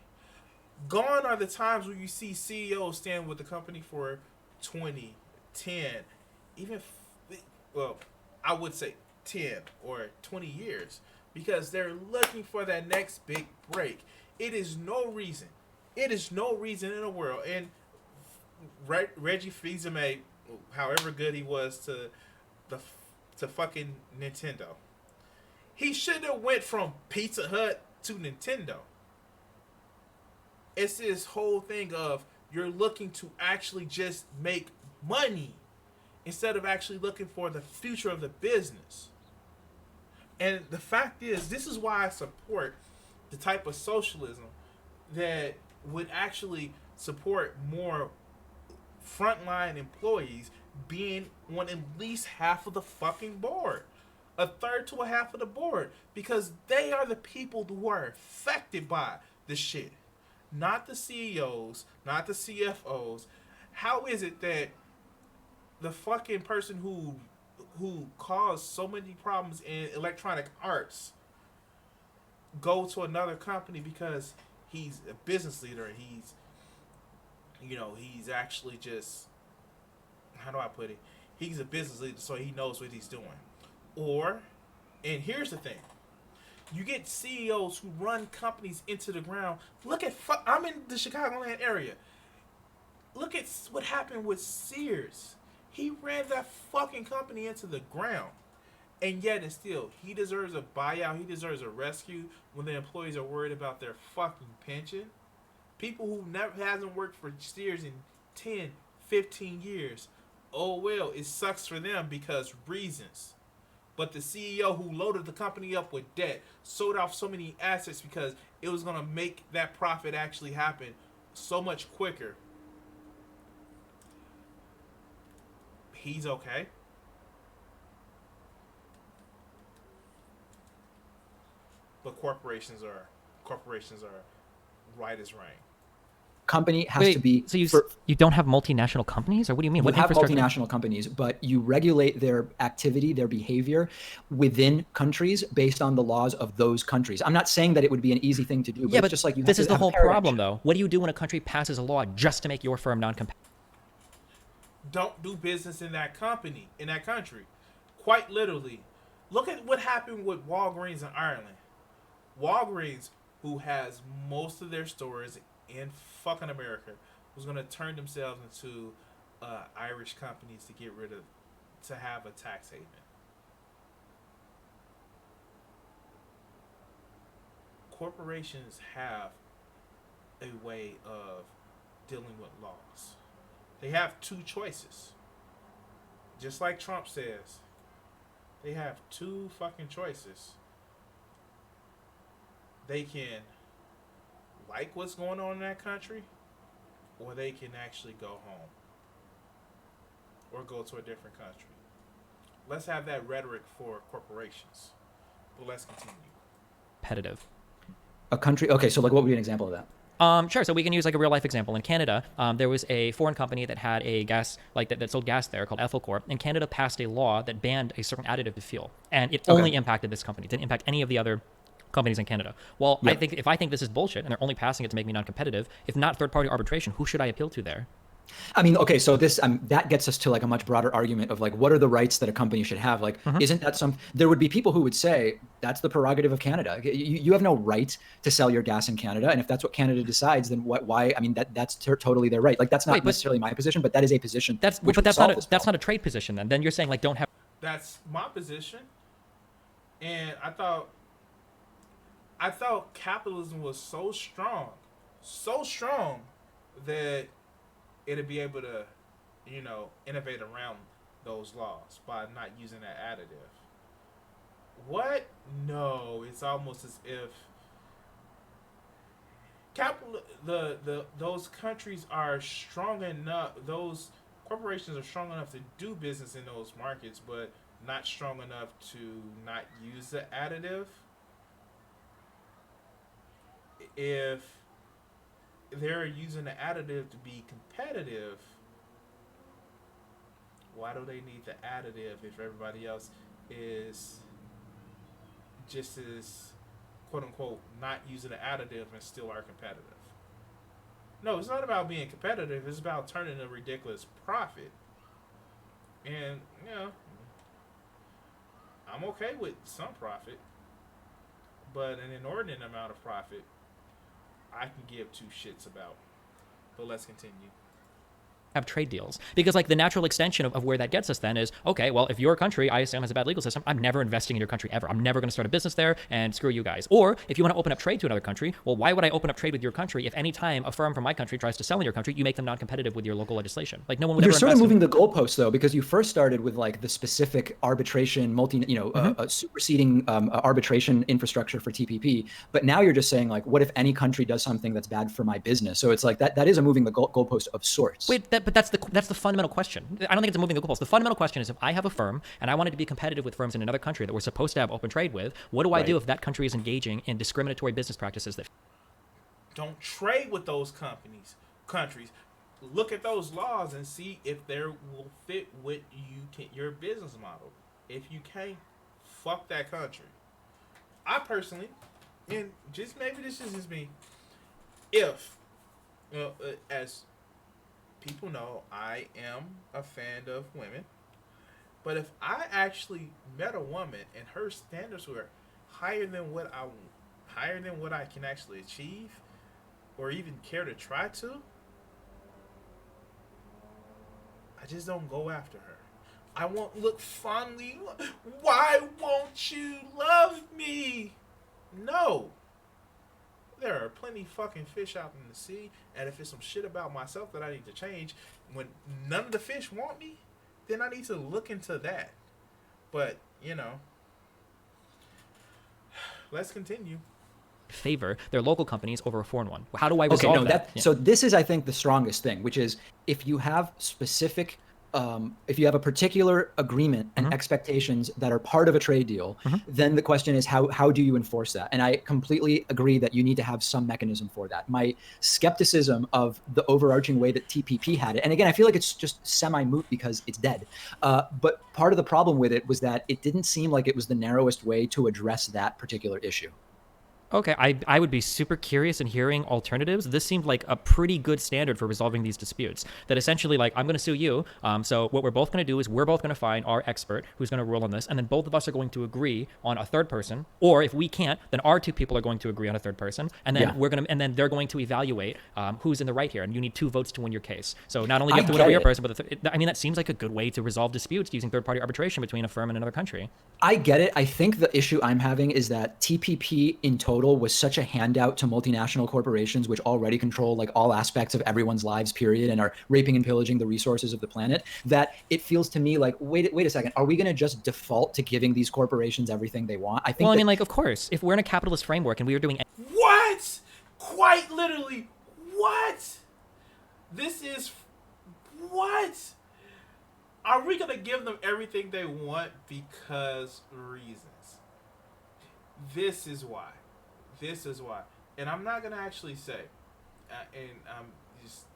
Gone are the times where you see CEOs stand with the company for 20, 10, even, well, I would say 10 or 20 years. because they're looking for that next big break. It is no reason. It is no reason in the world. And Reggie Fils-Aimé, however good he was the to fucking Nintendo, he should have went from Pizza Hut to Nintendo. It's this whole thing of you're looking to actually just make money instead of actually looking for the future of the business. And the fact is, this is why I support the type of socialism that would actually support more frontline employees being on at least half of the fucking board, a third to a half of the board, because they are the people who are affected by the shit, not the CEOs, not the CFOs. How is it that the fucking person who caused so many problems in electronic arts go to another company because he's a business leader and he's actually just, how do I put it? He's a business leader, so he knows what he's doing. Or, and here's the thing, you get CEOs who run companies into the ground. Look at, I'm in the Chicagoland area. Look at what happened with Sears. He ran that fucking company into the ground. And yet and still, he deserves a buyout. He deserves a rescue when the employees are worried about their fucking pension. People who never hasn't worked for Sears in 10, 15 years. Oh well, it sucks for them because reasons. But the CEO who loaded the company up with debt, sold off so many assets because it was going to make that profit actually happen so much quicker. He's okay. But corporations are right as rain. Company has to be. So you don't have multinational companies, or what do you mean? You What have infrastructure? multinational companies, but you regulate their activity, their behavior within countries based on the laws of those countries. I'm not saying that it would be an easy thing to do, but Yeah, it's but just like you this have is to the have a whole paradigm problem, shift. though. What do you do when a country passes a law just to make your firm non-competitive? Don't do business in that company, in that country. Quite literally. Look at what happened with Walgreens in Ireland. Walgreens, who has most of their stores in fucking America, was going to turn themselves into Irish companies to have a tax haven. Corporations have a way of dealing with laws. They have two choices. Just like Trump says, they have two fucking choices. They can like what's going on in that country, or they can actually go home or go to a different country. Let's have that rhetoric for corporations. But let's continue. Competitive. A country. Okay, so like, what would be an example of that? Sure. So we can use like a real life example. In Canada, there was a foreign company that had a gas, like that sold gas there called Ethel Corp. And Canada passed a law that banned a certain additive to fuel. And it only impacted this company. It didn't impact any of the other companies in Canada. Well, Yeah. I think this is bullshit and they're only passing it to make me non-competitive, if not third-party arbitration, who should I appeal to there? I mean, okay, so this that gets us to like a much broader argument of like, what are the rights that a company should have? Like, isn't that some? There would be people who would say that's the prerogative of Canada. You have no right to sell your gas in Canada, and if that's what Canada decides, then what? Why? I mean, that's totally their right. Like, that's not necessarily my position, but that is a position. That's not a trade position. Then you're saying like don't have. That's my position. And I thought capitalism was so strong that it'd be able to, innovate around those laws by not using that additive. What? No, it's almost as if those countries are strong enough, those corporations are strong enough to do business in those markets, but not strong enough to not use the additive. If they're using the additive to be competitive, why do they need the additive if everybody else is just as quote unquote not using the additive and still are competitive? No, it's not about being competitive, it's about turning a ridiculous profit. And I'm okay with some profit. but an inordinate amount of profit, I can give two shits about. But let's continue. Have trade deals, because like the natural extension of where that gets us then is, okay, well, if your country, I assume, has a bad legal system, I'm never investing in your country ever. I'm never going to start a business there, and screw you guys. Or if you want to open up trade to another country, well, why would I open up trade with your country if any time a firm from my country tries to sell in your country, you make them non-competitive with your local legislation? Like no one would You're ever sort of invest moving the goalposts though, because you first started with like the specific arbitration, superseding arbitration infrastructure for TPP, but now you're just saying like, what if any country does something that's bad for my business? So it's like that is a moving the goalpost of sorts. Wait, but that's the fundamental question. I don't think it's a moving the goalpost. The fundamental question is, if I have a firm and I wanted to be competitive with firms in another country that we're supposed to have open trade with, what do I do if that country is engaging in discriminatory business practices that don't trade with those countries? Look at those laws and see if they will fit with your business model. If you can't, fuck that country. I personally, and just maybe this is just me, if as people know, I am a fan of women. But if I actually met a woman and her standards were higher than what I can actually achieve, or even care to try to, I just don't go after her. I won't look fondly. Why won't you love me? No. There are plenty fucking fish out in the sea, and if it's some shit about myself that I need to change, when none of the fish want me, then I need to look into that. But, let's continue. favor their local companies over a foreign one? How do I resolve that? So this is, I think, the strongest thing, which is if you have specific if you have a particular agreement and expectations that are part of a trade deal, then the question is how do you enforce that? And I completely agree that you need to have some mechanism for that. My skepticism of the overarching way that TPP had it, and again, I feel like it's just semi-moot because it's dead. But part of the problem with it was that it didn't seem like it was the narrowest way to address that particular issue. Okay, I would be super curious in hearing alternatives. This seemed like a pretty good standard for resolving these disputes. That essentially, like, I'm going to sue you. So what we're both going to do is we're both going to find our expert who's going to rule on this, and then both of us are going to agree on a third person. Or if we can't, then our two people are going to agree on a third person, and then then they're going to evaluate who's in the right here. And you need 2 votes to win your case. So not only do you have to win over your person, but I mean, that seems like a good way to resolve disputes using third-party arbitration between a firm and another country. I get it. I think the issue I'm having is that TPP in total was such a handout to multinational corporations, which already control like all aspects of everyone's lives, period, and are raping and pillaging the resources of the planet, that it feels to me like, wait a second, are we going to just default to giving these corporations everything they want? I think. Well, I mean, like, of course, if we're in a capitalist framework and we are doing what? Quite literally, what? This is what? Are we gonna give them everything they want because reasons? This is why. This is why. And I'm not gonna actually say,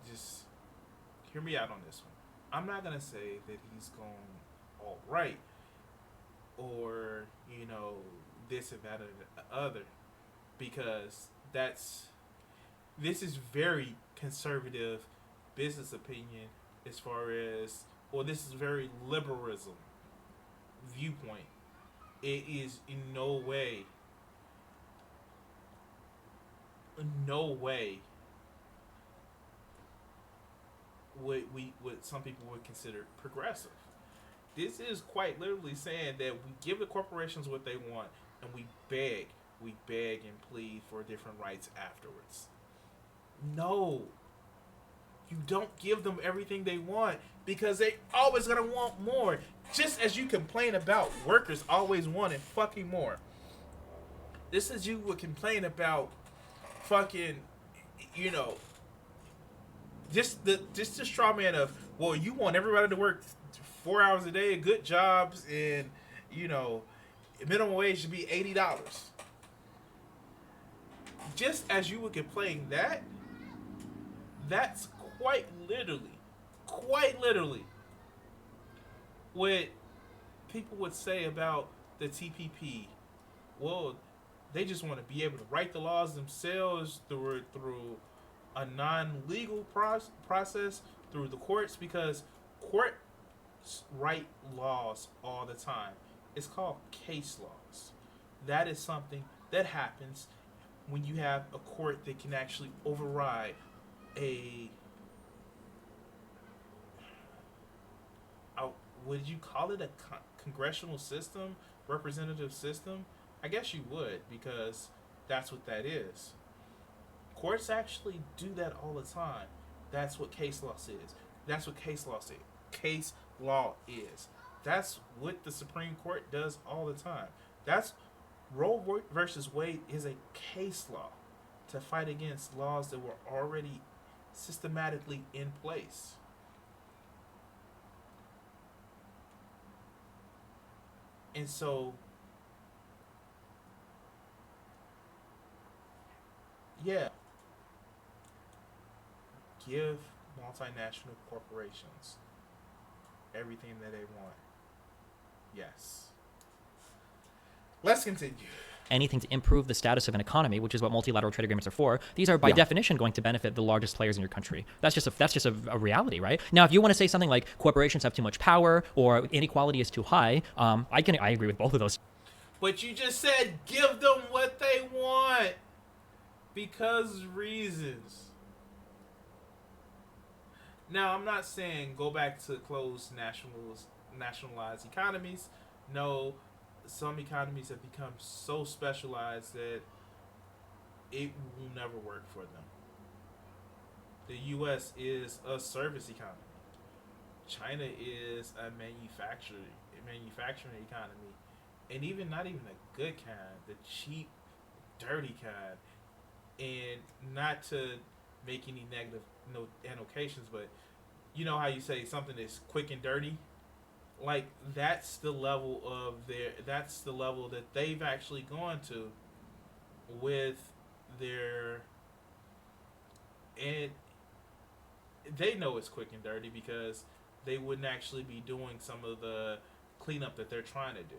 just hear me out on this one. I'm not gonna say that he's going all right, or this and that and the other, because this is very conservative business opinion as far as, or this is very liberalism viewpoint. It is in no way what some people would consider progressive. This is quite literally saying that we give the corporations what they want, and we beg and plead for different rights afterwards. No, you don't give them everything they want, because they always gonna want more. Just as you complain about workers always wanting fucking more. This is you would complain about fucking, just the straw man of, well, you want everybody to work 4 hours a day, good jobs, and minimum wage should be $80. Just as you would complain that's quite literally what people would say about the TPP. Well, they just want to be able to write the laws themselves through a non-legal process through the courts, because courts write laws all the time. It's called case laws. That is something that happens when you have a court that can actually override a would you call it a congressional system, representative system? I guess you would, because that's what that is. Courts actually do that all the time. That's what case law is. That's what case law is. Case law is. That's what the Supreme Court does all the time. That's Roe versus Wade is a case law to fight against laws that were already systematically in place. And so, yeah, give multinational corporations everything that they want. Yes. Let's continue. Anything to improve the status of an economy, which is what multilateral trade agreements are for, these are by definition going to benefit the largest players in your country. That's just a reality, right? Now, if you want to say something like corporations have too much power or inequality is too high, I agree with both of those. But you just said give them what they want because reasons. Now, I'm not saying go back to closed nationalized economies. No. Some economies have become so specialized that it will never work for them. The U.S. is a service economy. China is a manufacturing economy, and even not even a good kind, the cheap, dirty kind. And not to make any negative annotations, but you know how you say something is quick and dirty. Like that's the level that they've actually gone to with their, and they know it's quick and dirty because they wouldn't actually be doing some of the cleanup that they're trying to do,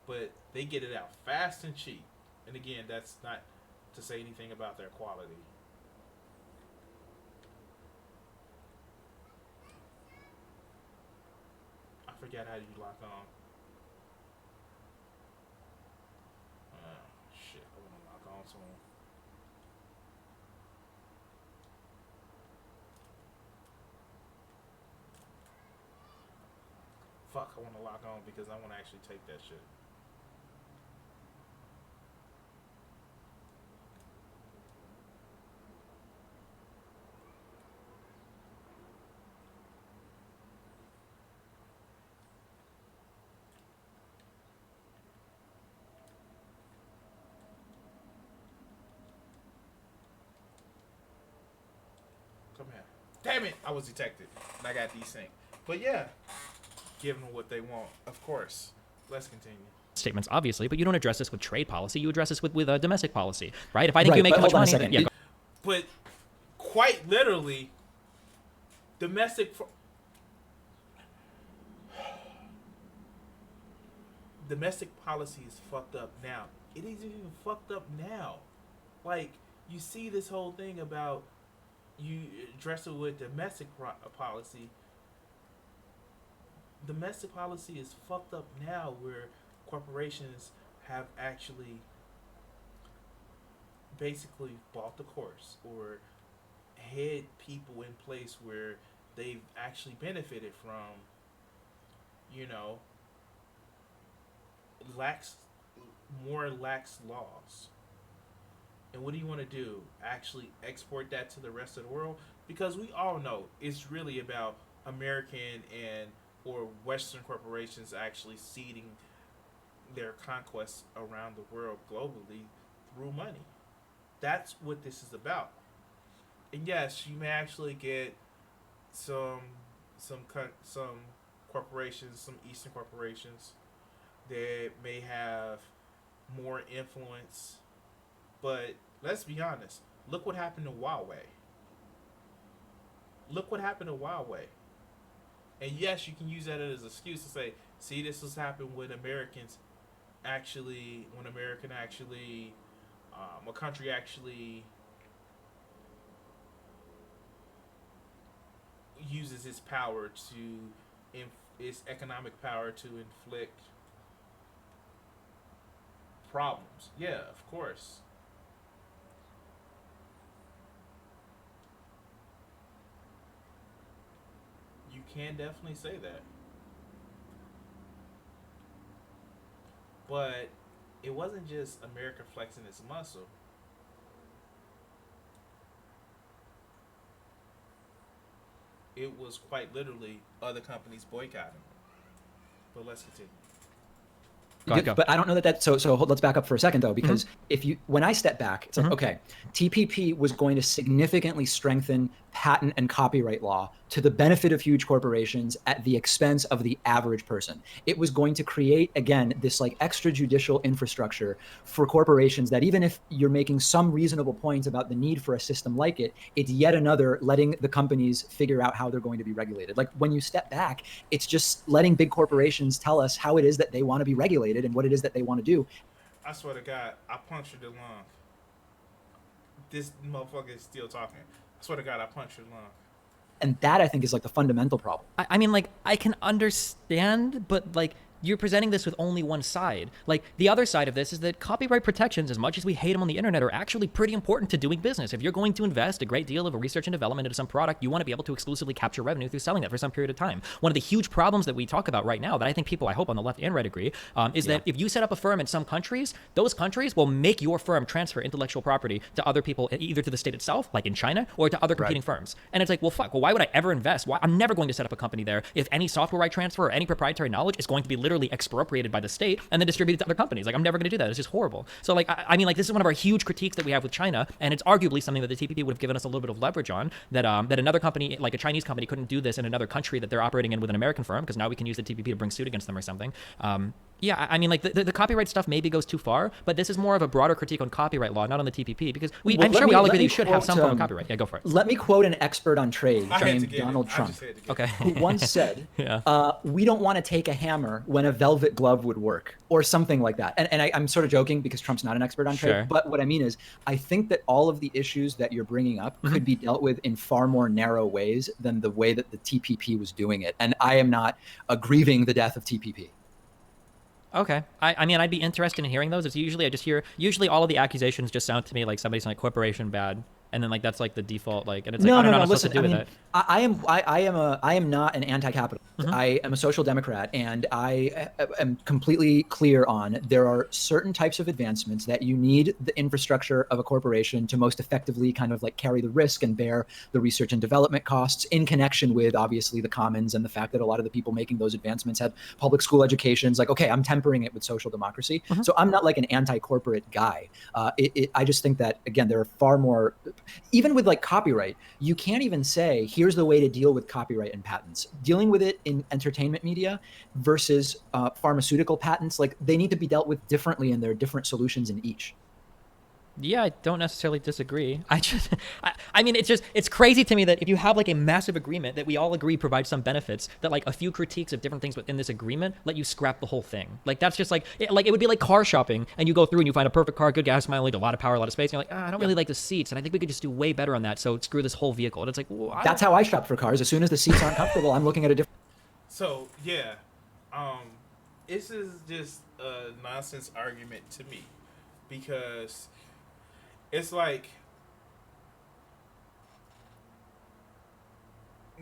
but they get it out fast and cheap. And again, that's not to say anything about their quality. I forget how you lock on. Shit, I want to lock on soon. Fuck, I want to lock on because I want to actually take that shit. Come here. Damn it! I was detected. And I got desynced. But yeah, give them what they want. Of course. Let's continue. Statements, obviously, but you don't address this with trade policy. You address this with domestic policy, right? If I think you make too much money, then, yeah. But quite literally, domestic policy is fucked up now. It isn't even fucked up now. Like, you see this whole thing about you address it with domestic policy. Domestic policy is fucked up now, where corporations have actually basically bought the course or had people in place where they've actually benefited from, more lax laws. And what do you want to do? Actually export that to the rest of the world? Because we all know it's really about American or Western corporations actually seeding their conquests around the world globally through money. That's what this is about. And yes, you may actually get some corporations, some Eastern corporations that may have more influence. But let's be honest. Look what happened to Huawei. And yes, you can use that as an excuse to say, see, this has happened when a country actually uses its power its economic power to inflict problems. Yeah, of course. You can definitely say that. But it wasn't just America flexing its muscle. It was quite literally other companies boycotting. But let's continue. Go. But I don't know let's back up for a second though, because when I step back, it's like, okay, TPP was going to significantly strengthen patent and copyright law to the benefit of huge corporations at the expense of the average person. It was going to create, again, this like extrajudicial infrastructure for corporations that even if you're making some reasonable points about the need for a system like it, it's yet another letting the companies figure out how they're going to be regulated. Like when you step back, it's just letting big corporations tell us how it is that they want to be regulated and what it is that they want to do. I swear to God, I punctured the lung. This motherfucker is still talking. I swear to God, I punched your lung. And that, I think, is like the fundamental problem. I mean, like, I can understand, but like, you're presenting this with only one side. Like, the other side of this is that copyright protections, as much as we hate them on the internet, are actually pretty important to doing business. If you're going to invest a great deal of research and development into some product, you want to be able to exclusively capture revenue through selling that for some period of time. One of the huge problems that we talk about right now, that I think people, I hope on the left and right agree, is that if you set up a firm in some countries, those countries will make your firm transfer intellectual property to other people, either to the state itself, like in China, or to other competing firms. And it's like, well, fuck, well, why would I ever invest? I'm never going to set up a company there if any software right transfer or any proprietary knowledge is going to be literally expropriated by the state and then distributed to other companies. Like, I'm never going to do that. It's just horrible. So, like, I mean, like, this is one of our huge critiques that we have with China, and it's arguably something that the TPP would have given us a little bit of leverage on, that that another company, like a Chinese company, couldn't do this in another country that they're operating in with an American firm, because now we can use the TPP to bring suit against them or something. Yeah, I mean, like, the copyright stuff maybe goes too far, but this is more of a broader critique on copyright law, not on the TPP, because I'm sure we all agree that you should have some form of copyright. Yeah, go for it. Let me quote an expert on trade named Donald Trump, okay, who once said, we don't want to take a hammer when a velvet glove would work, or something like that. And I'm sort of joking because Trump's not an expert on trade, but what I mean is, I think that all of the issues that you're bringing up could be dealt with in far more narrow ways than the way that the TPP was doing it. And I am not grieving the death of TPP. Okay. I mean, I'd be interested in hearing those. It's usually all of the accusations just sound to me like somebody's like corporation bad. And then like that's like the default, like, and it's like, I don't know what I'm supposed to do with it. I am not an anti-capitalist. I am a social democrat, and I am completely clear on there are certain types of advancements that you need the infrastructure of a corporation to most effectively kind of like carry the risk and bear the research and development costs, in connection with obviously the commons and the fact that a lot of the people making those advancements had public school educations. Like, okay, I'm tempering it with social democracy. So I'm not like an anti-corporate guy. I just think that, again, there are far more, even with like copyright, you can't even say, here's the way to deal with copyright and patents. Dealing with it in entertainment media versus pharmaceutical patents, like, they need to be dealt with differently, and there are different solutions in each. Yeah, I don't necessarily disagree. I mean, it's crazy to me that if you have like a massive agreement that we all agree provides some benefits, that like a few critiques of different things within this agreement let you scrap the whole thing. Like, that's just like it would be like car shopping, and you go through and you find a perfect car, good gas mileage, a lot of power, a lot of space, and you're like, I don't really like the seats, and I think we could just do way better on that. So screw this whole vehicle. And it's like, well, that's how I shop for cars. As soon as the seats aren't comfortable, I'm looking at a different. So yeah, this is just a nonsense argument to me, because it's like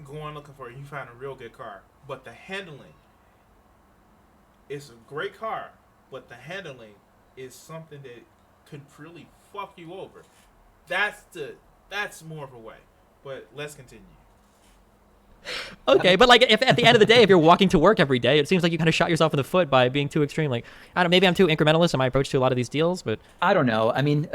going looking for it, you find a real good car, but the handling, it's a great car, but the handling is something that could really fuck you over. That's more of a way. But let's continue. Okay, but like, if at the end of the day, if you're walking to work every day, it seems like you kind of shot yourself in the foot by being too extreme. Like, I don't, maybe I'm too incrementalist in my approach to a lot of these deals, but I don't know. I mean,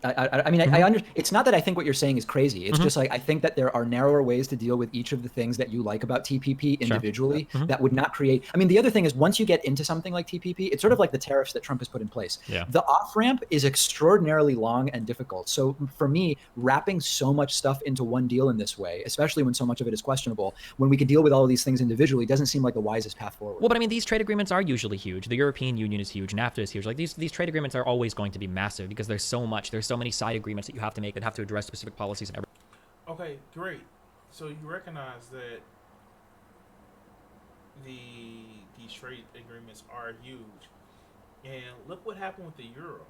I understand. It's not that I think what you're saying is crazy. It's just like, I think that there are narrower ways to deal with each of the things that you like about TPP individually that would not create. I mean, the other thing is, once you get into something like TPP, it's sort of like the tariffs that Trump has put in place. The off ramp is extraordinarily long and difficult. So for me, wrapping so much stuff into one deal in this way, especially when so much of it is questionable, when we could deal with all of these things individually, doesn't seem like the wisest path forward. Well, but I mean, these trade agreements are usually huge. The European Union is huge. NAFTA is huge. Like, these trade agreements are always going to be massive, because there's so many side agreements that you have to make that have to address specific policies and everything. Okay, great. So you recognize that these trade agreements are huge. And look what happened with the euro.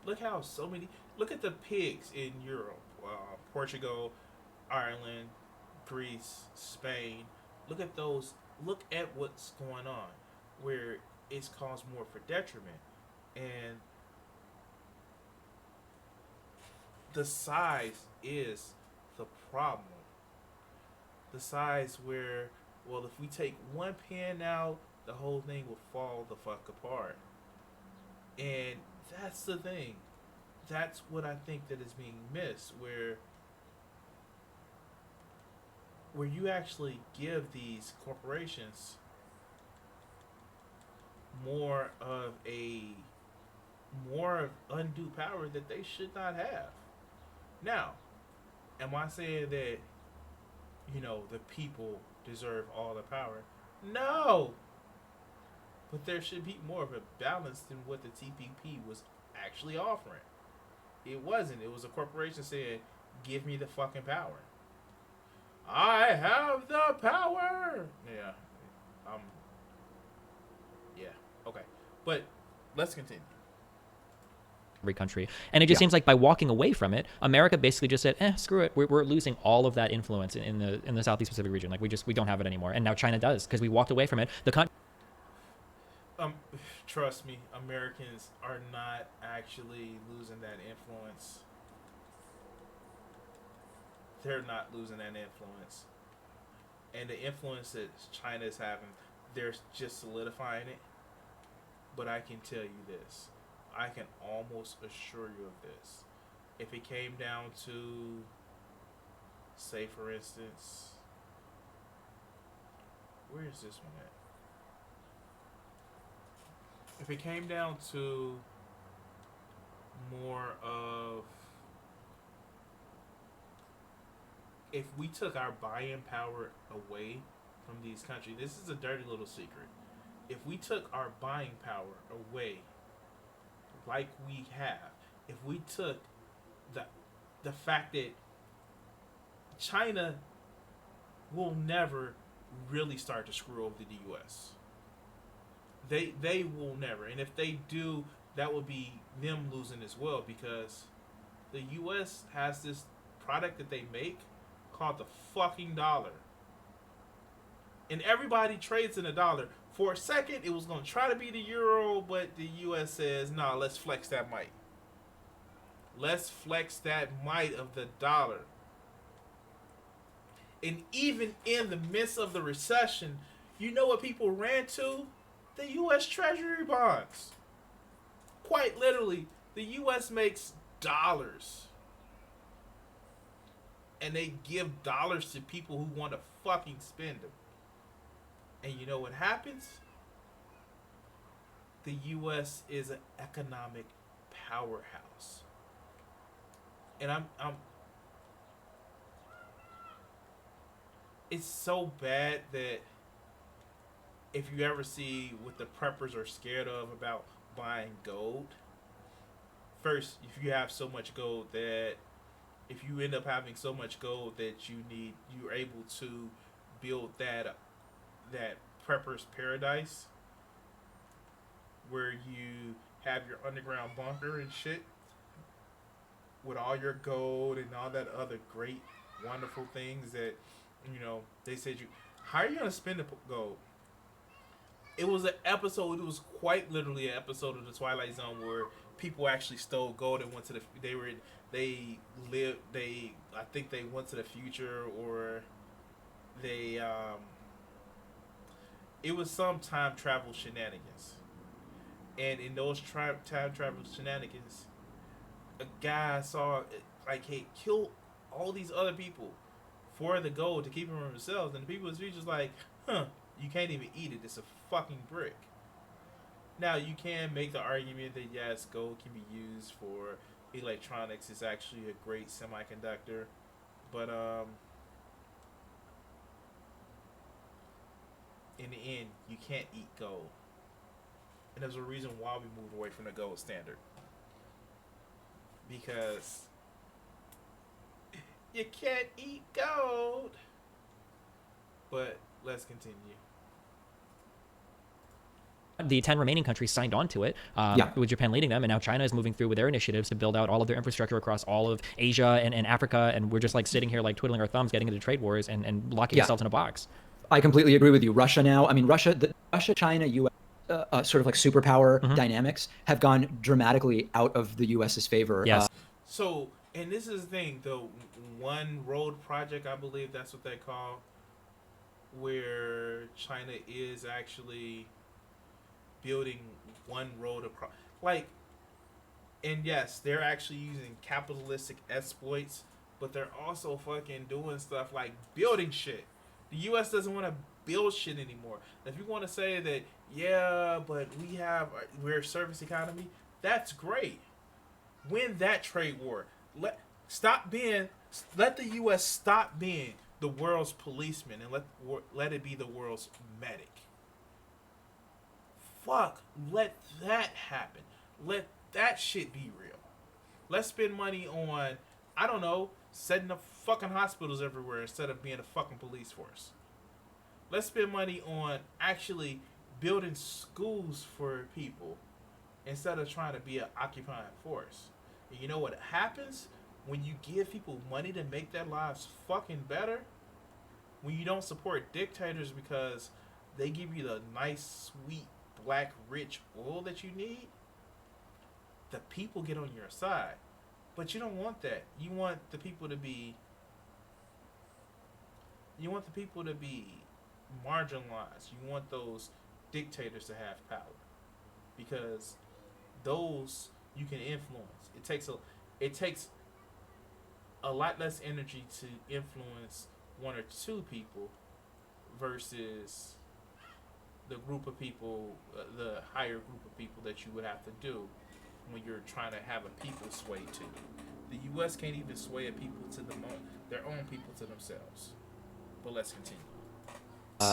Look how so many. Look at the pigs in Europe. Portugal, Ireland, Greece, Spain. Look at those. Look at what's going on, where it's caused more for detriment, and the size is the problem. The size where, well, if we take one pin out, the whole thing will fall the fuck apart. And that's the thing. That's what I think that is being missed, where you actually give these corporations more of undue power that they should not have. Now, am I saying that the people deserve all the power? No. But there should be more of a balance than what the TPP was actually offering. It wasn't. It was a corporation saying, "Give me the fucking power. I have the power." Yeah. Yeah. Okay. But let's continue. Every country. And it just seems like by walking away from it, America basically just said, screw it. We're losing all of that influence in the Southeast Pacific region. Like we don't have it anymore. And now China does, because we walked away from it. Trust me, Americans are not actually losing that influence. They're not losing that influence. And the influence that China is having, they're just solidifying it. But I can tell you this. I can almost assure you of this. If it came down to, say for instance, where is this one at? If it came down to more of, if we took our buying power away from these countries, this is a dirty little secret. If we took our buying power away, like we have, if we took the fact that China will never really start to screw over the U.S. They will never, and if they do, that would be them losing as well, because the U.S. has this product that they make called the fucking dollar, and everybody trades in a dollar. For a second, it was going to try to be the euro, but the U.S. says, "Nah, let's flex that might. Let's flex that might of the dollar." And even in the midst of the recession, you know what people ran to? The U.S. Treasury bonds. Quite literally, the U.S. makes dollars. And they give dollars to people who want to fucking spend them. And you know what happens? The U.S. is an economic powerhouse. And I'm it's so bad that if you ever see what the preppers are scared of about buying gold, first, if you have so much gold that if you end up having so much gold that you're able to build that prepper's paradise where you have your underground bunker and shit with all your gold and all that other great, wonderful things that, they said how are you going to spend the gold? It was an episode, it was quite literally an episode of The Twilight Zone where people actually stole gold and went to I think they went to the future, or they, it was some time travel shenanigans. And in those time travel shenanigans, a guy saw, he killed all these other people for the gold to keep them for themselves. And the people was just like, you can't even eat it. It's a fucking brick. Now, you can make the argument that, yes, gold can be used for electronics. It's actually a great semiconductor. But, in the end, you can't eat gold. And there's a reason why we moved away from the gold standard. Because you can't eat gold. But let's continue. the 10 remaining countries signed on to it, Yeah. with Japan leading them, and now China is moving through with their initiatives to build out all of their infrastructure across all of Asia and Africa, and we're just like sitting here like twiddling our thumbs, getting into trade wars and locking Yeah. ourselves in a box. I completely agree with you. Russia now, I mean, Russia, China, U.S. Sort of like superpower dynamics have gone dramatically out of the U.S.'s favor. Yes. So, and this is the thing, the one road project, I believe that's what they call, where China is actually building one road across, like, and yes, they're actually using capitalistic exploits, but they're also fucking doing stuff like building shit. The U.S. doesn't want to build shit anymore. If you want to say that, yeah, but we're a service economy, that's great. Win that trade war. Let the U.S. stop being the world's policeman and let it be the world's medic. Fuck, let that happen. Let that shit be real. Let's spend money on, I don't know, setting up fucking hospitals everywhere instead of being a fucking police force. Let's spend money on actually building schools for people instead of trying to be an occupying force. And you know what happens when you give people money to make their lives fucking better? When you don't support dictators because they give you the nice, sweet, black, rich oil that you need, the people get on your side. But you don't want that. You want the people to be marginalized. You want those dictators to have power. Because those you can influence. It takes a lot less energy to influence one or two people versus the group of people, the higher group of people that you would have to do when you're trying to have a people sway to. The U.S. can't even sway a people to their own people to themselves. But let's continue.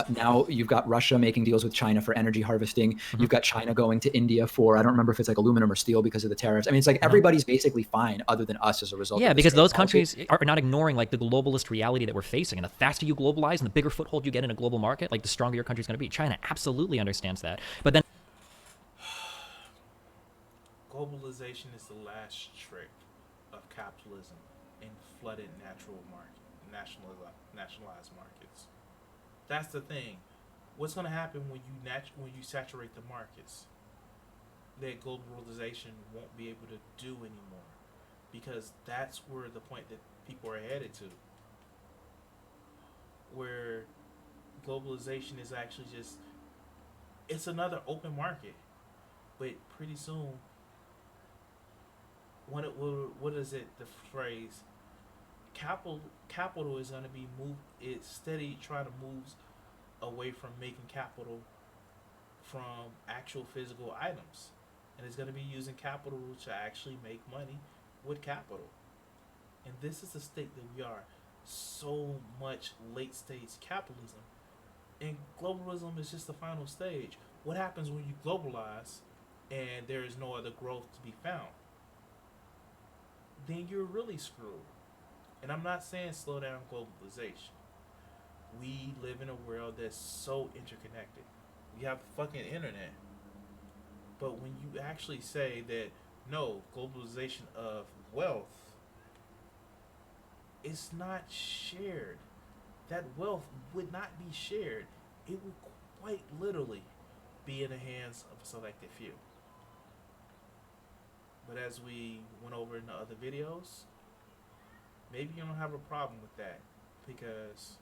Now you've got Russia making deals with China for energy harvesting. You've got China going to India for, I don't remember if it's like aluminum or steel because of the tariffs. I mean, it's like everybody's basically fine other than us as a result. Yeah, of this because trade those policy. countries are not ignoring like the globalist reality that we're facing. And the faster you globalize and the bigger foothold you get in a global market, like the stronger your country's going to be. China absolutely understands that. But then Globalization is the last trick of capitalism in flooded nationalized markets. That's the thing. What's going to happen when you saturate the markets? That globalization won't be able to do anymore, because that's where the point that people are headed to, where globalization is actually it's another open market, but pretty soon, what is it? The phrase capital is going to be moved. It's steady trying to move away from making capital from actual physical items, and it's going to be using capital to actually make money with capital. And this is the state that we are. So much late stage capitalism, and globalism is just the final stage. What happens when you globalize and there is no other growth to be found? Then you're really screwed. And I'm not saying slow down globalization. We live in a world that's so interconnected. We have fucking internet. But when you actually say that, no, globalization of wealth is not shared, that wealth would not be shared. It would quite literally be in the hands of a selected few. But as we went over in the other videos, maybe you don't have a problem with that, because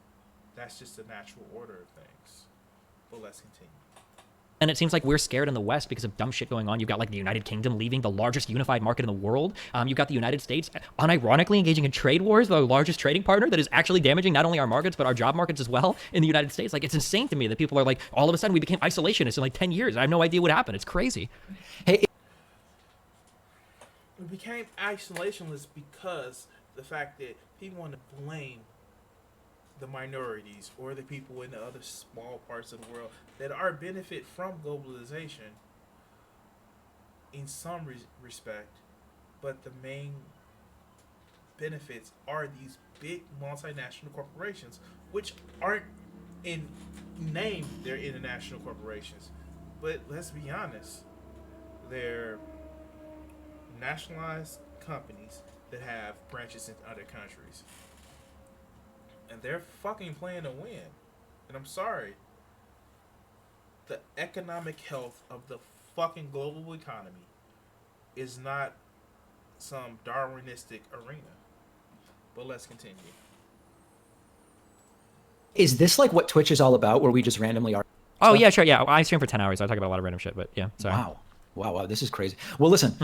that's just the natural order of things. But let's continue. And it seems like we're scared in the West because of dumb shit going on. You've got like the United Kingdom leaving the largest unified market in the world. You've got the United States unironically engaging in trade wars, the largest trading partner that is actually damaging not only our markets, but our job markets as well in the United States. Like, it's insane to me that people are like, all of a sudden we became isolationists in like 10 years. I have no idea what happened. It's crazy. Hey, We became isolationist because the fact that people want to blame the minorities or the people in the other small parts of the world that are benefit from globalization in some respect, but the main benefits are these big multinational corporations, which aren't in name, they're international corporations, But let's be honest, they're nationalized companies that have branches in other countries, and they're fucking playing to win. And I'm sorry, the economic health of the fucking global economy is not some Darwinistic arena. But let's continue. Is this like what Twitch is all about, where we just randomly are? Oh yeah, sure. Yeah, I stream for 10 hours. I talk about a lot of random shit, but yeah. Sorry. Wow, this is crazy. Well, listen,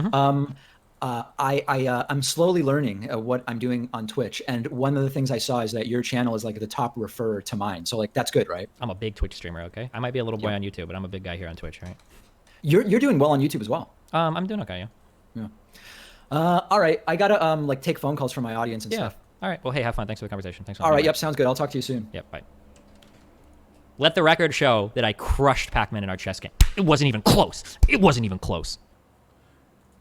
I'm slowly learning what I'm doing on Twitch, and one of the things I saw is that your channel is like the top referrer to mine. So like that's good, right? I'm a big Twitch streamer. Okay, I might be a little boy on YouTube, but I'm a big guy here on Twitch, right? You're doing well on YouTube as well. I'm doing okay. Yeah. All right, I gotta like take phone calls from my audience and stuff. All right. Well, hey, have fun. Thanks for the conversation. Thanks. All right. Yep. Sounds good. I'll talk to you soon. Yep. Bye. Let the record show that I crushed Pakman in our chess game. It wasn't even close. It wasn't even close.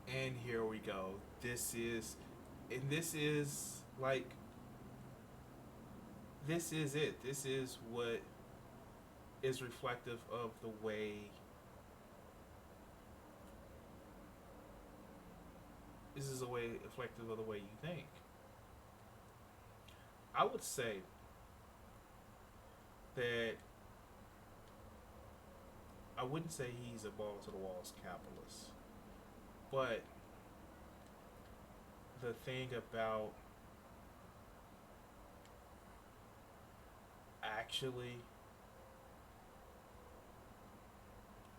And here we go. This is it. This is it. This is what is reflective of the way reflective of the way you think. I would say that I wouldn't say he's a ball to the walls capitalist, but the thing about actually,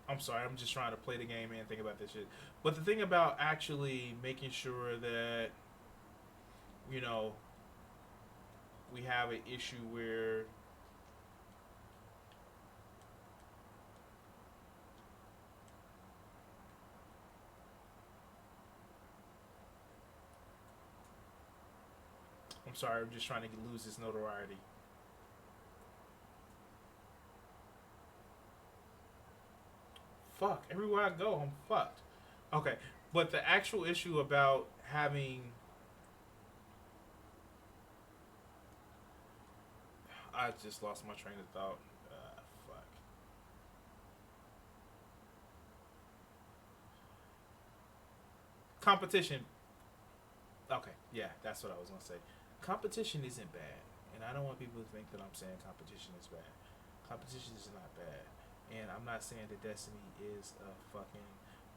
I'm sorry, I'm just trying to play the game and think about this shit. But the thing about actually making sure that, you know, we have an issue where I'm sorry, I'm just trying to lose this notoriety. Fuck, everywhere I go, I'm fucked. Okay, but the actual issue about having... I just lost my train of thought. Fuck. Competition. Okay, yeah, that's what I was going to say. Competition isn't bad. And I don't want people to think that I'm saying competition is bad. Competition is not bad. And I'm not saying that Destiny is a fucking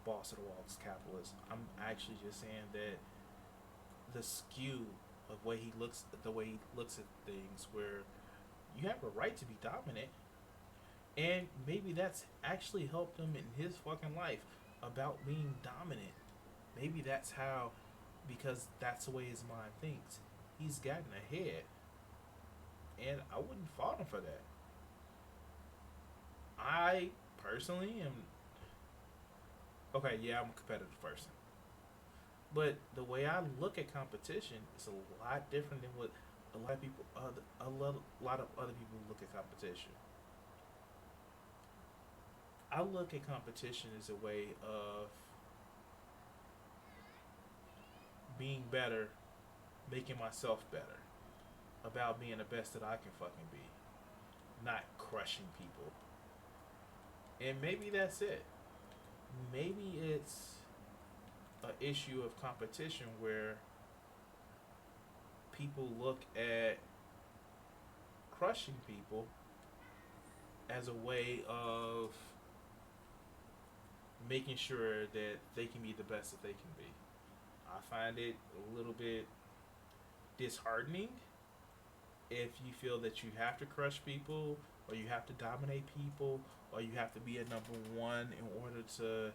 boss of the walls capitalist. I'm actually just saying that the skew of the way he looks at things, where you have a right to be dominant, and maybe that's actually helped him in his fucking life about being dominant. Maybe that's how, because that's the way his mind thinks, he's gotten ahead, and I wouldn't fault him for that. I personally am okay. Yeah, I'm a competitive person, but the way I look at competition is a lot different than what a lot of people, a lot of other people look at competition. I look at competition as a way of being better, making myself better, about being the best that I can fucking be, not crushing people. And maybe that's it. Maybe it's an issue of competition where people look at crushing people as a way of making sure that they can be the best that they can be. I find it a little bit disheartening if you feel that you have to crush people, or you have to dominate people, or you have to be a number one in order to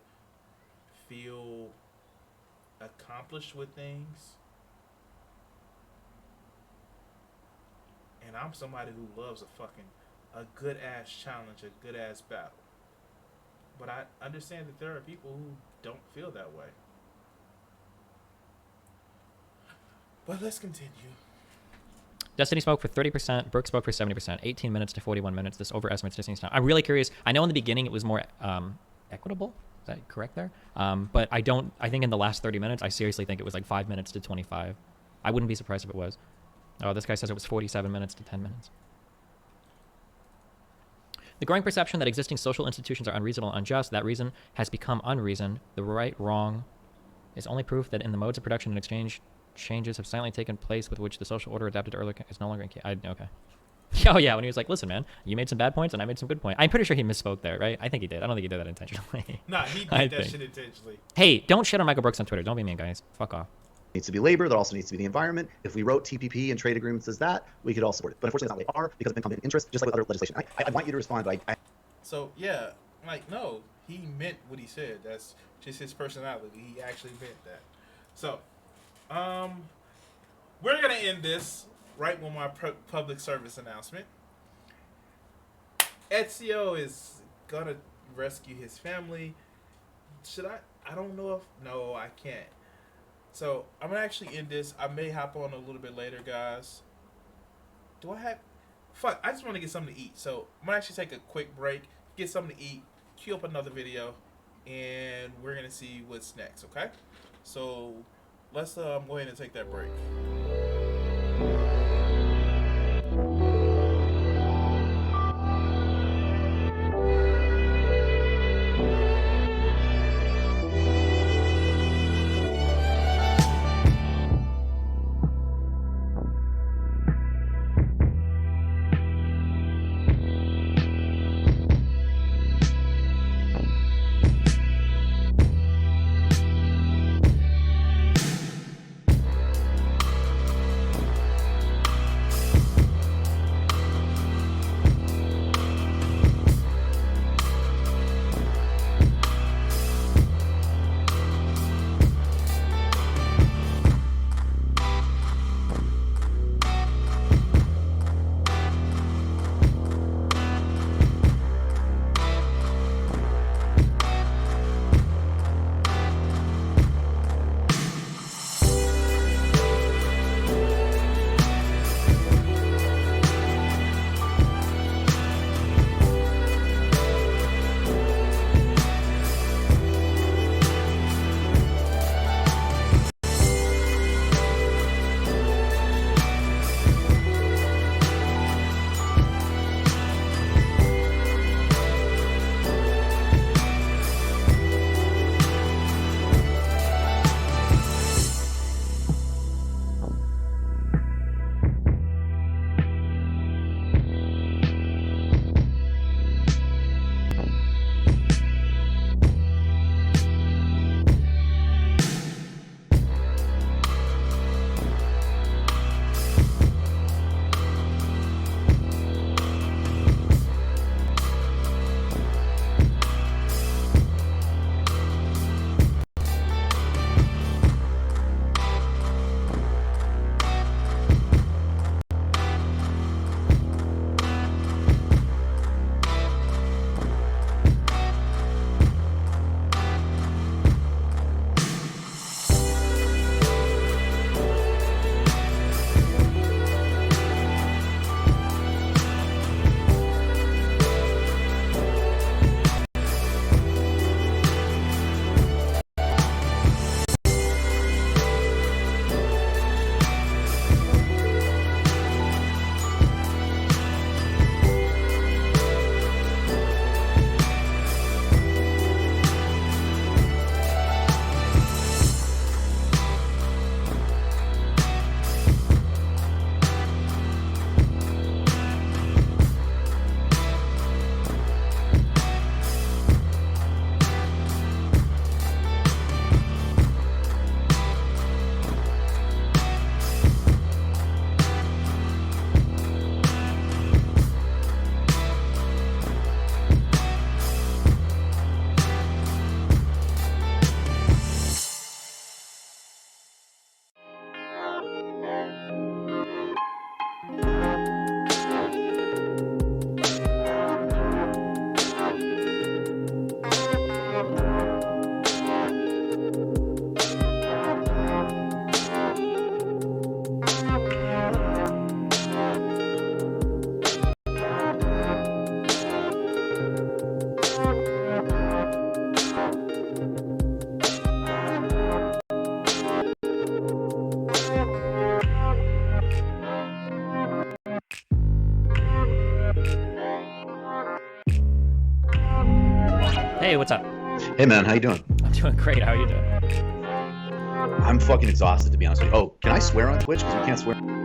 feel accomplished with things. And I'm somebody who loves a good ass challenge, a good ass battle. But I understand that there are people who don't feel that way. But let's continue. Destiny spoke for 30%. Brooke spoke for 70%. 18 minutes to 41 minutes. This overestimates Destiny's time. I'm really curious. I know in the beginning it was more equitable. Is that correct there? But I think in the last 30 minutes, I seriously think it was like 5 minutes to 25. I wouldn't be surprised if it was. Oh, this guy says it was 47 minutes to 10 minutes. The growing perception that existing social institutions are unreasonable and unjust, that reason has become unreason. The right, wrong is only proof that in the modes of production and exchange, changes have silently taken place with which the social order adapted to earlier is no longer okay. Oh yeah, when he was like, listen, man, you made some bad points and I made some good points. I'm pretty sure he misspoke there, right? I think he did. I don't think he did that intentionally. Nah, he I did that think. shit intentionally. Hey, don't shit on Michael Brooks on Twitter. Don't be mean, guys. Fuck off. Needs to be labor. There also needs to be the environment. If we wrote TPP and trade agreements as that, we could all support it. But unfortunately, that's not what they are because of incumbent interest, just like with other legislation. I want you to respond, but So yeah, like no, he meant what he said. That's just his personality. He actually meant that. So, we're gonna end this right with my public service announcement. Ezio is gonna rescue his family. Should I? I don't know if no, I can't. So I'm gonna actually end this. I may hop on a little bit later, guys. Do I have? Fuck! I just want to get something to eat. So I'm gonna actually take a quick break, get something to eat, queue up another video, and we're gonna see what's next. Okay? So let's go ahead and take that break. Hey man, how you doing? I'm doing great. How are you doing? I'm fucking exhausted, to be honest with you. Oh, can I swear on Twitch? Because we can't swear.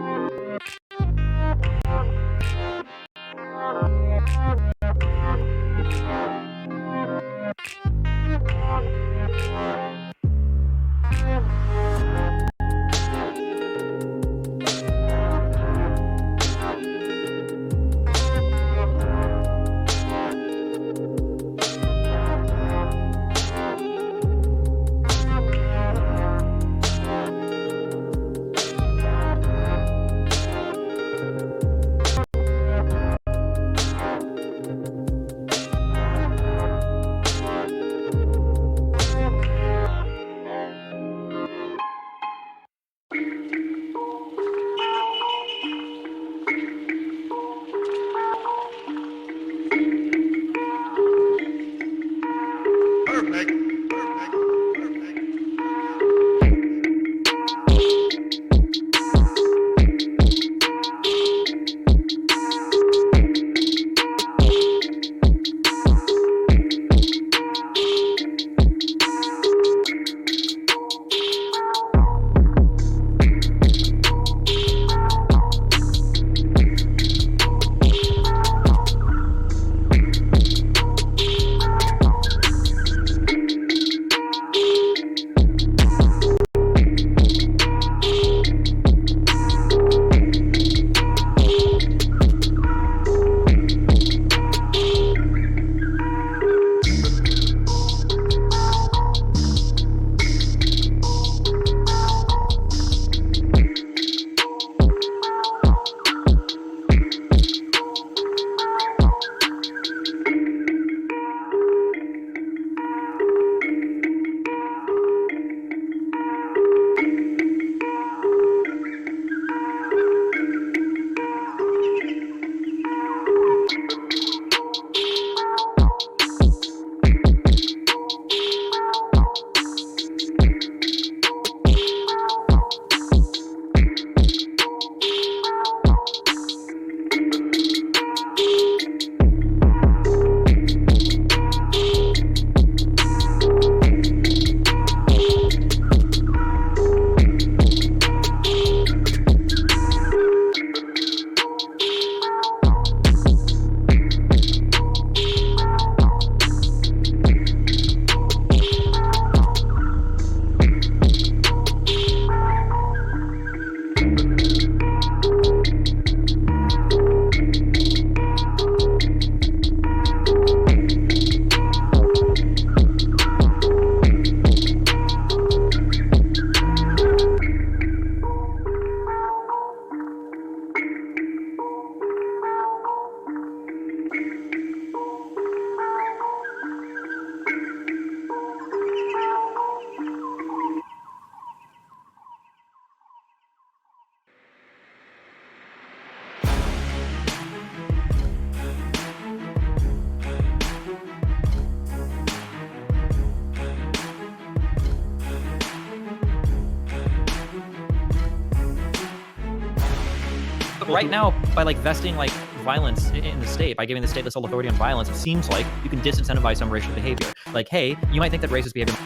Right now, by like vesting like violence in the state, by giving the state the sole authority on violence, it seems like you can disincentivize some racial behavior. Like, hey, you might think that racist behavior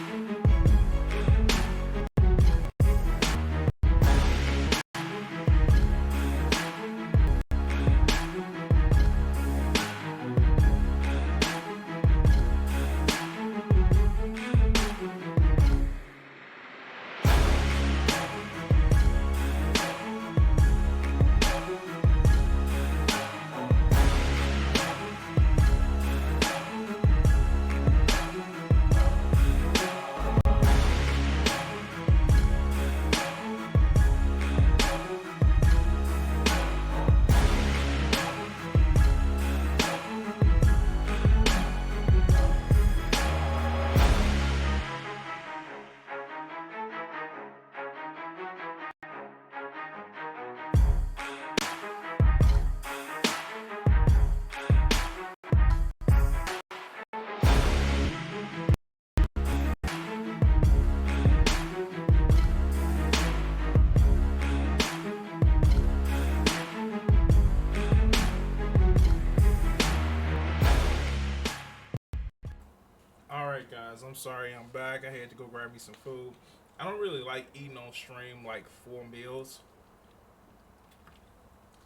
guys, I'm sorry I'm back. I had to go grab me some food. I don't really like eating on stream like full meals.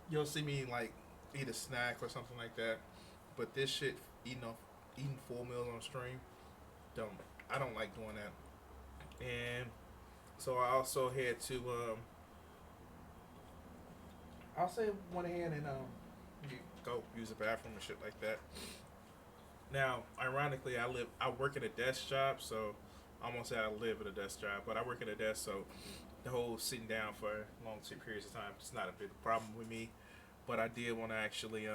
You'll see me like eat a snack or something like that. But this shit, eating full meals on stream, don't. I don't like doing that. And so I also had to I'll say went ahead and go use the bathroom and shit like that. Now, ironically, I work at a desk job, so I almost say I live at a desk job, but I work at a desk, so the whole sitting down for long periods of time is not a big problem with me. But I did want to actually,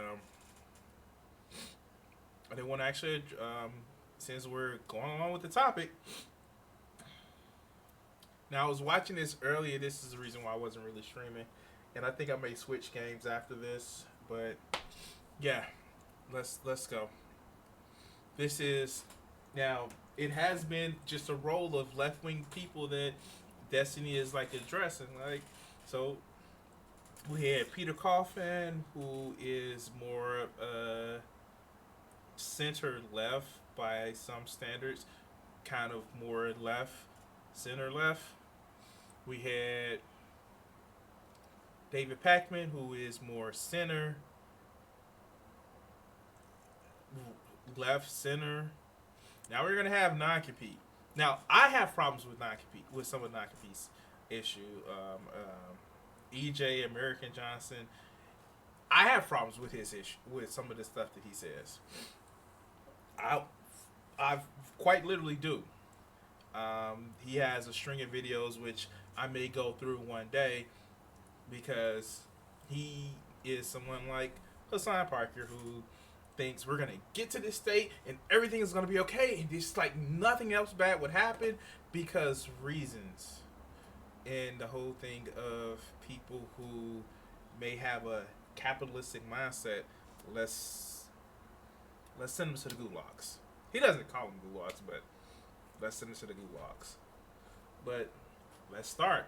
since we're going along with the topic. Now, I was watching this earlier. This is the reason why I wasn't really streaming, and I think I may switch games after this. But yeah, let's go. This is now. It has been just a role of left-wing people that Destiny is like addressing. Like, so we had Peter Coffin, who is more center left by some standards, kind of more left, center left. We had David Pakman, who is more center, left, center. Now we're gonna have non-compete. Now I have problems with non-compete, with some of non-compete's issue. EJ American Johnson, I have problems with his issue, with some of the stuff that he says. I quite literally do. He has a string of videos which I may go through one day because he is someone like Hassan Parker who thinks we're gonna get to this state and everything is gonna be okay and just like nothing else bad would happen because reasons. And the whole thing of people who may have a capitalistic mindset, let's send them to the gulags. He doesn't call them gulags, but let's send them to the gulags. But let's start.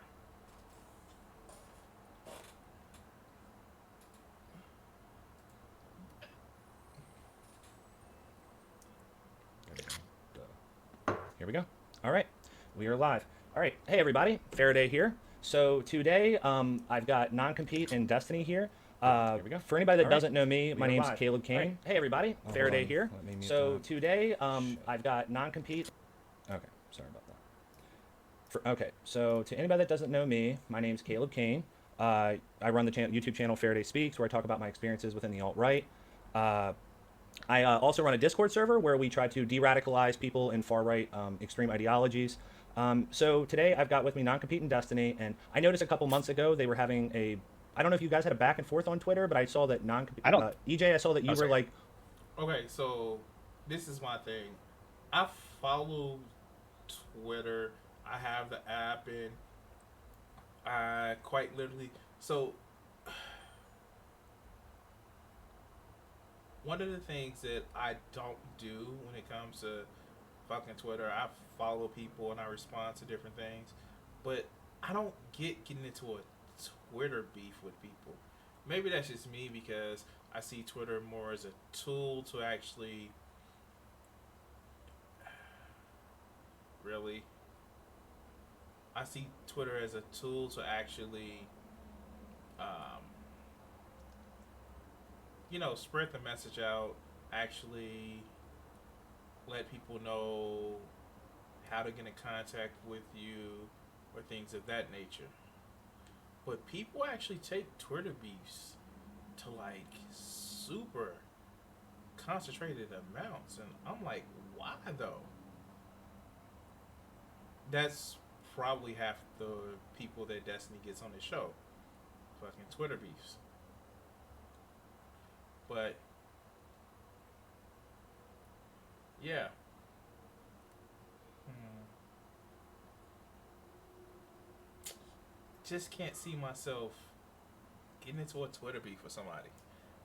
Here we go. All right, we are live. All right, hey everybody, Faraday here. So today, I've got non-compete in Destiny here. Here we go. For anybody that doesn't know me, my name's Caleb Kane. Right. Hey everybody, Faraday here. So today, I've got non-compete. Okay, sorry about that. Okay, so to anybody that doesn't know me, my name's Caleb Kane. I run the YouTube channel Faraday Speaks, where I talk about my experiences within the alt-right. I also run a Discord server where we try to de-radicalize people in far-right extreme ideologies. So today I've got with me non-compete in Destiny, and I noticed a couple months ago they were having a, I don't know if you guys had a back and forth on Twitter, but I saw that non-compete, EJ, I saw that you were like... Okay, so this is my thing. I follow Twitter, I have the app, and I quite literally, so one of the things that I don't do when it comes to fucking Twitter, I follow people and I respond to different things, but I don't getting into a Twitter beef with people. Maybe that's just me because I see Twitter more as a tool to actually really. I see Twitter as a tool to actually, spread the message out, actually let people know how to get in contact with you or things of that nature. But people actually take Twitter beefs to like super concentrated amounts, and I'm like, why though? That's probably half the people that Destiny gets on the show. Fucking Twitter beefs. But yeah. Just can't see myself getting into a Twitter beef with somebody.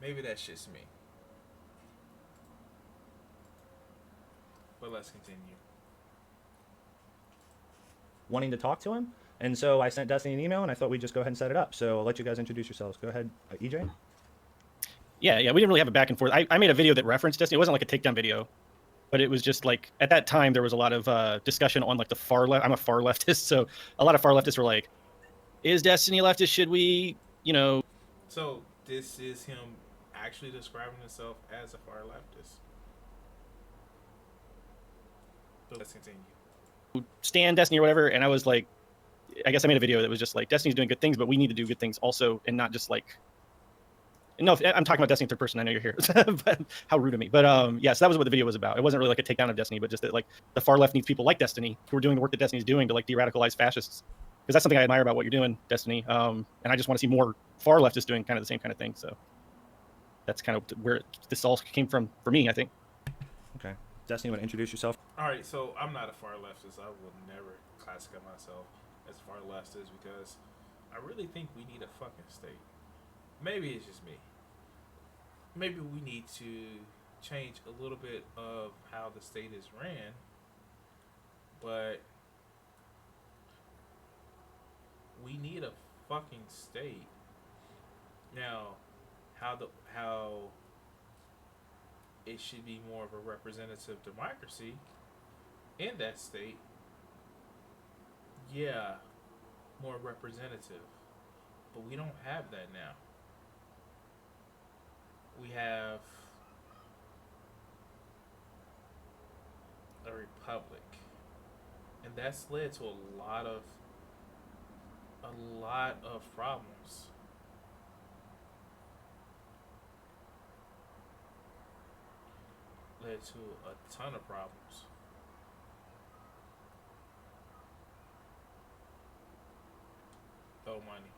Maybe that's just me. But let's continue. Wanting to talk to him, and so I sent Destiny an email, and I thought we'd just go ahead and set it up. So I'll let you guys introduce yourselves. Go ahead, EJ. Yeah, we didn't really have a back and forth. I made a video that referenced Destiny. It wasn't like a takedown video. but it was just like at that time there was a lot of discussion on like the far left. I'm a far leftist, so a lot of far leftists were like, "Is Destiny leftist? Should we, you know?" So this is him actually describing himself as a far leftist. But let's continue. Stand Destiny or whatever, and I was like, I guess I made a video that was just like, Destiny's doing good things, but we need to do good things also, and not just like. No, I'm talking about Destiny third person. I know you're here, but how rude of me. But yeah, so that was what the video was about. It wasn't really like a takedown of Destiny, but just that like the far left needs people like Destiny who are doing the work that Destiny's doing to like de-radicalize fascists, because that's something I admire about what you're doing, Destiny. And I just want to see more far leftists doing kind of the same kind of thing. So that's kind of where this all came from for me, I think. Okay, Destiny, want to introduce yourself? All right, so I'm not a far leftist. I will never classify myself as far leftist because I really think we need a fucking state. Maybe it's just me. Maybe we need to change a little bit of how the state is ran, but we need a fucking state. Now, how it should be more of a representative democracy in that state. Yeah, more representative. But we don't have that now. We have a republic. And that's led to a lot of problems. Led to a ton of problems. Oh, money.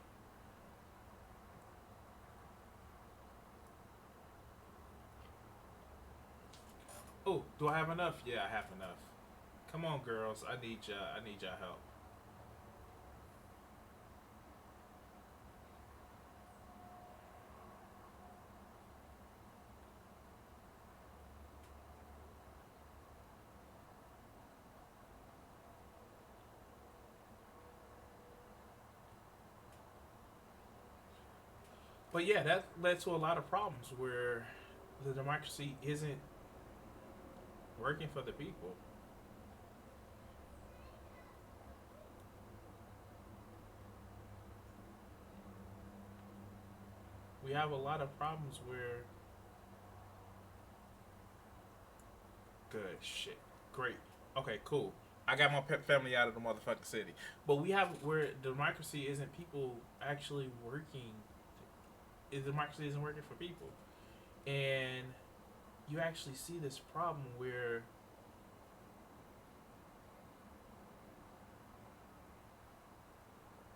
Oh, do I have enough? Yeah, I have enough. Come on, girls. I need y'all help. But yeah, that led to a lot of problems where the democracy isn't working for the people. We have a lot of problems where good shit. Great. Okay, cool. I got my pet family out of the motherfucking city. But we have where democracy isn't people actually working. Democracy isn't working for people. And you actually see this problem where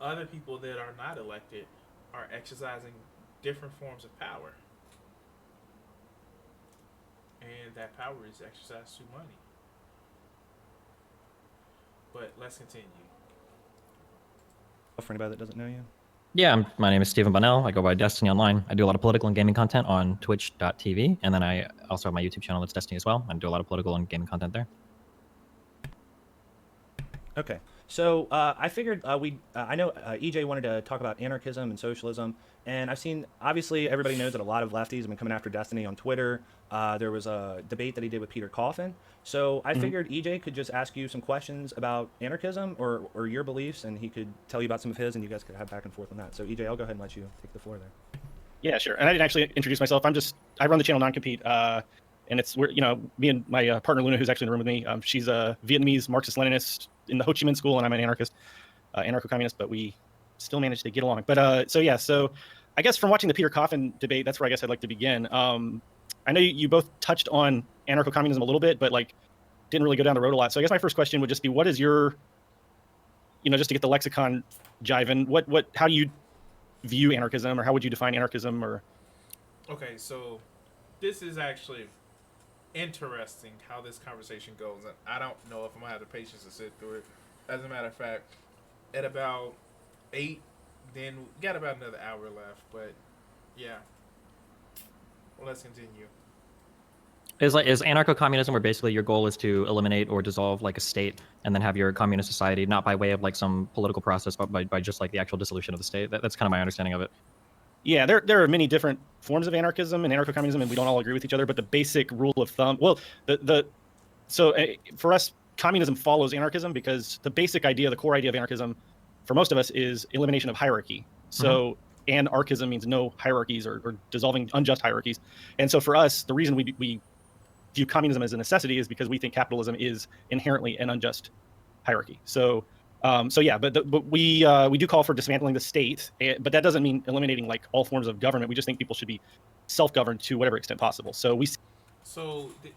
other people that are not elected are exercising different forms of power. And that power is exercised through money. But let's continue. For anybody that doesn't know you. Yeah, my name is Stephen Bunnell. I go by Destiny Online. I do a lot of political and gaming content on twitch.tv. And then I also have my YouTube channel that's Destiny as well. I do a lot of political and gaming content there. Okay, so I figured I know EJ wanted to talk about anarchism and socialism, and I've seen, obviously, everybody knows that a lot of lefties have been coming after Destiny on Twitter. There was a debate that he did with Peter Coffin, so I figured EJ could just ask you some questions about anarchism or your beliefs, and he could tell you about some of his, and you guys could have back and forth on that. So EJ, I'll go ahead and let you take the floor there. Yeah, sure. And I didn't actually introduce myself. I run the channel Non-Compete, and it's where, me and my partner Luna, who's actually in the room with me. She's a Vietnamese Marxist-Leninist in the Ho Chi Minh School, and I'm an anarchist, anarcho-communist, but we still managed to get along. But so I guess from watching the Peter Coffin debate, that's where I guess I'd like to begin. I know you both touched on anarcho-communism a little bit, but like didn't really go down the road a lot. So I guess my first question would just be, what is your, just to get the lexicon jiving, how do you view anarchism, or how would you define anarchism? Or okay, so this is actually interesting how this conversation goes, and I don't know if I'm gonna have the patience to sit through it. As a matter of fact, at about 8, then we got about another hour left. But yeah, well, let's continue. Is anarcho-communism where basically your goal is to eliminate or dissolve like a state and then have your communist society, not by way of like some political process, but by just like the actual dissolution of the state? That's kind of my understanding of it. Yeah, there are many different forms of anarchism and anarcho-communism, and we don't all agree with each other. But the basic rule of thumb, well, the so for us, communism follows anarchism because the basic idea, the core idea of anarchism, for most of us, is elimination of hierarchy. So anarchism means no hierarchies or dissolving unjust hierarchies. And so for us, the reason we view communism as a necessity is because we think capitalism is inherently an unjust hierarchy. So yeah, but we do call for dismantling the state, but that doesn't mean eliminating like all forms of government. We just think people should be self-governed to whatever extent possible. So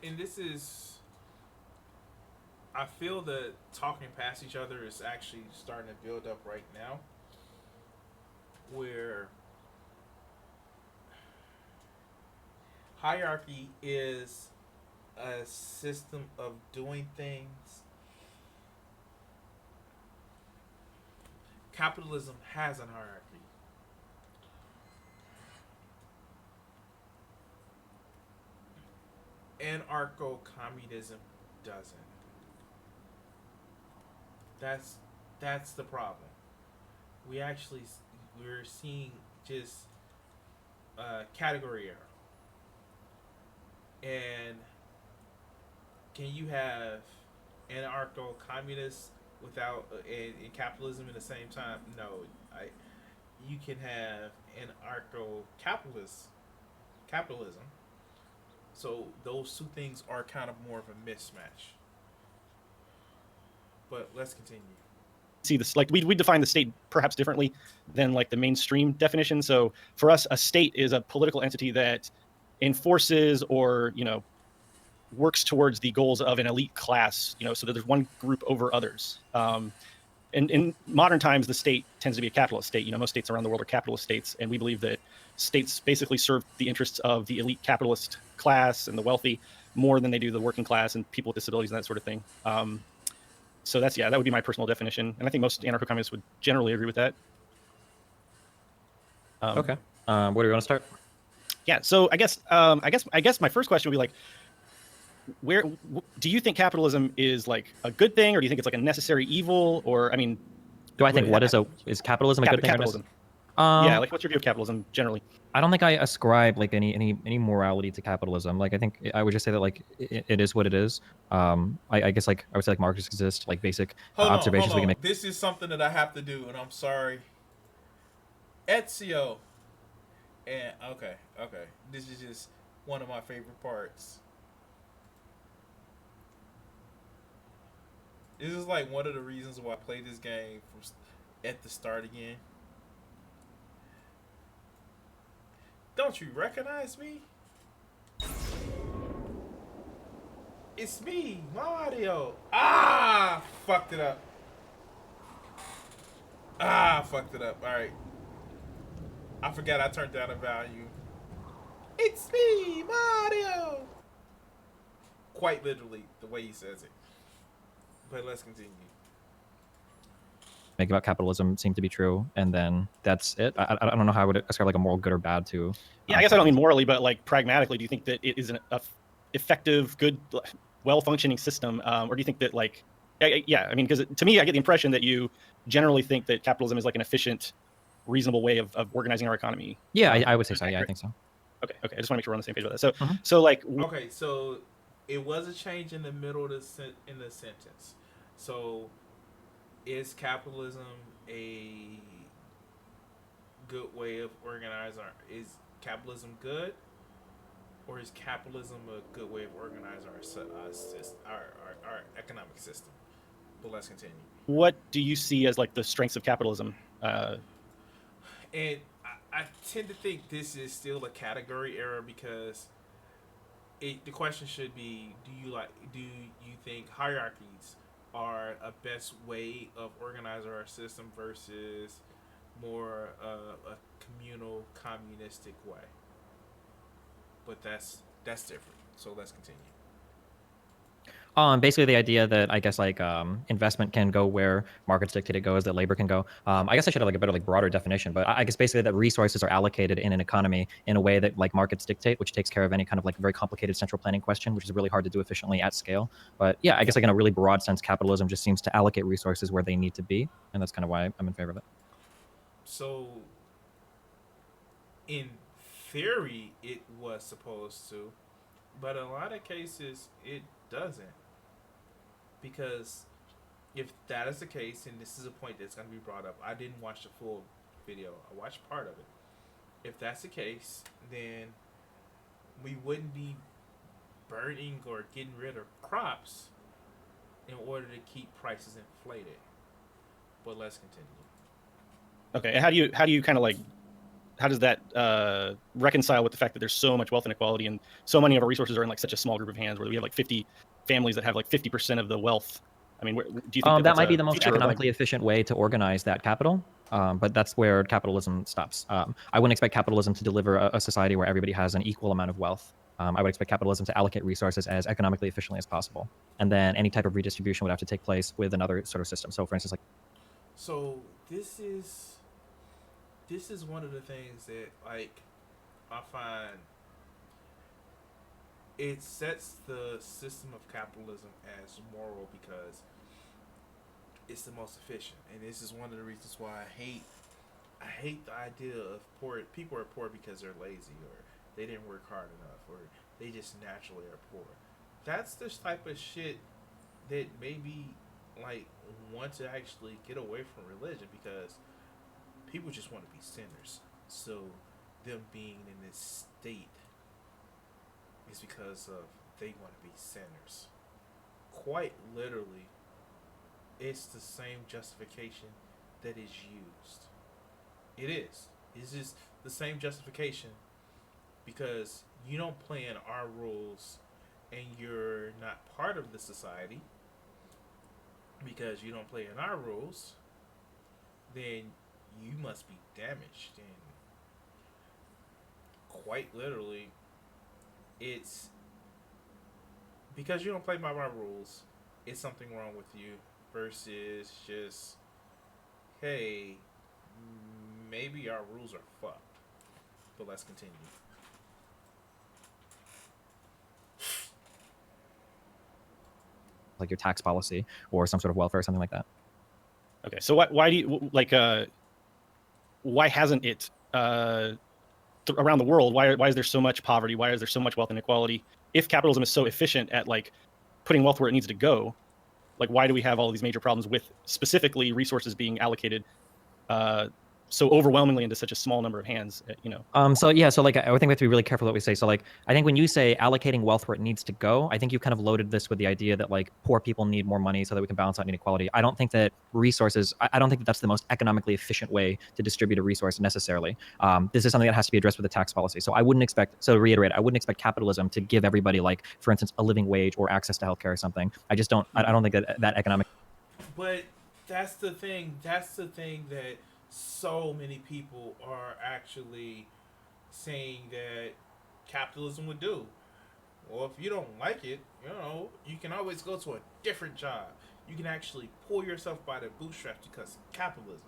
and this is, I feel that talking past each other is actually starting to build up right now, where hierarchy is a system of doing things. Capitalism has an hierarchy. Anarcho-communism doesn't. That's the problem. We're seeing just category error. And can you have anarcho-communists without and capitalism at the same time? No, you can have capitalism. So those two things are kind of more of a mismatch. But let's continue. See this, like we define the state perhaps differently than like the mainstream definition. So for us, a state is a political entity that enforces or works towards the goals of an elite class, so that there's one group over others. In modern times, the state tends to be a capitalist state. Most states around the world are capitalist states, and we believe that states basically serve the interests of the elite capitalist class and the wealthy more than they do the working class and people with disabilities and that sort of thing. So that would be my personal definition, and I think most anarcho-communists would generally agree with that. Okay. Where do you want to start? Yeah. So I guess my first question would be like, where do you think capitalism is like a good thing, or do you think it's like a necessary evil? Or do I think is capitalism a good thing? Capitalism. Yeah, like what's your view of capitalism generally? I don't think I ascribe like any morality to capitalism. Like I think I would just say that like it is what it is. I guess like I would say like Marxists exist, like basic observations we can make. This is something that I have to do, and I'm sorry. Ezio. And okay. This is just one of my favorite parts. This is like one of the reasons why I play this game at the start again. Don't you recognize me? It's me, Mario. Fucked it up. Fucked it up. Alright. I forgot I turned down the value. It's me, Mario. Quite literally, the way he says it. But let's continue. Make about capitalism seem to be true, and then that's it. I don't know how I would ascribe like a moral good or bad to. Yeah, I guess I don't mean morally, but like pragmatically, do you think that it is an effective, good, well-functioning system, or do you think that like, because to me, I get the impression that you generally think that capitalism is like an efficient, reasonable way of organizing our economy. Yeah, I would say so. Yeah, I think so. Okay. I just want to make sure we're on the same page about that. So like. Okay, so it was a change in the middle of the sentence. So, is capitalism a good way of organizing? Is capitalism good, or is capitalism a good way of organizing our economic system? But let's continue. What do you see as like the strengths of capitalism? And I tend to think this is still a category error because the question should be: do you think hierarchies are a best way of organizing our system versus more a communal communistic way? But that's different. So let's continue. Basically the idea that I guess like investment can go where markets dictate it goes, that labor can go. I guess I should have like a better like broader definition, but I guess basically that resources are allocated in an economy in a way that like markets dictate, which takes care of any kind of like very complicated central planning question, which is really hard to do efficiently at scale. But yeah, I guess like in a really broad sense, capitalism just seems to allocate resources where they need to be, and that's kind of why I'm in favor of it. So, in theory, it was supposed to, but in a lot of cases, it doesn't. Because if that is the case, and this is a point that's going to be brought up, I didn't watch the full video. I watched part of it. If that's the case, then we wouldn't be burning or getting rid of crops in order to keep prices inflated. But let's continue. Okay, and how do you kind of like, how does that reconcile with the fact that there's so much wealth inequality and so many of our resources are in like such a small group of hands, where we have like 50 families that have like 50% of the wealth? I mean, do you think that might be the most economically efficient way to organize that capital? But that's where capitalism stops. I wouldn't expect capitalism to deliver a society where everybody has an equal amount of wealth. I would expect capitalism to allocate resources as economically efficiently as possible. And then any type of redistribution would have to take place with another sort of system. So for instance, like... So this is one of the things that, like, I find it sets the system of capitalism as moral because it's the most efficient, and this is one of the reasons why I hate the idea of poor people are poor because they're lazy or they didn't work hard enough or they just naturally are poor. That's the type of shit that maybe like want to actually get away from religion, because people just want to be sinners. So them being in this state is because of they want to be sinners. Quite literally, it's the same justification that is used. It is. It's just the same justification because you don't play in our rules and you're not part of the society. Because you don't play in our rules, then you must be damaged. And quite literally, it's because you don't play by my rules, it's something wrong with you versus just, hey, maybe our rules are fucked. But let's continue. Like your tax policy or some sort of welfare or something like that. Okay, so why do you like why hasn't it around the world? Why is there so much poverty? Why is there so much wealth inequality? If capitalism is so efficient at like putting wealth where it needs to go, like why do we have all these major problems with specifically resources being allocated so overwhelmingly into such a small number of hands? So yeah, so like I think we have to be really careful what we say. So like I think when you say allocating wealth where it needs to go, I think you kind of loaded this with the idea that like poor people need more money so that we can balance out inequality. I don't think that resources, I don't think that that's the most economically efficient way to distribute a resource necessarily. This is something that has to be addressed with a tax policy. So I wouldn't expect, so to reiterate, I wouldn't expect capitalism to give everybody like, for instance, a living wage or access to healthcare or something. I just don't, I don't think that economic. But that's the thing that so many people are actually saying that capitalism would do. Well, if you don't like it, you can always go to a different job. You can actually pull yourself by the bootstraps because of capitalism.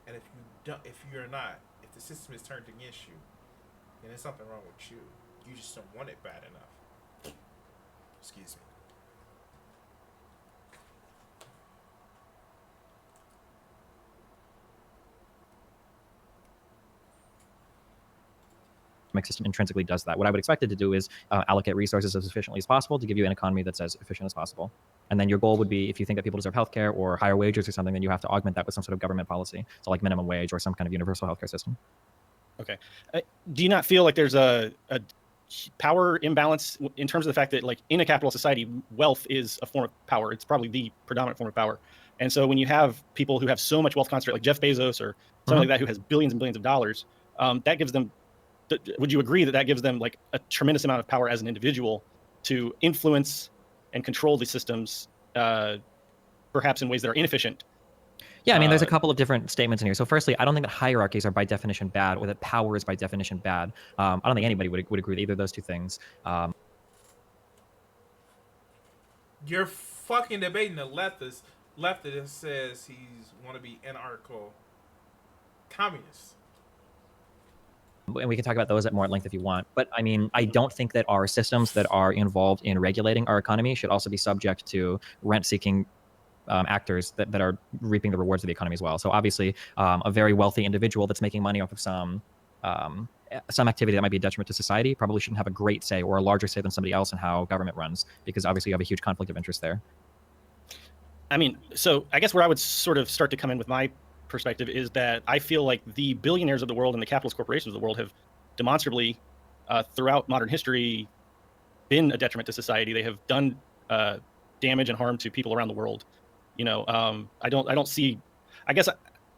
And if the system is turned against you, then there's something wrong with you. You just don't want it bad enough. Excuse me. System intrinsically does that. What I would expect it to do is allocate resources as efficiently as possible to give you an economy that's as efficient as possible. And then your goal would be, if you think that people deserve healthcare or higher wages or something, then you have to augment that with some sort of government policy. So like minimum wage or some kind of universal healthcare system. Okay. Do you not feel like there's a power imbalance in terms of the fact that like in a capital society, wealth is a form of power? It's probably the predominant form of power. And so when you have people who have so much wealth concentrated, like Jeff Bezos or something like that, who has billions and billions of dollars, that gives them, would you agree that that gives them like a tremendous amount of power as an individual to influence and control the systems, perhaps in ways that are inefficient? Yeah, I mean, there's a couple of different statements in here. So firstly, I don't think that hierarchies are by definition bad or that power is by definition bad. I don't think anybody would agree with either of those two things. You're fucking debating the leftist that says he's want to be anarcho communist. And we can talk about those at more length if you want. But I mean, I don't think that our systems that are involved in regulating our economy should also be subject to rent-seeking actors that are reaping the rewards of the economy as well. So obviously, a very wealthy individual that's making money off of some activity that might be a detriment to society probably shouldn't have a great say or a larger say than somebody else in how government runs, because obviously you have a huge conflict of interest there. I mean, so I guess where I would sort of start to come in with my perspective is that I feel like the billionaires of the world and the capitalist corporations of the world have demonstrably, throughout modern history, been a detriment to society. They have done damage and harm to people around the world. I don't see. I guess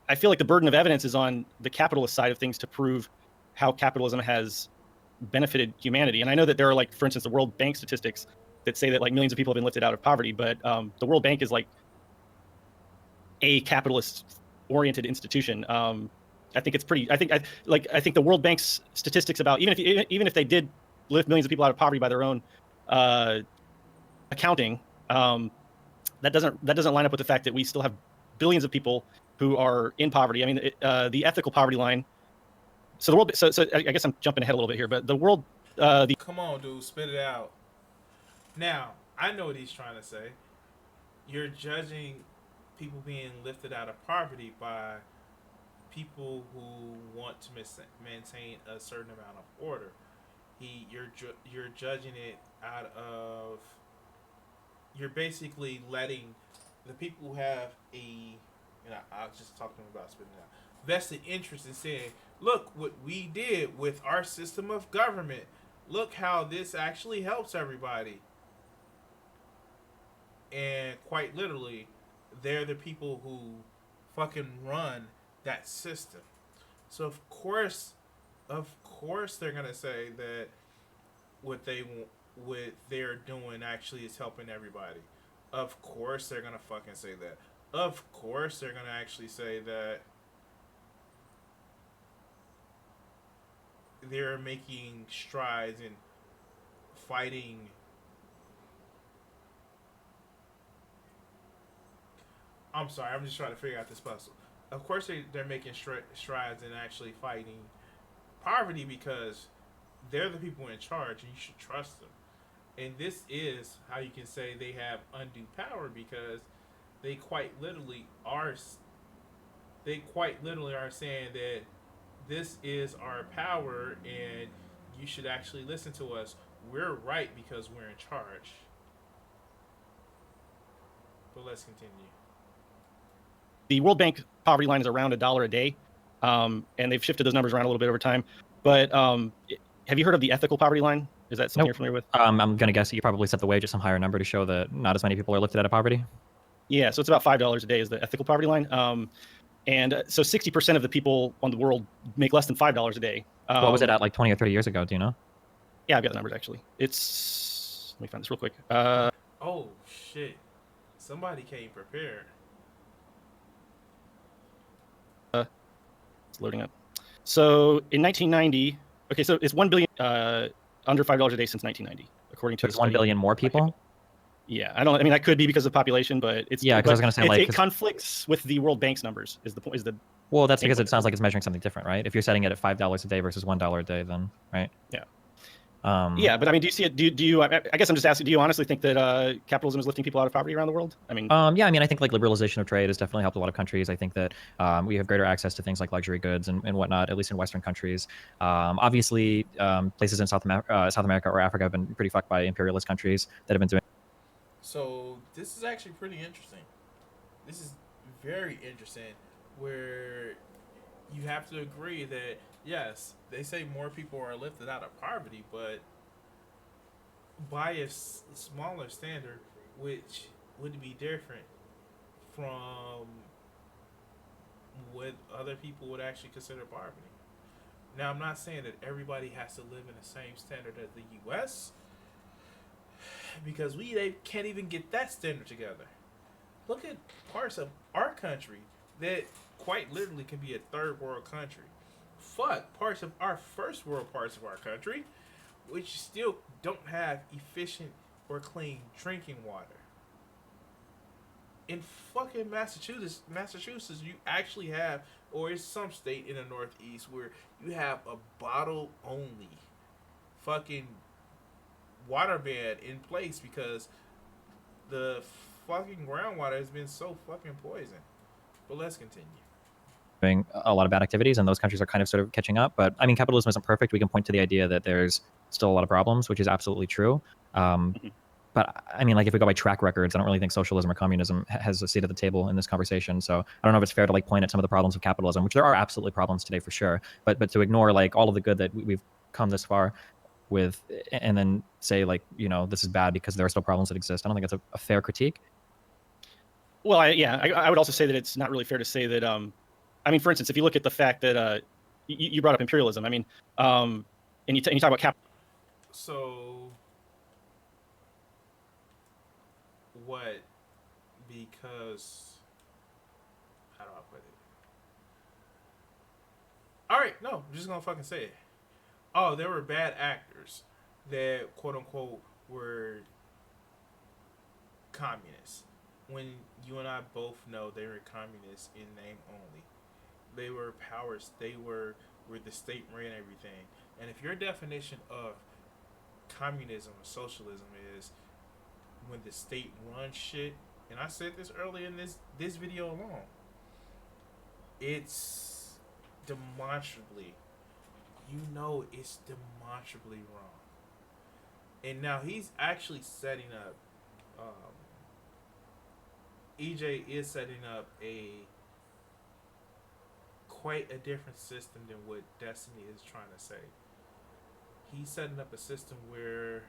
I feel like the burden of evidence is on the capitalist side of things to prove how capitalism has benefited humanity. And I know that there are, like, for instance, the World Bank statistics that say that like millions of people have been lifted out of poverty, but the World Bank is like a capitalist-oriented institution. I think it's pretty. I think the World Bank's statistics about even if they did lift millions of people out of poverty by their own accounting, that doesn't line up with the fact that we still have billions of people who are in poverty. I mean, the ethical poverty line. So the world. So I guess I'm jumping ahead a little bit here, but the world. Come on, dude, spit it out. Now, I know what he's trying to say. You're judging people being lifted out of poverty by people who want to maintain a certain amount of order. You're judging it out of, you're basically letting the people who have I was just talking about spitting it out, vested interest in saying, look what we did with our system of government. Look how this actually helps everybody. And quite literally, they're the people who fucking run that system. So of course they're gonna say that what they're doing actually is helping everybody. Of course they're gonna fucking say that. Of course they're gonna actually say that they're making strides in fighting. I'm sorry, I'm just trying to figure out this puzzle. Of course they're making strides in actually fighting poverty because they're the people in charge and you should trust them. And this is how you can say they have undue power, because they quite literally are saying that this is our power and you should actually listen to us. We're right because we're in charge. But let's continue. The World Bank poverty line is around $1 a day, and they've shifted those numbers around a little bit over time. But have you heard of the ethical poverty line? Is that something you're familiar with? I'm gonna guess that you probably set the wage at some higher number to show that not as many people are lifted out of poverty. Yeah, so it's about $5 a day is the ethical poverty line. And so 60% of the people on the world make less than $5 a day. What was it at like 20 or 30 years ago? Do you know? Yeah, I've got the numbers actually. Let me find this real quick. Oh shit! Somebody came prepared. It's loading up. So in 1990, okay, so it's 1 billion under $5 a day since 1990, according to. So it's 1 billion more people. Yeah, I mean that could be because of population, but it's because I was gonna say it conflicts with the World Bank's numbers. Is the point? Well, that's because it sounds like it's measuring something different, right? If you're setting it at $5 a day versus $1 a day, then right? Yeah. Yeah, but I mean, do you see it? Do you? I guess I'm just asking. Do you honestly think that capitalism is lifting people out of poverty around the world? I mean, yeah, I mean, I think like liberalization of trade has definitely helped a lot of countries. I think that we have greater access to things like luxury goods and whatnot, at least in Western countries. Obviously, places in South America or Africa have been pretty fucked by imperialist countries that have been doing. So this is actually pretty interesting. This is very interesting, where you have to agree that yes, they say more people are lifted out of poverty, but by a smaller standard, which would be different from what other people would actually consider poverty. Now, I'm not saying that everybody has to live in the same standard as the U.S., because they can't even get that standard together. Look at parts of our country that quite literally can be a third world country. Fuck parts of our first world parts of our country, which still don't have efficient or clean drinking water. In fucking Massachusetts, you actually have, or is some state in the Northeast where you have a bottle only fucking water ban in place because the fucking groundwater has been so fucking poisoned. But let's continue. Doing a lot of bad activities, and those countries are kind of sort of catching up. But I mean, capitalism isn't perfect. We can point to the idea that there's still a lot of problems, which is absolutely true. But I mean, like if we go by track records, I don't really think socialism or communism has a seat at the table in this conversation. So I don't know if it's fair to like point at some of the problems of capitalism, which there are absolutely problems today for sure. But to ignore like all of the good that we've come this far with, and then say like, you know, this is bad because there are still problems that exist. I don't think that's a fair critique. Well, I would also say that it's not really fair to say that. I mean, for instance, if you look at the fact that you brought up imperialism, I mean, and you talk about cap. So what? Because how do I put it? All right, no, I'm just gonna fucking say it. Oh, there were bad actors that quote unquote were communists. When you and I both know they were communists in name only. They were powers. They were where the state ran everything. And if your definition of communism or socialism is when the state runs shit, and I said this earlier in this video alone, it's demonstrably, you know, it's demonstrably wrong. And now he's actually setting up. EJ is setting up a quite a different system than what Destiny is trying to say. He's setting up a system where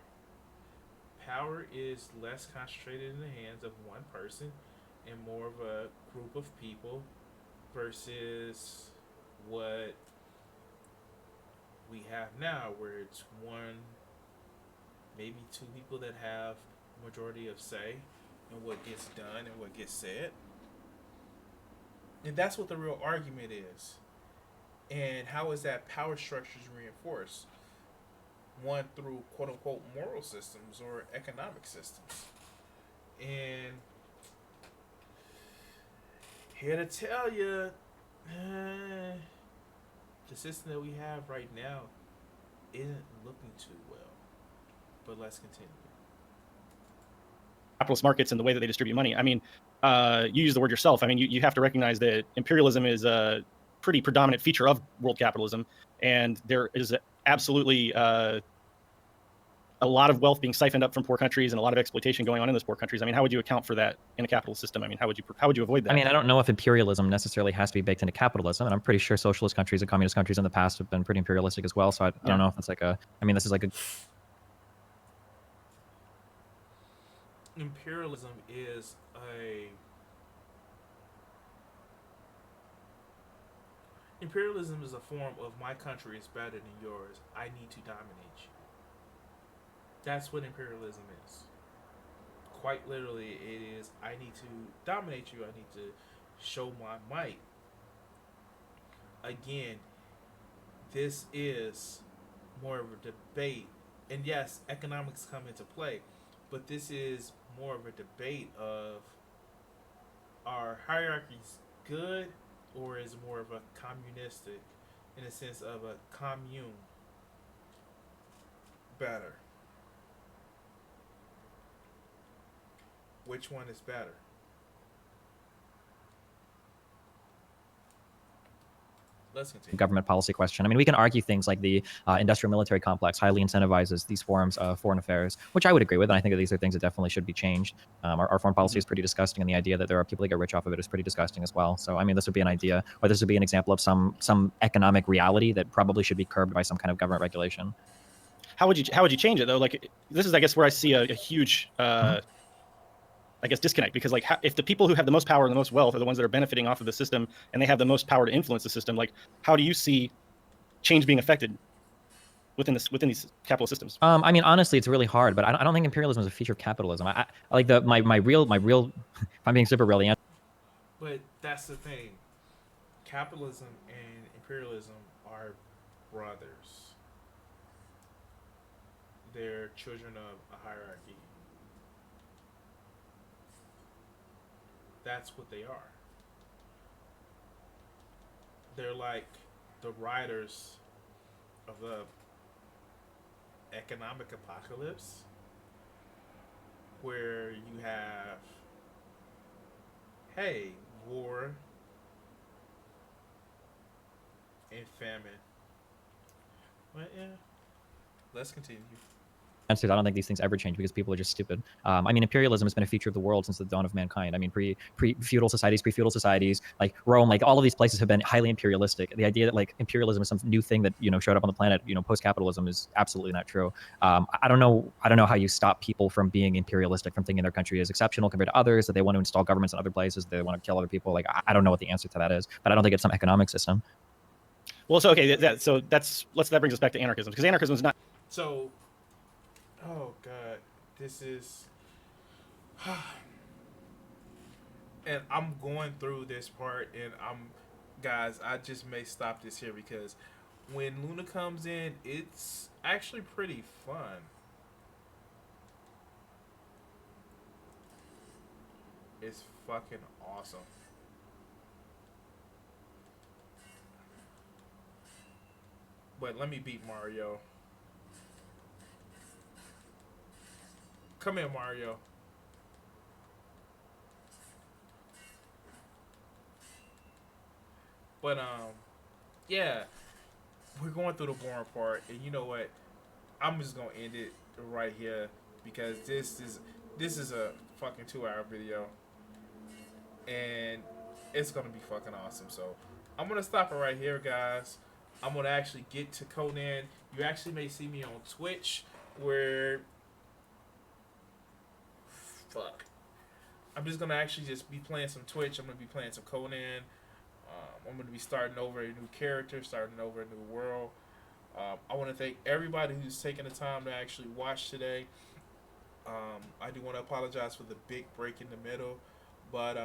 power is less concentrated in the hands of one person and more of a group of people versus what we have now, where it's one, maybe two people that have majority of say in what gets done and what gets said. And that's what the real argument is. And how is that power structures reinforced? One, through quote unquote moral systems or economic systems. And here to tell you, the system that we have right now isn't looking too well. But let's continue. Capitalist markets and the way that they distribute money. I mean, you use the word yourself. I mean, you have to recognize that imperialism is a pretty predominant feature of world capitalism, and there is absolutely a lot of wealth being siphoned up from poor countries and a lot of exploitation going on in those poor countries. I mean, how would you account for that in a capitalist system? I mean, how would you avoid that? I mean, I don't know if imperialism necessarily has to be baked into capitalism, and I'm pretty sure socialist countries and communist countries in the past have been pretty imperialistic as well. So I don't know if it's like a. I mean, this is like a. Imperialism is a form of my country is better than yours. I need to dominate you. That's what imperialism is. Quite literally, it is I need to dominate you. I need to show my might. Again, this is more of a debate. And yes, economics come into play. But this is more of a debate of are hierarchies good or is more of a communistic in the sense of a commune better? Which one is better? Let's continue. Government policy question. I mean, we can argue things like the industrial military complex highly incentivizes these forms of foreign affairs, which I would agree with. And I think that these are things that definitely should be changed. Our foreign policy is pretty disgusting, and the idea that there are people that get rich off of it is pretty disgusting as well. So, I mean, this would be an idea, or this would be an example of some economic reality that probably should be curbed by some kind of government regulation. How would you change it though? Like, this is, I guess, where I see a huge I guess disconnect, because like if the people who have the most power and the most wealth are the ones that are benefiting off of the system and they have the most power to influence the system, like how do you see change being affected within these capitalist systems? I mean, honestly, it's really hard, but I don't think imperialism is a feature of capitalism. I like my real if I'm being super really. But that's the thing. Capitalism and imperialism are brothers. They're children of a hierarchy. That's what they are. They're like the riders of the economic apocalypse, where you have, hey, war and famine. But yeah, let's continue. answers. I don't think these things ever change because people are just stupid. I mean, imperialism has been a feature of the world since the dawn of mankind. I mean, pre-feudal societies, like Rome, like all of these places have been highly imperialistic. The idea that like imperialism is some new thing that showed up on the planet, post-capitalism is absolutely not true. I don't know how you stop people from being imperialistic, from thinking their country is exceptional compared to others, that they want to install governments in other places, they want to kill other people. Like I don't know what the answer to that is, but I don't think it's some economic system. Well, so okay, that brings us back to anarchism, because anarchism is not. So, oh god, this is. And I'm going through this part, and guys, I just may stop this here because when Luna comes in, it's actually pretty fun. It's fucking awesome. But let me beat Mario. Come here, Mario. But yeah, we're going through the boring part, and you know what? I'm just gonna end it right here because this is a fucking 2-hour video, and it's gonna be fucking awesome. So I'm gonna stop it right here, guys. I'm gonna actually get to Conan. You actually may see me on Twitch, where fuck. I'm just gonna actually just be playing some Twitch. I'm gonna be playing some Conan. I'm going to be starting over a new character, starting over a new world. I want to thank everybody who's taken the time to actually watch today. I do want to apologize for the big break in the middle. But,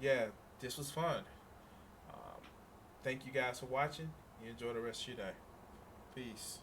yeah, this was fun. Thank you guys for watching. You enjoy the rest of your day. Peace.